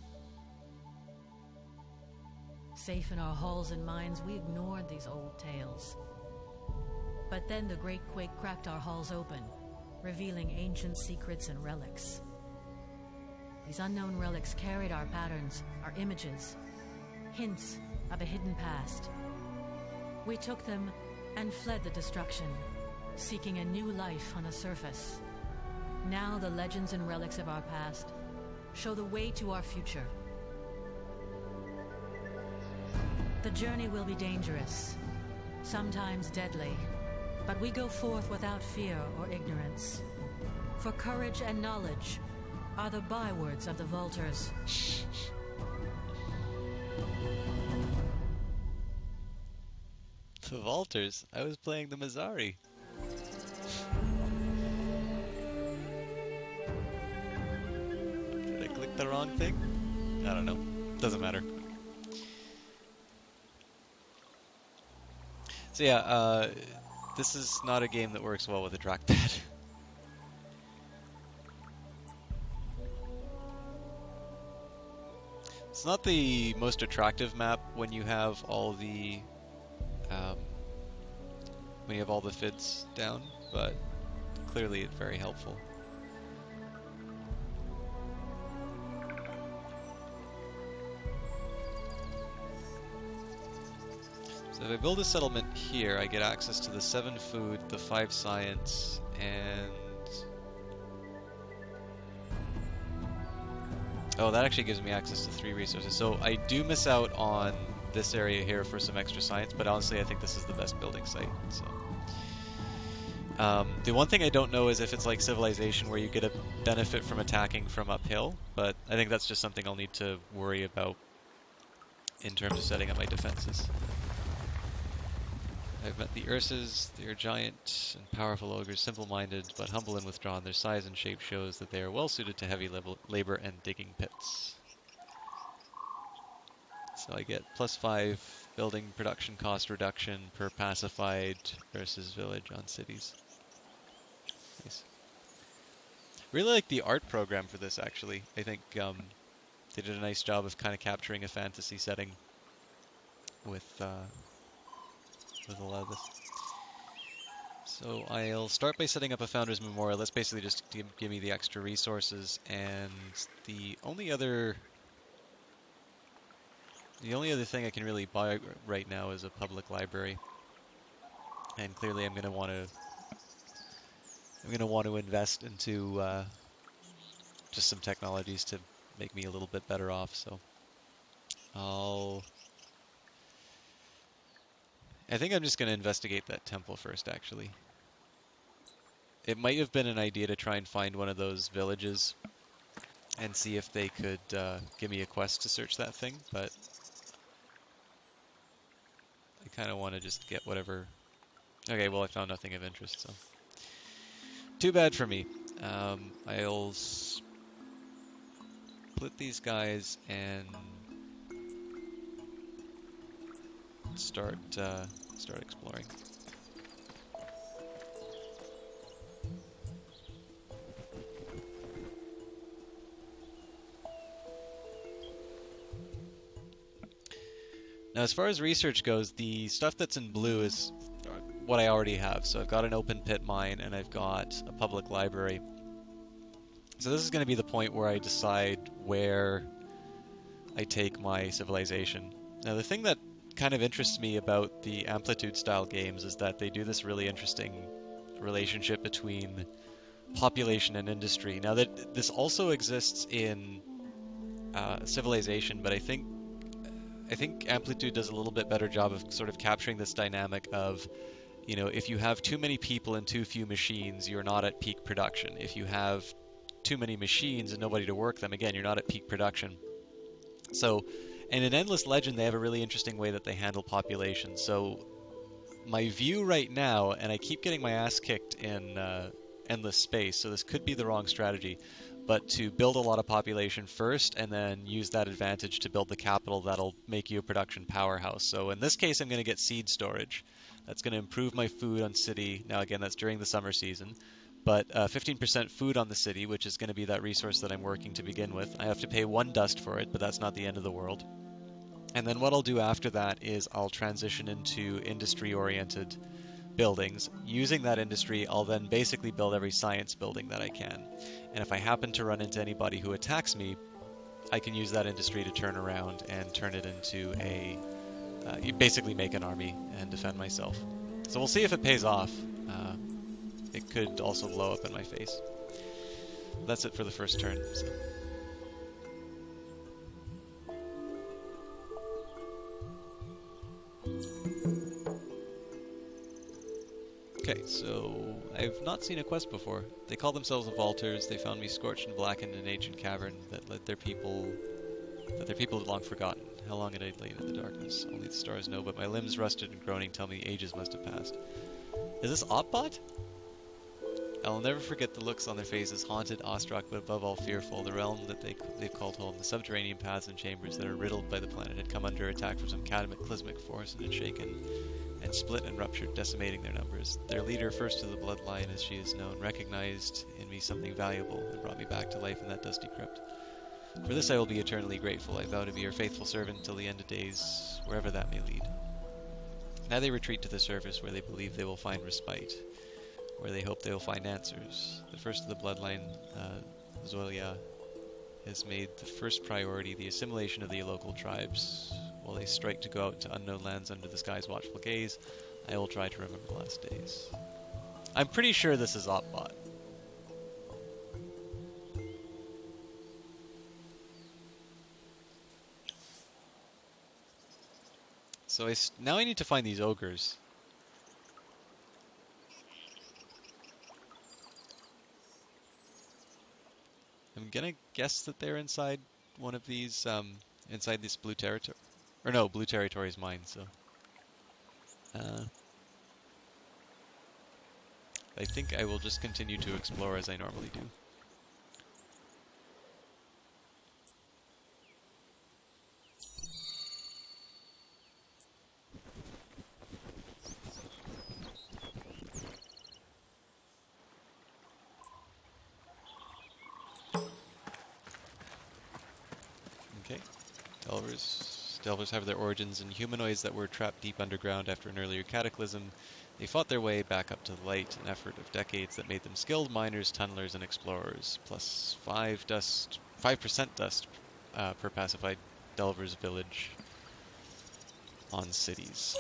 Safe in our halls and minds, we ignored these old tales. But then the great quake cracked our halls open, revealing ancient secrets and relics. These unknown relics carried our patterns, our images, hints of a hidden past. We took them and fled the destruction, seeking a new life on the surface. Now the legends and relics of our past show the way to our future. The journey will be dangerous, sometimes deadly, but we go forth without fear or ignorance. For courage and knowledge are the bywords of the Vultures. The Vultures? I was playing the Mizari. the wrong thing? I don't know. Doesn't matter. So yeah, this is not a game that works well with a trackpad. It's not the most attractive map when you have all the FIDs down, but clearly it's very helpful. So if I build a settlement here, I get access to the 7 food, the 5 science, and... oh, that actually gives me access to 3 resources. So I do miss out on this area here for some extra science, but honestly I think this is the best building site. So the one thing I don't know is if it's like Civilization where you get a benefit from attacking from uphill, but I think that's just something I'll need to worry about in terms of setting up my defenses. I've met the Ursas. They are giant and powerful ogres, simple-minded but humble and withdrawn. Their size and shape shows that they are well suited to heavy labor and digging pits. So I get +5 building production cost reduction per pacified versus village on cities. Nice. Really like the art program for this, actually. I think they did a nice job of kind of capturing a fantasy setting with a lot of this. So I'll start by setting up a Founders Memorial. That's basically just to give me the extra resources, and the only other thing I can really buy right now is a public library. And clearly I'm going to want to invest into just some technologies to make me a little bit better off. So I think I'm just going to investigate that temple first, actually. It might have been an idea to try and find one of those villages and see if they could give me a quest to search that thing, but I kind of want to just get whatever... Okay, well I found nothing of interest, so... Too bad for me. I'll split these guys and start exploring. Now, as far as research goes, the stuff that's in blue is what I already have. So I've got an open pit mine and I've got a public library. So this is going to be the point where I decide where I take my civilization. Now, the thing that kind of interests me about the Amplitude style games is that they do this really interesting relationship between population and industry. Now that this also exists in Civilization, but I think Amplitude does a little bit better job of sort of capturing this dynamic of, you know, if you have too many people and too few machines, you're not at peak production. If you have too many machines and nobody to work them, again, you're not at peak production. So, and in Endless Legend, they have a really interesting way that they handle population. So, my view right now, and I keep getting my ass kicked in Endless Space, so this could be the wrong strategy, but to build a lot of population first and then use that advantage to build the capital that'll make you a production powerhouse. So in this case, I'm going to get seed storage. That's going to improve my food on city. Now again, that's during the summer season. But 15% food on the city, which is going to be that resource that I'm working to begin with. I have to pay 1 dust for it, but that's not the end of the world. And then what I'll do after that is I'll transition into industry-oriented buildings. Using that industry, I'll then basically build every science building that I can. And if I happen to run into anybody who attacks me, I can use that industry to turn around and turn it into a... you basically make an army and defend myself. So we'll see if it pays off. It could also blow up in my face. That's it for the first turn. So. Okay, so I've not seen a quest before. They call themselves the Vaulters. They found me scorched and blackened in an ancient cavern that led their people had long forgotten. How long had I lain in the darkness? Only the stars know, but my limbs rusted and groaning tell me ages must have passed. Is this Opbot? I'll never forget the looks on their faces, haunted, awestruck, but above all fearful. The realm that they've called home, the subterranean paths and chambers that are riddled by the planet, had come under attack from some cataclysmic force and had shaken and split and ruptured, decimating their numbers. Their leader, first to the bloodline as she is known, recognized in me something valuable and brought me back to life in that dusty crypt. For this I will be eternally grateful. I vow to be your faithful servant till the end of days, wherever that may lead. Now they retreat to the surface where they believe they will find respite, where they hope they will find answers. The first of the bloodline, Zolia, has made the first priority the assimilation of the local tribes. While they strike to go out to unknown lands under the sky's watchful gaze, I will try to remember the last days. I'm pretty sure this is Opbot. So now I need to find these ogres. I'm gonna guess that they're inside one of these, inside this blue territory. Or no, blue territory is mine, so. I think I will just continue to explore as I normally do. Okay. Delvers have their origins in humanoids that were trapped deep underground after an earlier cataclysm. They fought their way back up to the light, an effort of decades that made them skilled miners, tunnelers, and explorers, plus 5% dust per pacified Delver's village on cities.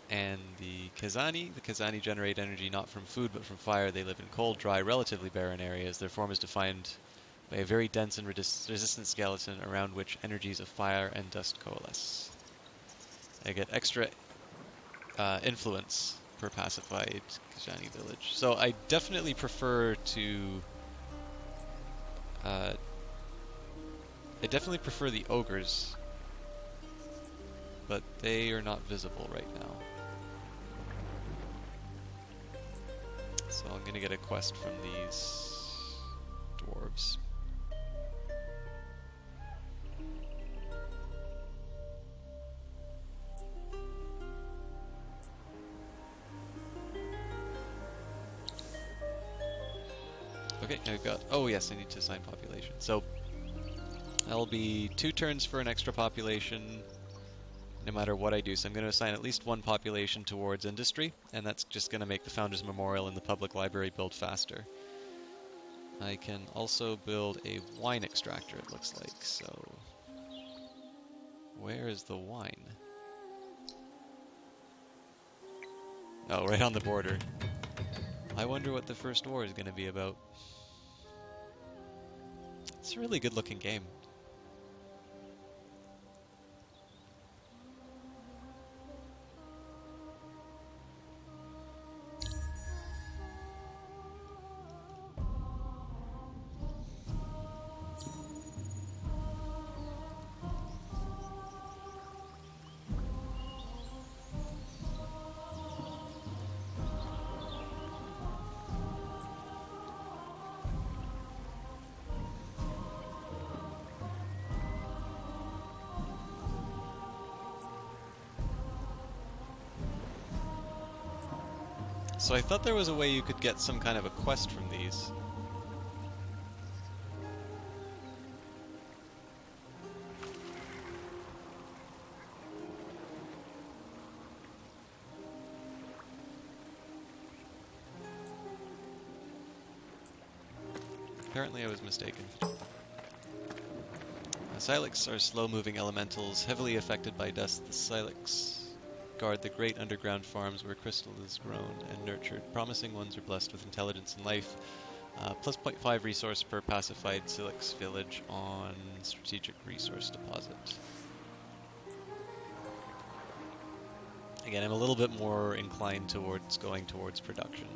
And the Kazani generate energy not from food but from fire. They live in cold, dry, relatively barren areas. Their form is defined by a very dense and resistant skeleton around which energies of fire and dust coalesce. I get extra influence per pacified Kazani village. So I definitely prefer the ogres, but they are not visible right now. So I'm gonna get a quest from these dwarves. Okay, I've got, oh yes, I need to assign population. So that'll be 2 turns for an extra population no matter what I do. So I'm going to assign at least 1 population towards industry, and that's just going to make the Founders Memorial and the public library build faster. I can also build a wine extractor, it looks like. So where is the wine? Oh, right on the border. I wonder what the first war is going to be about. It's a really good looking game. So I thought there was a way you could get some kind of a quest from these. Apparently I was mistaken. Silex are slow-moving elementals, heavily affected by dust. The Silex guard the great underground farms where crystal is grown and nurtured. Promising ones are blessed with intelligence and life. Plus 0.5 resource per pacified Silex village on strategic resource deposit. Again, I'm a little bit more inclined towards going towards production.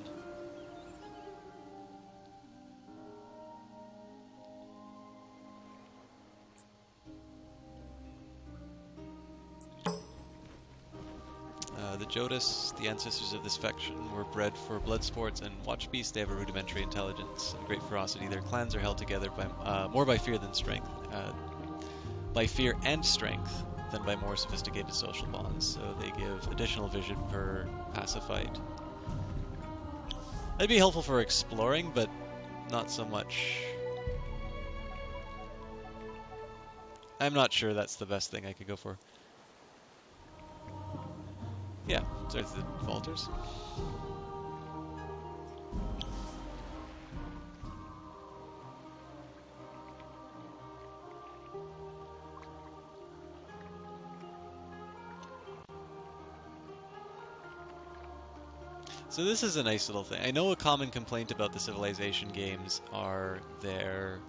The Jodas. The ancestors of this faction were bred for blood sports and watch beasts. They have a rudimentary intelligence and great ferocity. Their clans are held together by more by fear than strength, by fear and strength than by more sophisticated social bonds. So they give additional vision per pacified. That'd be helpful for exploring, but not so much. I'm not sure that's the best thing I could go for. Yeah, so it's the falters. So this is a nice little thing. I know a common complaint about the Civilization games are their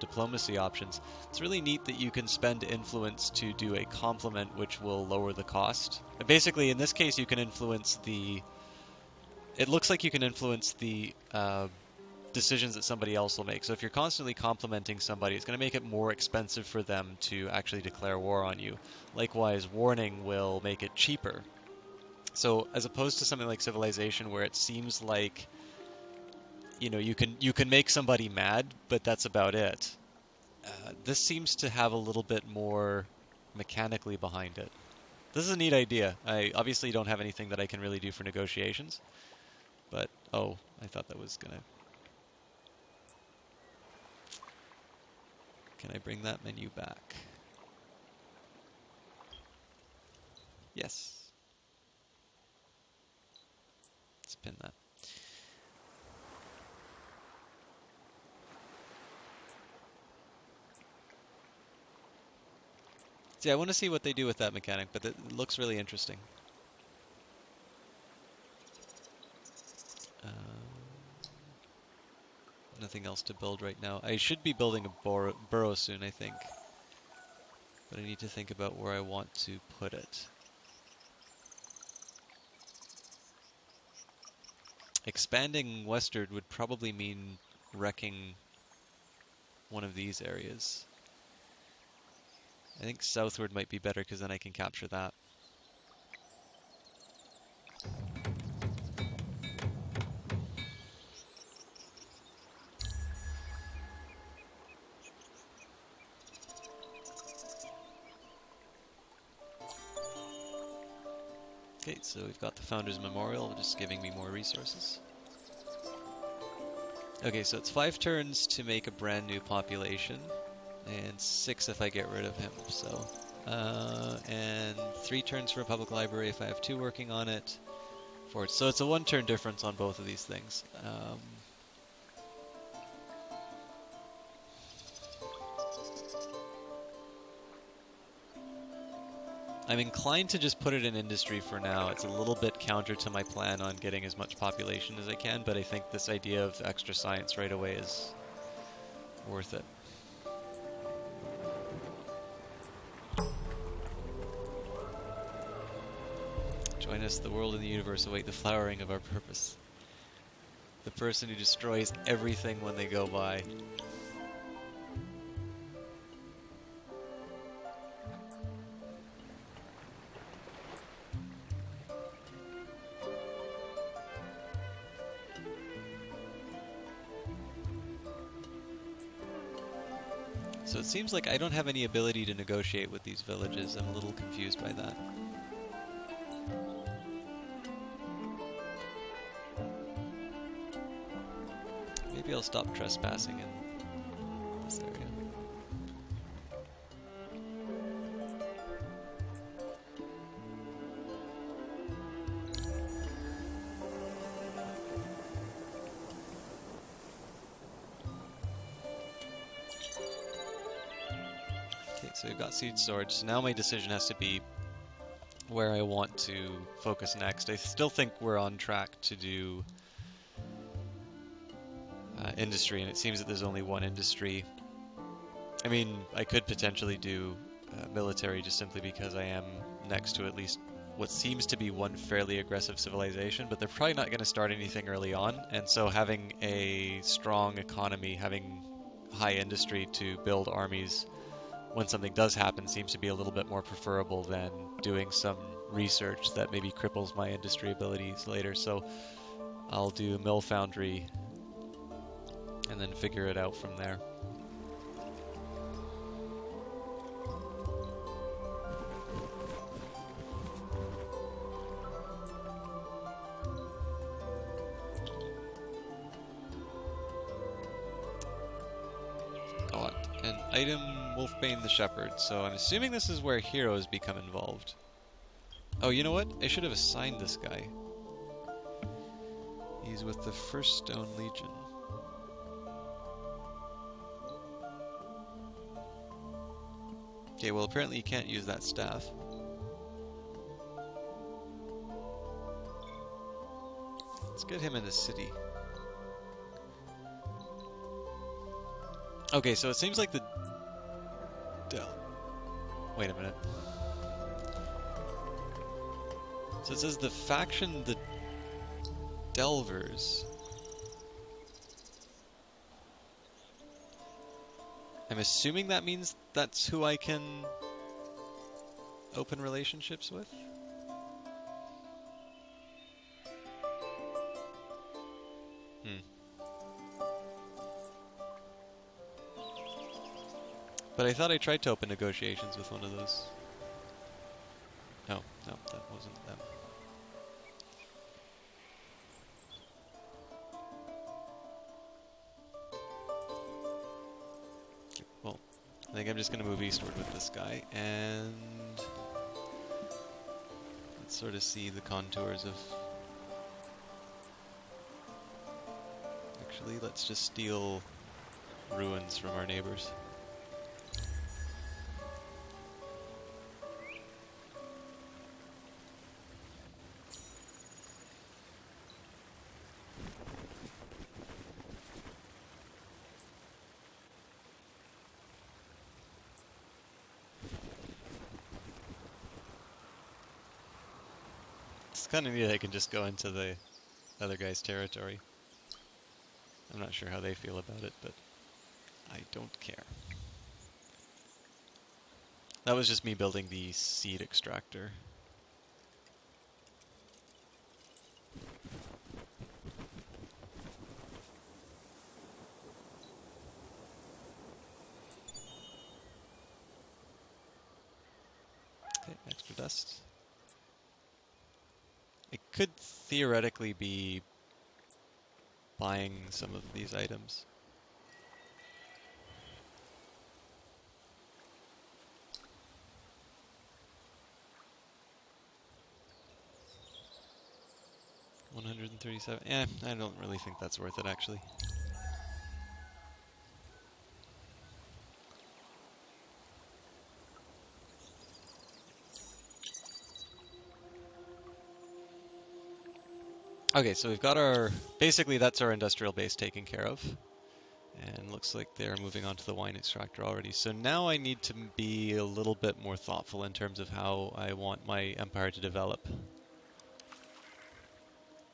diplomacy options. It's really neat that you can spend influence to do a compliment which will lower the cost. Basically, in this case, you can influence the... It looks like you can influence the decisions that somebody else will make. So if you're constantly complimenting somebody, it's going to make it more expensive for them to actually declare war on you. Likewise, warning will make it cheaper. So as opposed to something like Civilization, where it seems like, you know, you can make somebody mad, but that's about it. This seems to have a little bit more mechanically behind it. This is a neat idea. I obviously don't have anything that I can really do for negotiations, but oh, I thought that was gonna. Can I bring that menu back? Yes. Spin that. So yeah, I want to see what they do with that mechanic, but it looks really interesting. Nothing else to build right now. I should be building a burrow soon, I think. But I need to think about where I want to put it. Expanding westward would probably mean wrecking one of these areas. I think southward might be better because then I can capture that. Okay, so we've got the Founders Memorial, just giving me more resources. Okay, so it's 5 turns to make a brand new population, and 6 if I get rid of him, so... and 3 turns for a public library if I have 2 working on it. 4, so it's a 1 turn difference on both of these things. I'm inclined to just put it in industry for now. It's a little bit counter to my plan on getting as much population as I can, but I think this idea of extra science right away is worth it. Join us, the world and the universe await the flowering of our purpose. The person who destroys everything when they go by. So it seems like I don't have any ability to negotiate with these villages. I'm a little confused by that. Maybe I'll stop trespassing in this area. So we've got siege storage. So now my decision has to be where I want to focus next. I still think we're on track to do industry, and it seems that there's only one industry. I mean, I could potentially do military just simply because I am next to at least what seems to be one fairly aggressive civilization, but they're probably not going to start anything early on, and so having a strong economy, having high industry to build armies when something does happen seems to be a little bit more preferable than doing some research that maybe cripples my industry abilities later. So I'll do Mill Foundry and then figure it out from there. An item, Wolfbane the Shepherd. So I'm assuming this is where heroes become involved. Oh, you know what? I should have assigned this guy. He's with the First Stone Legion. Okay, well apparently you can't use that staff. Let's get him in the city. Okay, so it seems like the... Wait a minute. So it says the faction, the Delvers. I'm assuming that means that's who I can open relationships with? But I thought I tried to open negotiations with one of those. No, no, that wasn't them. Okay, well, I think I'm just going to move eastward with this guy, and let's sort of see the contours of... Actually, let's just steal ruins from our neighbors. It's kind of neat I can just go into the other guy's territory. I'm not sure how they feel about it, but I don't care. That was just me building the seed extractor. Okay, extra dust. It could theoretically be buying some of these items. $137. Eh, I don't really think that's worth it actually. Okay, so we've got our, basically that's our industrial base taken care of. And looks like they're moving on to the wine extractor already. So now I need to be a little bit more thoughtful in terms of how I want my empire to develop.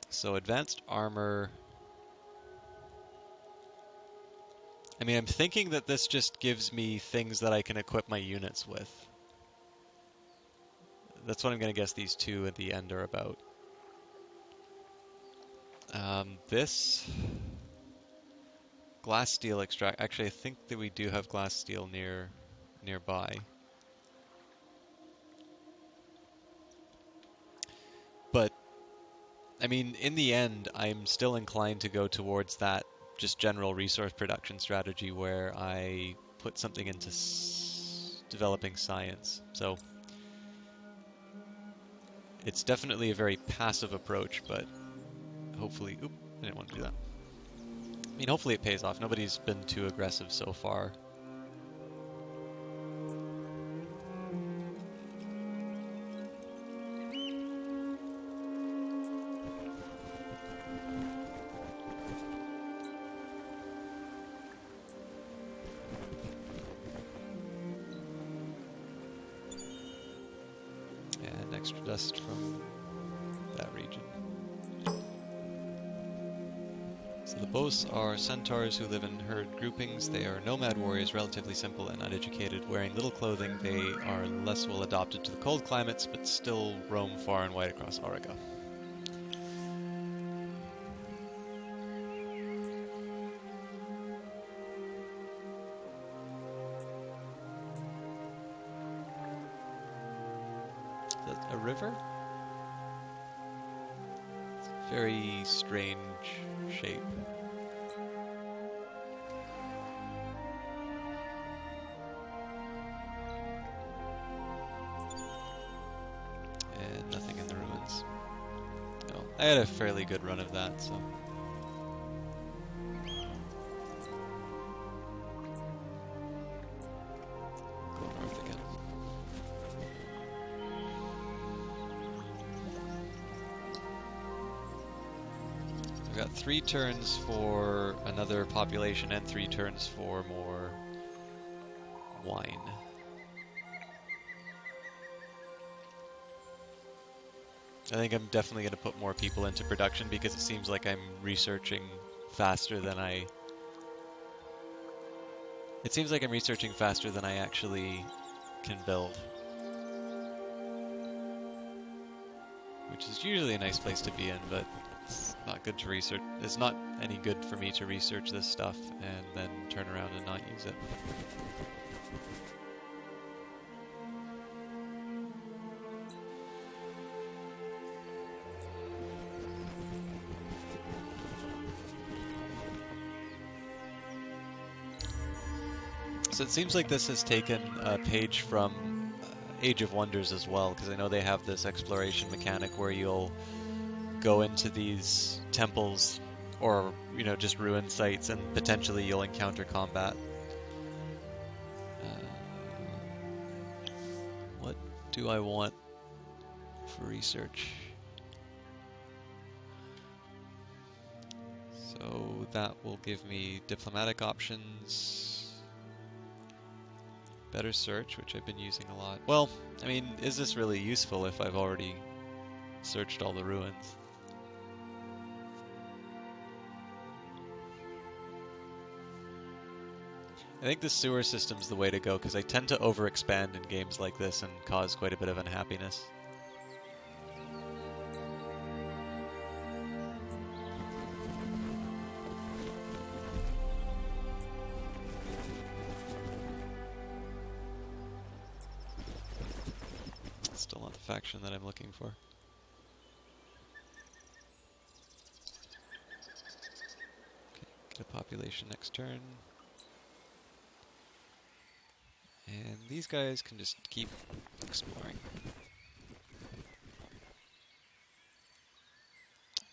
So advanced armor. I mean, I'm thinking that this just gives me things that I can equip my units with. That's what I'm going to guess these two at the end are about. This glass steel extract. Actually, I think that we do have glass steel nearby. But I mean, in the end, I'm still inclined to go towards that just general resource production strategy where I put something into developing science. So it's definitely a very passive approach, but hopefully, oop, I didn't want to do that. I mean, hopefully it pays off. Nobody's been too aggressive so far. And extra dust from that region. So the Bos are centaurs who live in herd groupings. They are nomad warriors, relatively simple and uneducated. Wearing little clothing, they are less well adapted to the cold climates, but still roam far and wide across Auriga. Is that a river? It's a very strange shape. And nothing in the ruins. No, I had a fairly good run of that, so. Go north again. I've got 3 turns for another population and 3 turns for more wine. I think I'm definitely going to put more people into production because it seems like I'm researching faster than I... It seems like I'm researching faster than I actually can build. Which is usually a nice place to be in, but it's not good to research. It's not any good for me to research this stuff and then turn around and not use it. So it seems like this has taken a page from Age of Wonders as well, because I know they have this exploration mechanic where you'll go into these temples or, you know, just ruined sites and potentially you'll encounter combat. What do I want for research? So that will give me diplomatic options. Better search, which I've been using a lot. Well, I mean, is this really useful if I've already searched all the ruins? I think the sewer system's the way to go, because I tend to overexpand in games like this and cause quite a bit of unhappiness. Still not the faction that I'm looking for. Okay, get a population next turn. And these guys can just keep exploring.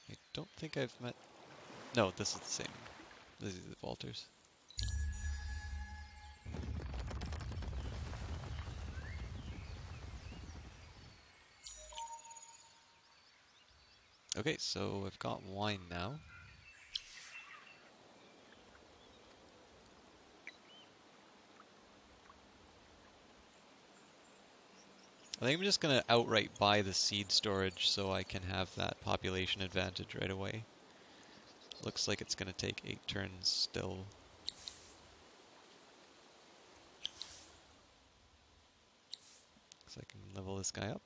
I don't think I've met... No, this is the same. These are the Walters. Okay, so I've got wine now. I think I'm just going to outright buy the seed storage so I can have that population advantage right away. Looks like it's going to take 8 turns still. So I can level this guy up.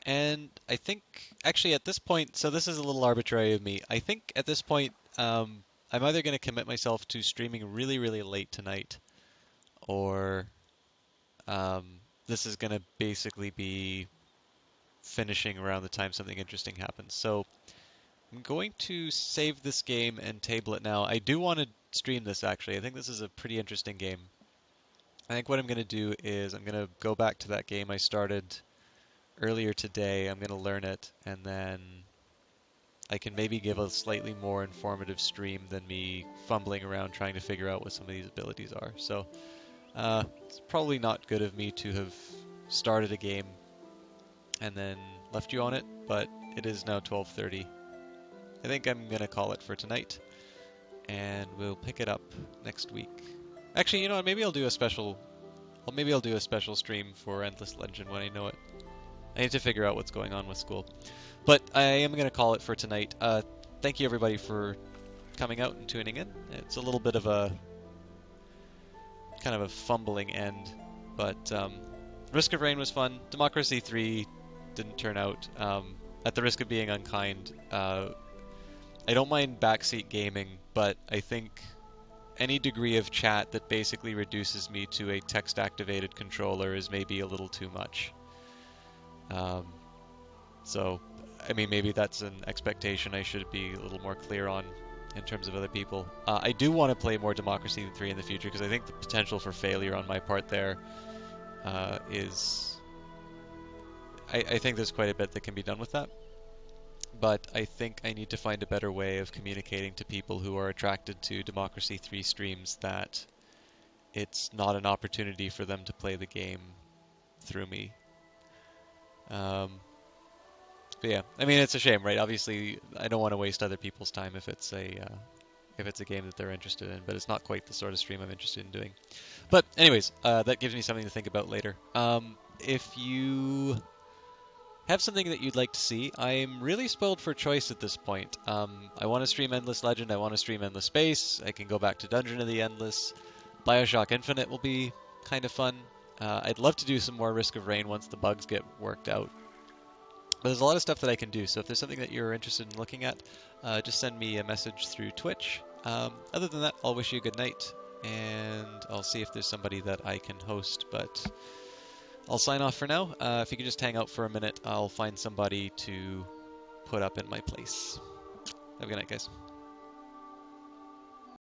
And I think, actually at this point, so this is a little arbitrary of me, I think at this point I'm either going to commit myself to streaming really, really late tonight, or this is going to basically be finishing around the time something interesting happens. So I'm going to save this game and table it now. I do want to stream this actually. I think this is a pretty interesting game. I think what I'm going to do is I'm going to go back to that game I started earlier today. I'm going to learn it, and then I can maybe give a slightly more informative stream than me fumbling around trying to figure out what some of these abilities are. So it's probably not good of me to have started a game and then left you on it, but it is now 12:30. I think I'm going to call it for tonight, and we'll pick it up next week. Actually, you know what, maybe I'll do a special stream for Endless Legend when I know it. I need to figure out what's going on with school. But I am going to call it for tonight. Thank you everybody for coming out and tuning in. It's a little bit of a kind of a fumbling end, but Risk of Rain was fun. Democracy 3 didn't turn out. At the risk of being unkind, I don't mind backseat gaming, but I think any degree of chat that basically reduces me to a text-activated controller is maybe a little too much. So, I mean, maybe that's an expectation I should be a little more clear on in terms of other people. I do want to play more Democracy 3 in the future, because I think the potential for failure on my part there is... I think there's quite a bit that can be done with that. But I think I need to find a better way of communicating to people who are attracted to Democracy 3 streams that it's not an opportunity for them to play the game through me. But yeah, I mean, it's a shame, right? Obviously, I don't want to waste other people's time if it's a game that they're interested in, but it's not quite the sort of stream I'm interested in doing. But anyways, that gives me something to think about later. If you have something that you'd like to see, I'm really spoiled for choice at this point. I want to stream Endless Legend, I want to stream Endless Space, I can go back to Dungeon of the Endless. Bioshock Infinite will be kind of fun. I'd love to do some more Risk of Rain once the bugs get worked out. But there's a lot of stuff that I can do, so if there's something that you're interested in looking at, just send me a message through Twitch. Other than that, I'll wish you a good night, and I'll see if there's somebody that I can host, but I'll sign off for now. If you could just hang out for a minute, I'll find somebody to put up in my place. Have a good night, guys.